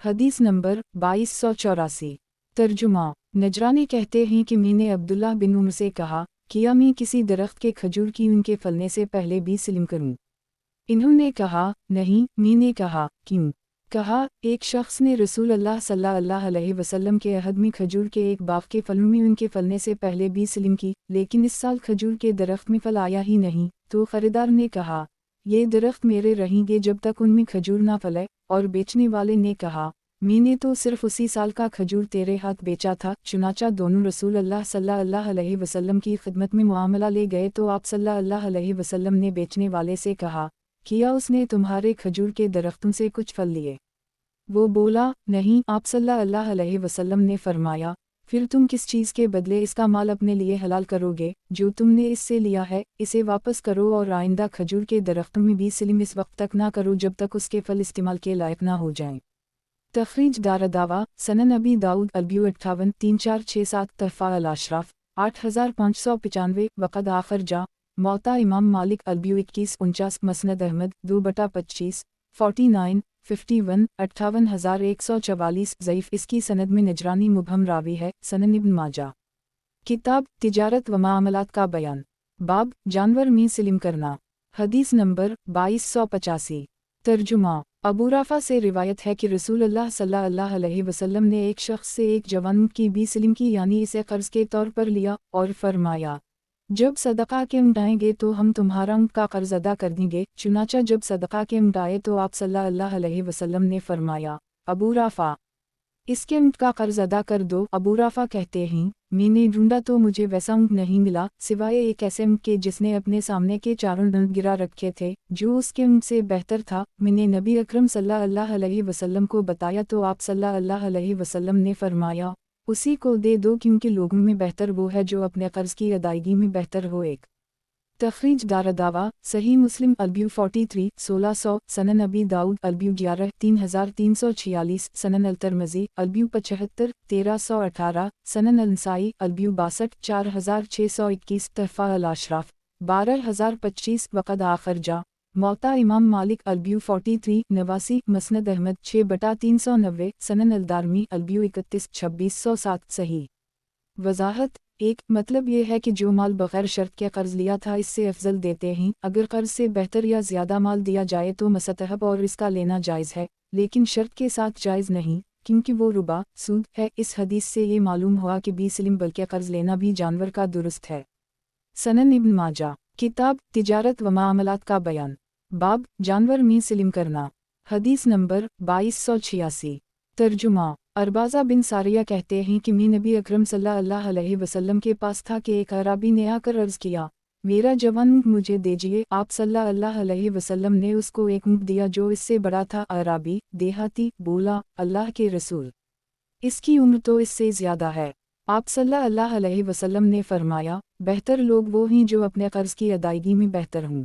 حدیث نمبر 2284۔ ترجمہ۔ نجرانی کہتے ہیں کہ میں نے عبداللہ بن عمر سے کہا، کیا میں کسی درخت کے کھجور کی ان کے پھلنے سے پہلے بھی سلم کروں؟ انہوں نے کہا، نہیں۔ میں نے کہا، کیوں؟ کہا، ایک شخص نے رسول اللہ صلی اللہ علیہ وسلم کے عہد میں کھجور کے ایک باغ کے پھلوں میں ان کے پھلنے سے پہلے بھی سلم کی، لیکن اس سال کھجور کے درخت میں پھل آیا ہی نہیں۔ تو خریدار نے کہا، یہ درخت میرے رہیں گے جب تک ان میں کھجور نہ پھلے، اور بیچنے والے نے کہا، میں نے تو صرف اسی سال کا کھجور تیرے ہاتھ بیچا تھا۔ چنانچہ دونوں رسول اللہ صلی اللہ علیہ وسلم کی خدمت میں معاملہ لے گئے تو آپ صلی اللہ علیہ وسلم نے بیچنے والے سے کہا، کیا اس نے تمہارے کھجور کے درختوں سے کچھ پھل لیے؟ وہ بولا، نہیں۔ آپ صلی اللہ علیہ وسلم نے فرمایا، پھر تم کس چیز کے بدلے اس کا مال اپنے لیے حلال کرو گے جو تم نے اس سے لیا ہے؟ اسے واپس کرو اور آئندہ کھجور کے درختوں میں بھی سلم اس وقت تک نہ کرو جب تک اس کے پھل استعمال کے لائق نہ ہو جائیں۔ تخریج دارالدعوہ سنن ابی داؤد البیو 58 3467 تحفہ الاشراف 8595 وقد آخر جا موطا امام مالک البیو 2149 مسند احمد 2/25 49 51 58144 ضعیف اس کی سند میں نجرانی مبہم راوی ہے۔ سنن ابن ماجہ۔ کتاب تجارت و معاملات کا بیان۔ باب جانور میں سلم کرنا۔ حدیث نمبر 2285۔ ترجمہ۔ ابو رافع سے روایت ہے کہ رسول اللہ صلی اللہ علیہ وسلم نے ایک شخص سے ایک جوان اونٹ کی بھی سلم کی، یعنی اسے قرض کے طور پر لیا، اور فرمایا، جب صدقہ کے اونٹ آئیں گے تو ہم تمہارا اونٹ کا قرض ادا کر دیں گے۔ چنانچہ جب صدقہ کے اونٹ آئے تو آپ صلی اللہ علیہ وسلم نے فرمایا، ابو رافع، اس کے اونٹ کا قرض ادا کر دو۔ ابو رافع کہتے ہیں، میں نے ڈھونڈا تو مجھے ویسا اونٹ نہیں ملا سوائے ایک ایسے اونٹ کے جس نے اپنے سامنے کے چاروں دانت گرا رکھے تھے، جو اس کے اونٹ سے بہتر تھا۔ میں نے نبی اکرم صلی اللہ علیہ وسلم کو بتایا تو آپ صلی اللہ علیہ وسلم نے فرمایا، اسی کو دے دو کیونکہ لوگوں میں بہتر وہ ہے جو اپنے قرض کی ادائیگی میں بہتر ہو۔ ایک تخریج دارالدعوہ صحیح مسلم البیو 43 1600 سنن ابی داؤد البیو 11 3346 سنن الترمذی البیو 75 1318 سنن النسائی البیو 62 4621 تحفہ الاشراف 12025 وقد آخر جا موطا امام مالک البیو 43 89 مسند احمد 6/390 سنن الدارمی البیو 31 2607 صحیح۔ وضاحت۔ ایک مطلب یہ ہے کہ جو مال بغیر شرط کے قرض لیا تھا اس سے افضل دیتے ہیں۔ اگر قرض سے بہتر یا زیادہ مال دیا جائے تو مستحب اور اس کا لینا جائز ہے، لیکن شرط کے ساتھ جائز نہیں، کیونکہ وہ ربا سود ہے۔ اس حدیث سے یہ معلوم ہوا کہ بھی سلم بلکہ قرض لینا بھی جانور کا درست ہے۔ سنن ابن ماجہ۔ کتاب تجارت و معاملات کا بیان۔ باب جانور میں سلم کرنا۔ حدیث نمبر 2286۔ ترجمہ۔ اربازہ بن ساریہ کہتے ہیں کہ میں نبی اکرم صلی اللہ علیہ وسلم کے پاس تھا کہ ایک اعرابی نے آ کر عرض کیا، میرا جوان اونٹ مجھے دیجیے۔ آپ صلی اللہ علیہ وسلم نے اس کو ایک اونٹ دیا جو اس سے بڑا تھا۔ اعرابی دیہاتی بولا، اللہ کے رسول، اس کی عمر تو اس سے زیادہ ہے۔ آپ صلی اللہ علیہ وسلم نے فرمایا، بہتر لوگ وہ ہیں جو اپنے قرض کی ادائیگی میں بہتر ہوں۔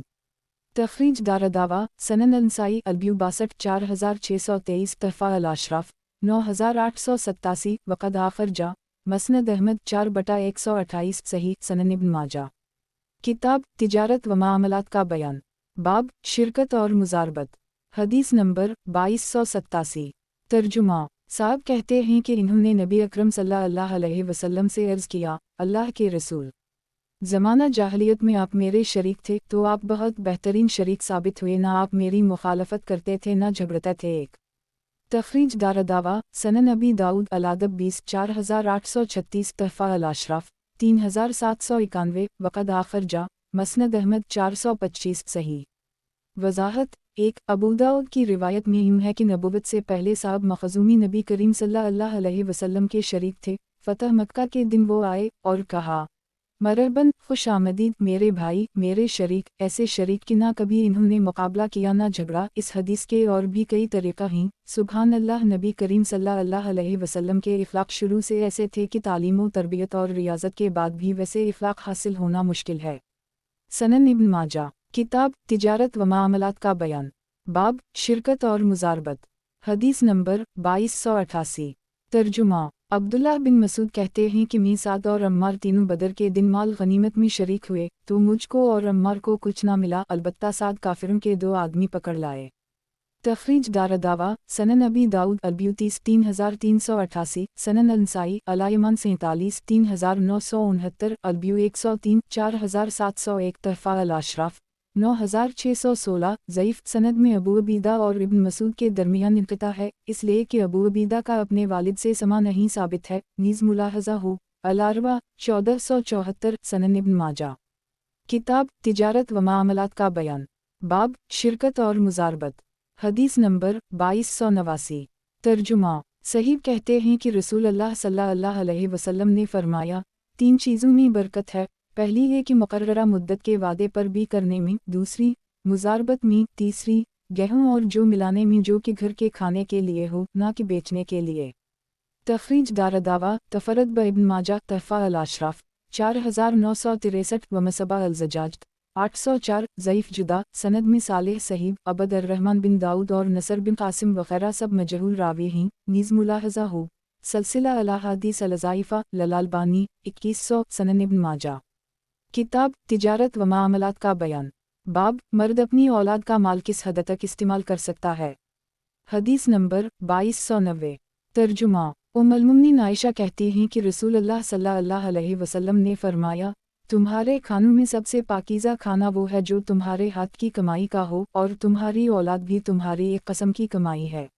تخریج دارالدعوہ سنن النسائی البیو 62 4623 تحفہ الاشراف 9887 وقد آخر جا مسند احمد 4/128 صحیح۔ سنن ابن ماجہ۔ کتاب تجارت و معاملات کا بیان۔ باب شرکت اور مزاربت۔ حدیث نمبر 2287۔ ترجمہ۔ صاحب کہتے ہیں کہ انہوں نے نبی اکرم صلی اللہ علیہ وسلم سے عرض کیا، اللہ کے رسول، زمانہ جاہلیت میں آپ میرے شریک تھے تو آپ بہت بہترین شریک ثابت ہوئے، نہ آپ میری مخالفت کرتے تھے نہ جھگڑتے تھے۔ ایک تخریج دارالدعوہ سنن ابی داؤد الادب 20 4836 تحفہ الاشراف 3791 وقد آخر جا مسند احمد 425 صحیح۔ وضاحت۔ ایک ابو داؤد کی روایت میں یوں ہے کہ نبوت سے پہلے صاحب مخزومی نبی کریم صلی اللہ علیہ وسلم کے شریک تھے۔ فتح مکہ کے دن وہ آئے اور کہا، मरहबन, खुश आमदीद मेरे भाई, मेरे शरीक, ऐसे शरीक कि ना कभी इन्होंने मुकाबला किया ना झगड़ा। इस हदीस के और भी कई तरीक़ा हैं। सुबहान अल्लाह। नबी करीम सल्लल्लाहु अलैहि वसल्लम के इफ़लाक शुरू से ऐसे थे कि तालीम व तरबियत और रियाज़त के बाद भी वैसे इफ़लाक हासिल होना मुश्किल है। सनन इब्न माजा, किताब तिजारत व मामलात का बयान, बाब शिरकत और मुजारबत। हदीस नंबर 2288। तर्जुमा। अब्दुल्लाह बिन मसूद कहते हैं कि मीसाद और अम्मार तीनों बदर के दिन माल गनीमत में शरीक हुए, तो मुझको और अम्मार को कुछ ना मिला, अलबत्ता साद काफिरों के 2 आदमी पकड़ लाए। तखरीज दारदावा। सनन अबी दाऊद अल-ब्यूतीस 3388, सनन अल-नसाई अल-यमान 47 3969, अल-ब्यू 103 4701, तहफ़ा अल-अशराफ 9616, ज़ईफ़। सनद में अबू अबीदा और इब्न मसूद के दरमियान इंक़िता है, इसलिए कि अबू अबीदा का अपने वालिद से समा नहीं साबित है। नीज़ मुलाहज़ा हो अल-अरबा 1474। सनन इब्न माजा, किताब तिजारत व मामलात का बयान, बाब शिरकत और मुजारबत। हदीस नंबर 2289। तर्जुमा। सहीब कहते हैं कि रसूल अल्लाह सल्लल्लाहु अलैहि वसल्लम ने फरमाया, 3 चीज़ों में बरकत है। पहली है कि मुकर्ररा मुद्दत के वादे पर भी करने में, दूसरी मुजारबत में, तीसरी गेहूँ और जो मिलाने में जो कि घर के खाने के लिए हो, ना कि बेचने के लिए। तखरीज दारदावा। तफरद ब इब्न माजा, तहफ़ा अल-अशराफ 4963 व मसबा अल-ज़जाज 804, ज़ईफ़ जुदा। सनद में सालेह सहीब, अबद अर-रहमान बिन दाऊद और नसर बिन कासिम वग़ैरह सब मजहूल रावी हैं। नीज़ मुलाहज़ा हो सलसिला अल-अहादीस अल-ज़ाइफ़ा लल-अल्बानी 2100। सनन इब्न माजा, किताब तिजारत व मामलात का बयान, बाब मर्द अपनी औलाद का माल किस हद तक इस्तेमाल कर सकता है। हदीस नंबर 2290। तर्जुमा। उम्मुल-मोमिनीन आयशा कहती हैं कि रसूल अल्लाह सल्लल्लाहु अलैहि वसल्लम ने फरमाया, तुम्हारे खानों में सबसे पाकीज़ा खाना वो है जो तुम्हारे हाथ की कमाई का हो, और तुम्हारी औलाद भी तुम्हारी एक कसम की कमाई है।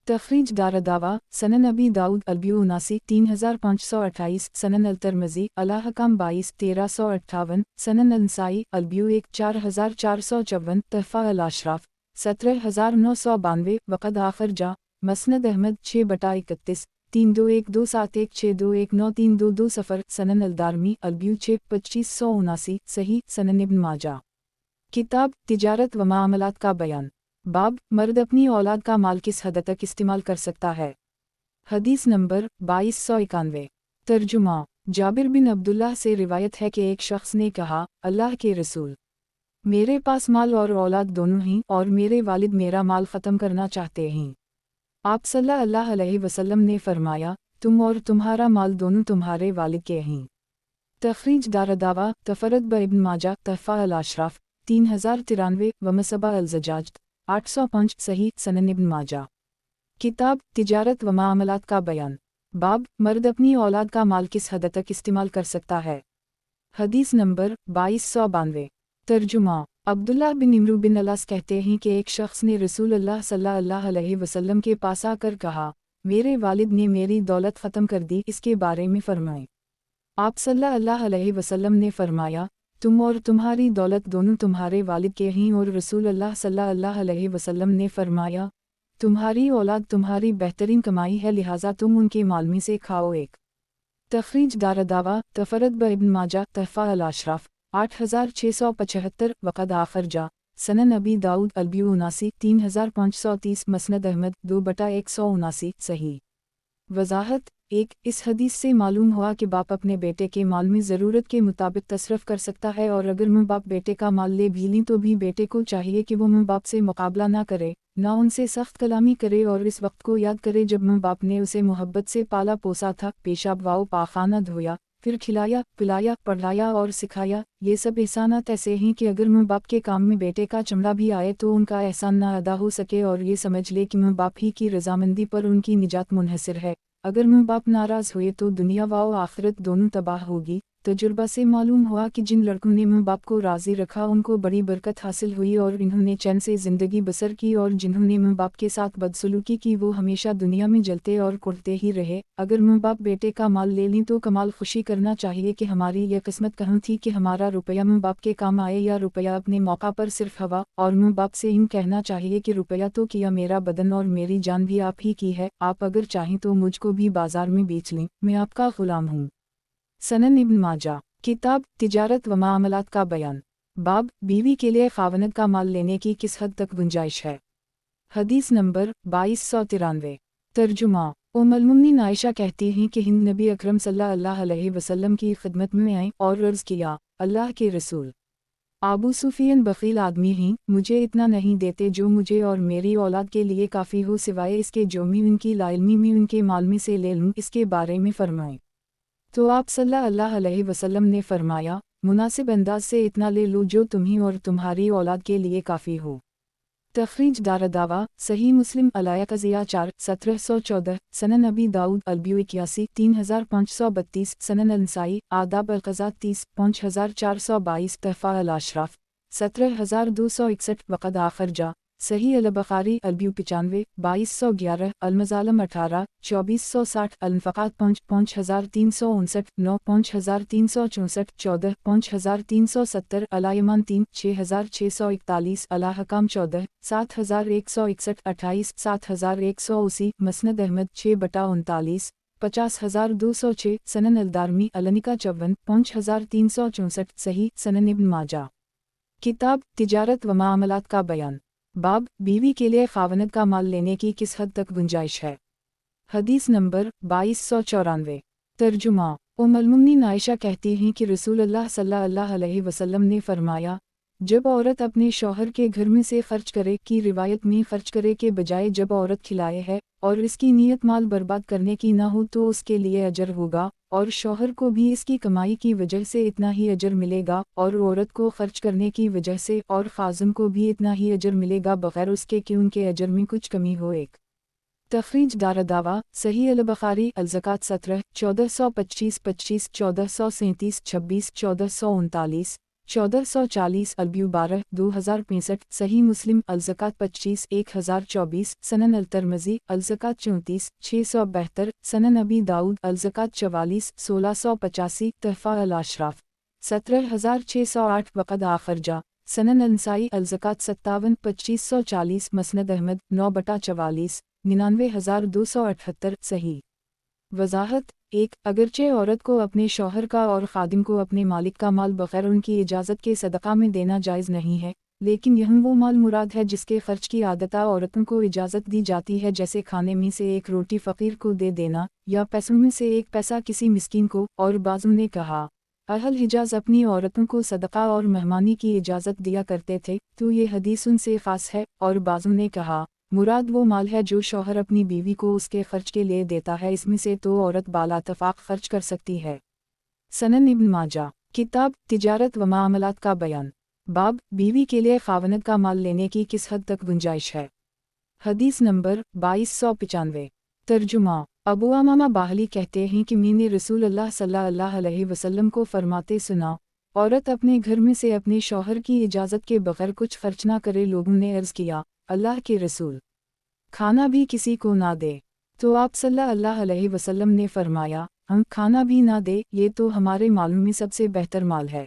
तखरीज दारदावा। सनन अबी दाऊद अल-ब्यू 79 3528, सनन अल-तिरमिज़ी अल-अहकाम 22 1358, सनन अल-नसाई अल-ब्यू 1 4454, तहफ़ा अल-अशराफ 17992, वक़द आखिर जा। मसनद अहमद 6/31 32127162193222 सफ़र। सनन अल-दारमी अल-ब्यू 6 2579, सही। सनन इब्न माजा, किताब तिजारत व मामलात का बयान, बाब मर्द अपनी औलाद का माल किस हद तक इस्तेमाल कर सकता है। हदीस नंबर 2291। तर्जुमा। जाबिर बिन अब्दुल्लाह से रिवायत है कि एक शख्स ने कहा, अल्लाह के रसूल, मेरे पास माल और औलाद दोनों हैं, और मेरे वालिद मेरा माल ख़त्म करना चाहते हैं। आप सल्लल्लाहु अलैहि वसल्लम ने फरमाया, तुम और तुम्हारा माल दोनों तुम्हारे वालिद के हैं। तखरीज दारदावा। तफरद ब इब्न माजा, तहफ़ा अल-अशराफ 3093 व मसबा अल-ज़जाज 805, सही। सनन इब्न माजा, किताब तिजारत व मामलात का बयान, बाब मर्द अपनी औलाद का माल किस हद तक इस्तेमाल कर सकता है। हदीस नंबर 2292। तर्जुमा। अब्दुल्लाह बिन इमरू बिन अलास कहते हैं कि एक शख्स ने रसूल अल्लाह सल्लल्लाहु अलैहि वसल्लम के पास आकर कहा, मेरे वालिद ने मेरी दौलत ख़त्म कर दी, इसके बारे में फरमाएं। आप सल्लल्लाहु अलैहि वसल्लम ने फरमाया, तुम और तुम्हारी दौलत दोनों तुम्हारे वालिद के हैं। और रसूल अल्लाह सल्लल्लाहु अलैहि वसल्लम ने फरमाया, तुम्हारी औलाद तुम्हारी बेहतरीन कमाई है, लिहाजा तुम उनके माल में से खाओ। एक। तखरीज दारदावा। तफरद ब इब्न माजा, तहफ़ा अल-अशराफ 8675, वक़द आखिर जा। सनन अबी दाऊद अल-ब्यू 79 3530, मसनद अहमद 2/179, सही। वज़ाहत। 1. इस हदीस से मालूम हुआ कि बाप अपने बेटे के माल में ज़रूरत के मुताबिक तसरफ़ कर सकता है, और अगर माँ बाप बेटे का माल ले भी लें तो भी बेटे को चाहिए कि वो माँ बाप से मुकाबला ना करे, ना उनसे सख्त कलामी करे, और इस वक्त को याद करे जब माँ बाप ने उसे मोहब्बत से पाला पोसा था, पेशाब व पाखाना धोया, फिर खिलाया पिलाया पढ़ाया और सिखाया। ये सब एहसानात ऐसे हैं कि अगर माँ बाप के काम में बेटे का चमड़ा भी आए तो उनका एहसान ना अदा हो सके, और ये समझ ले कि माँ बाप ही की रजामंदी पर उनकी निजात मुनहसर है। अगर माँ बाप नाराज़ हुए तो दुनिया व आखिरत दोनों तबाह होगी। तजुर्बा से मालूम हुआ कि जिन लड़कों ने माँ बाप को राज़ी रखा उनको बड़ी बरकत हासिल हुई, और इन्होंने चैन से ज़िंदगी बसर की, और जिन्होंने माँ बाप के साथ बदसलूकी की वो हमेशा दुनिया में जलते और कुढ़ते ही रहे। अगर माँ बाप बेटे का माल ले लें तो कमाल खुशी करना चाहिए कि हमारी यह किस्मत कहाँ थी कि हमारा रुपया माँ बाप के काम आए, या रुपया अपने मौका पर सिर्फ हवा। और माँ बाप से यूँ कहना चाहिए कि रुपया तो किया, मेरा बदन और मेरी जान भी आप ही की है, आप अगर चाहें तो मुझको भी बाजार में बेच लें, मैं आपका ग़ुलाम हूँ। सनन इब्न माजा, किताब तिजारत व मामलात का बयान। बाब, बीवी के लिए खावनद का माल लेने की किस हद तक गुंजाइश है। हदीस नंबर 2293। तर्जुमा। उम्मुल-मोमिनीन आयशा कहती हैं कि हिंद नबी अकरम सल्लल्लाहु अलैहि वसल्लम की खिदमत में आई और अर्ज़ किया, अल्लाह के रसूल, आबू सुफियन बखील आदमी हैं, मुझे इतना नहीं देते जो मुझे और मेरी औलाद के लिए काफ़ी हो, सिवाय इसके जो मैं उनकी लाइल्मी में उनके माल में से ले लूँ, इसके बारे में फरमाएं। तो आप सल्लल्लाहु अलैहि वसल्लम ने फरमाया, मुनासिब अंदाज से इतना ले लो जो तुम्हीं और तुम्हारी औलाद के लिए काफ़ी हो। तखरीज दारदावा, सही मुस्लिम अलाया कज़िया 4 1714, सनन अबी दाऊद अलबियो 81 3532, सनन अनसाई आदाब अलक़ज़ा 30 5422, तहफ़ा अल अशराफ 17261, वक़द आखर जा सही अल बुखारी अलबियो 95 2211, अलमज़ालम 18 2460, अल-इंफ़ाक़ात 5359, 9 5364, 14 5370, अल-यमान 3 6641, अल-हकाम 14 7161, 28 7180, मसनद अहमद 6/39 50206, सनन अल-दारमी अल-निका 54 5364, सही सनन इब्न माजा। किताब तिजारत व मामलात का बयान। बाब, बीवी के लिए खावनद का माल लेने की किस हद तक गुंजाइश है। हदीस नंबर 2294। तर्जुमा। उम्मुल-मोमिनीन आयशा कहती हैं कि रसूलुल्लाह सल्लल्लाहु अलैहि वसल्लम ने फरमाया, जब औरत अपने शौहर के घर में से खर्च करे की रिवायत में खर्च करे के बजाय जब औरत खिलाए है और इसकी नीयत माल बर्बाद करने की ना हो तो उसके लिए अजर होगा और शौहर को भी इसकी कमाई की वजह से इतना ही अजर मिलेगा और औरत को खर्च करने की वजह से और खाज़िन को भी इतना ही अजर मिलेगा बग़ैर उसके कि उनके अजर में कुछ कमी हो। एक तखरीज दारदावा, सही अल बुखारी अल-ज़कात 17 1425 25 1437 26 1439 1440, अलबियो 12 2065, सही मुस्लिम अल-ज़कात 25 1024, सनन अल-तिरमिज़ी अल-ज़कात 34 672, सनन अबी दाऊद अल-ज़कात 44 1685, तहफ़ा अल-अशराफ 17608, वक़द आखर जा सनन अनसाई अल-ज़कात 57 2540, मसनद अहमद 9/44 99278, सही। वज़ाहत। 1. अगरचे औरत को अपने शौहर का और खादिम को अपने मालिक का माल बग़ैर उनकी इजाज़त के सदक़ा में देना जायज़ नहीं है, लेकिन यह वो माल मुराद है जिसके ख़र्च की आदता औरतों को इजाज़त दी जाती है, जैसे खाने में से एक रोटी फ़कीर को दे देना या पैसों में से एक पैसा किसी मिस्कीन को। और बाज़ों ने कहा, अहल हिजाज़ अपनी औरतों को सदक़ा और मेहमानी की इजाज़त दिया करते थे, तो ये हदीस उनसे ख़ास है। और बाज़ों ने कहा, मुराद वो माल है जो शौहर अपनी बीवी को उसके खर्च के लिए देता है, इसमें से तो औरत बालातफ़ाक़ खर्च कर सकती है। सनन इब्न माजा। किताब तिजारत व मामलात का बयान। बाब, बीवी के लिए खावनद का माल लेने की किस हद तक गुंजाइश है। हदीस नंबर 2295। तर्जुमा। अबू अमामा बाहली कहते हैं कि मैंने रसूलुल्लाह सल्लल्लाहु अलैहि वसल्लम को फरमाते सुना, औरत अपने घर में से अपने शौहर की इजाज़त के बग़ैर कुछ खर्च ना करे। लोगों ने अर्ज़ किया, अल्लाह के रसूल, खाना भी किसी को ना दे। तो आप सल्लल्लाहु अलैहि वसल्लम ने फरमाया, हम खाना भी ना दे, ये तो हमारे मालों में सबसे बेहतर माल है।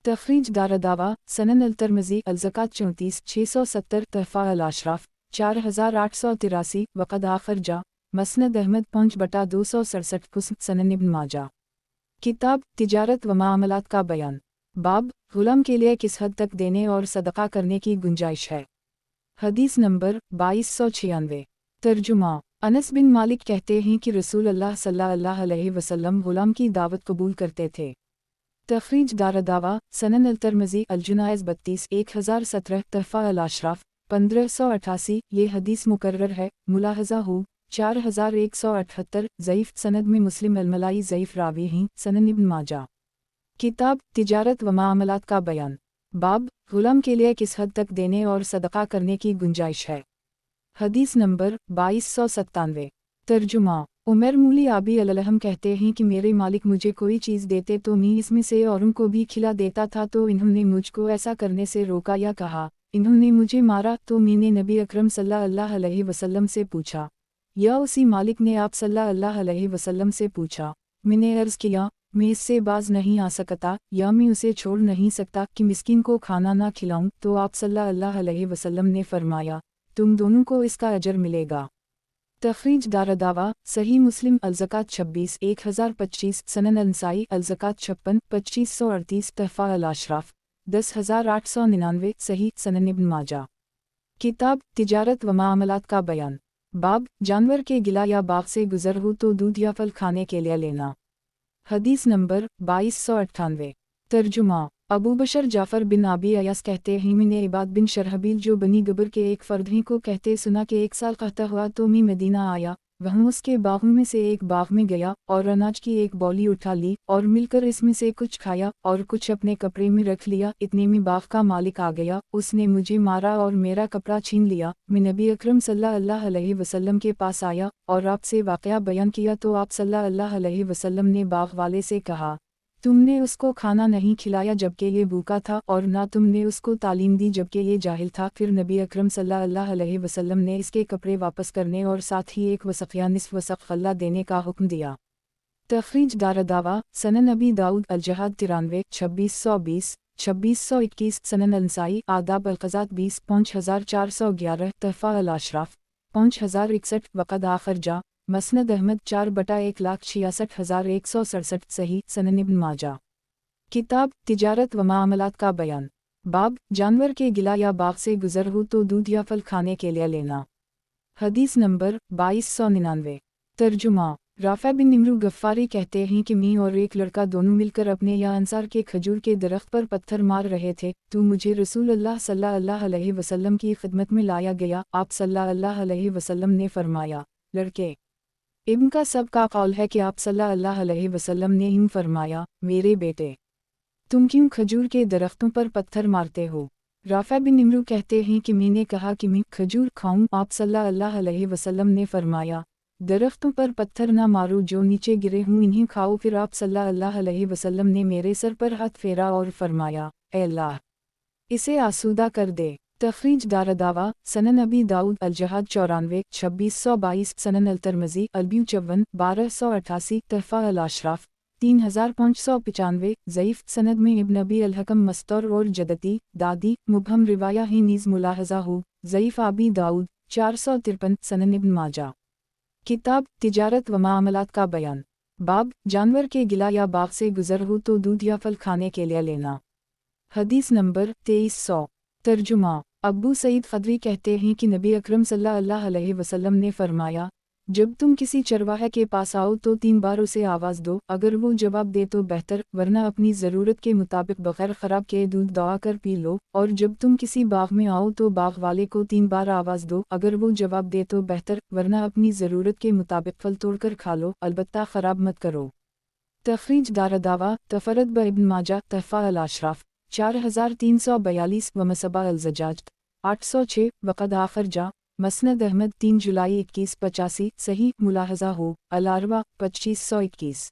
तखरीज दारदावा, सनन अल-तिरमिज़ी अल-ज़कात 34 670, तहफ़ा अल-अशराफ 4883, वक़द आखर जा मसनद अहमद 5/267, सनन इब्न माजा। किताब तिजारत व मामलात का बयान। बाब, गुलाम के लिए किस हद तक देने और सदक़ा करने की गुंजाइश है। हदीस नंबर 2296। तर्जुमा। अनस बिन मालिक कहते हैं कि रसूलुल्लाह सल्लल्लाहु अलैहि वसल्लम गुलाम की दावत कबूल करते थे। तखरीज दारदावा, सनन अल-तिरमिज़ी अल-जुनाइज़ 32 1017, तहफ़ा अल-अशराफ 1588, ये हदीस मुकर्रर है। मुलाहज़ा हो 4178, ज़ईफ़ सनद में मुस्लिम अल-मलाई ज़ईफ़ रावी हैं। सनन इब्न माजा। किताब तिजारत व मामलात का बयान। बाब, गुलाम के लिए किस हद तक देने और सदक़ा करने की गुंजाइश है। हदीस नंबर 2297। तर्जुमा। उमर मूली आबी अलहम कहते हैं कि मेरे मालिक मुझे कोई चीज़ देते तो मैं इसमें से औरों को भी खिला देता था, तो इन्होंने मुझको ऐसा करने से रोका या कहा, इन्होंने मुझे मारा, तो मैंने नबी अकरम सल्लल्लाहु अलैहि वसल्लम से पूछा, या उसी मालिक ने आप सल्लल्लाहु अलैहि वसल्लम से पूछा। मैंने अर्ज़ किया, मैं इससे बाज नहीं आ सकता या मैं उसे छोड़ नहीं सकता कि मिस्कीन को खाना ना खिलाऊं। तो आप सल्लल्लाहु अलैहि वसल्लम ने फरमाया, तुम दोनों को इसका अजर मिलेगा। तखरीज दारदावा सही मुस्लिम अलज़कात 26 1025 सनन अलनसाई अलज़कात 56 2538 तहफ़ा अल-अशराफ 10899 सही सनन इब्न माजा। किताब तिजारत व मामलात का बयान। बाब जानवर के गिला या बाग से गुजर हो तो दूध या फल खाने के लिए लेना। हदीस नंबर 2298। तर्जुमा अबू बशर जाफ़र बिन आबी अयास कहते हैं मैंने इबाद बिन शरहबील जो बनी गबर के एक फर्द को कहते सुना कि एक साल कहता हुआ तो मैं मदीना आया, वहाँ उसके बाग में से एक बाग में गया और अनाज की एक बौली उठा ली और मिलकर इसमें से कुछ खाया और कुछ अपने कपड़े में रख लिया। इतने में बाग का मालिक आ गया, उसने मुझे मारा और मेरा कपड़ा छीन लिया। मैं नबी अकरम सल्लल्लाहु अलैहि वसल्लम के पास आया और आपसे वाक़या बयान किया तो आप सल्लल्लाहु अलैहि वसल्लम ने बाग वाले से कहा, तुमने उसको खाना नहीं खिलाया जबकि ये भूखा था और ना तुमने उसको तालीम दी जबकि ये जाहिल था। फिर नबी अकरम सल्लल्लाहु अलैहि वसल्लम ने इसके कपड़े वापस करने और साथ ही एक वसक़ या निस्फ़ वसक़ गल्ला देने का हुक्म दिया। तखरीज दारदावा सनन नबी दाऊद अल-जहाद 93 2620 2621 सनन अलनसाई आदाब अल-क़ज़ात 20 5411 तहफ़ा अल-अशराफ 5061 वक़द आखिर जा मसनद अहमद 4/166,167 सही सनन इब्न माजा। किताब तिजारत व मामलात का बयान। बाब जानवर के गिला या बाग से गुजर हो तो दूध या फल खाने के लिए लेना। हदीस नंबर 2299। तर्जुमा राफ़ा बिन निमरू गफ़ारी कहते हैं कि मैं और एक लड़का दोनों मिलकर अपने या अंसार के खजूर के दरख्त पर पत्थर मार रहे थे तो मुझे रसूलुल्लाह सल्लल्लाहु अलैहि वसल्लम की खिदमत में लाया गया। आप सल्लल्लाहु अलैहि वसल्लम ने फरमाया, लड़के इब्न का सब का कौल है कि आप सल्लल्लाहु अलैहि वसल्लम ने यूं फरमाया, मेरे बेटे तुम क्यों खजूर के दरख्तों पर पत्थर मारते हो। राफ़ा बिन निमरू कहते हैं कि मैंने कहा कि मैं खजूर खाऊं। आप सल्लल्लाहु अलैहि वसल्लम ने फरमाया, दरख्तों पर पत्थर ना मारो जो नीचे गिरे हूँ इन्हें खाओ। फिर आप सल्लल्लाहु अलैहि वसल्लम ने मेरे सर पर हाथ फेरा और फरमाया, ऐ अल्लाह इसे आसूदा कर दे। तखरीज दारदावा सनन नबी दाऊद अल-जहाद 94 2622 सनन अल-तिरमिज़ी अल-बयू 54 1288 तहफ़ा अल-अशराफ 3595 ज़ईफ़ सनद में इब्न अबी अल-हकम मस्तूर और जदती दादी मुबहम रिवाया ही नीज़ मुलाहज़ा हो। ज़ईफ़ अबी दाऊद 453 सनन इब्न माजा। किताब तिजारत व मामलात का बयान। बाब जानवर के गिला या बाग से गुजर हो तो दूध या फल खाने के लिए लेना। हदीस नंबर 2300। तर्जुमा अबू सईद खदरी कहते हैं कि नबी अकरम सल्लल्लाहु अलैहि वसल्लम ने फरमाया, जब तुम किसी चरवाहे के पास आओ तो 3 बार उसे आवाज़ दो, अगर वो जवाब दे तो बेहतर, वरना अपनी ज़रूरत के मुताबिक बग़ैर ख़राब के दूध दवा कर पी लो। और जब तुम किसी बाग में आओ तो बाग वाले को 3 बार आवाज़ दो, अगर वो जवाब दे तो बेहतर, वरना अपनी ज़रूरत के मुताबिक फल तोड़कर खा लो, अलबत्ता ख़राब मत करो। तखरीज दारदावा तफरद ब इब्न माजा तहफ़ा अल-अशराफ 4342 व मसबा अल-ज़जाज 806 वक़द आखिर जा मसनद अहमद 3 जुलाई 2185 सही मुलाहज़ा हो अल-अरवा 2521।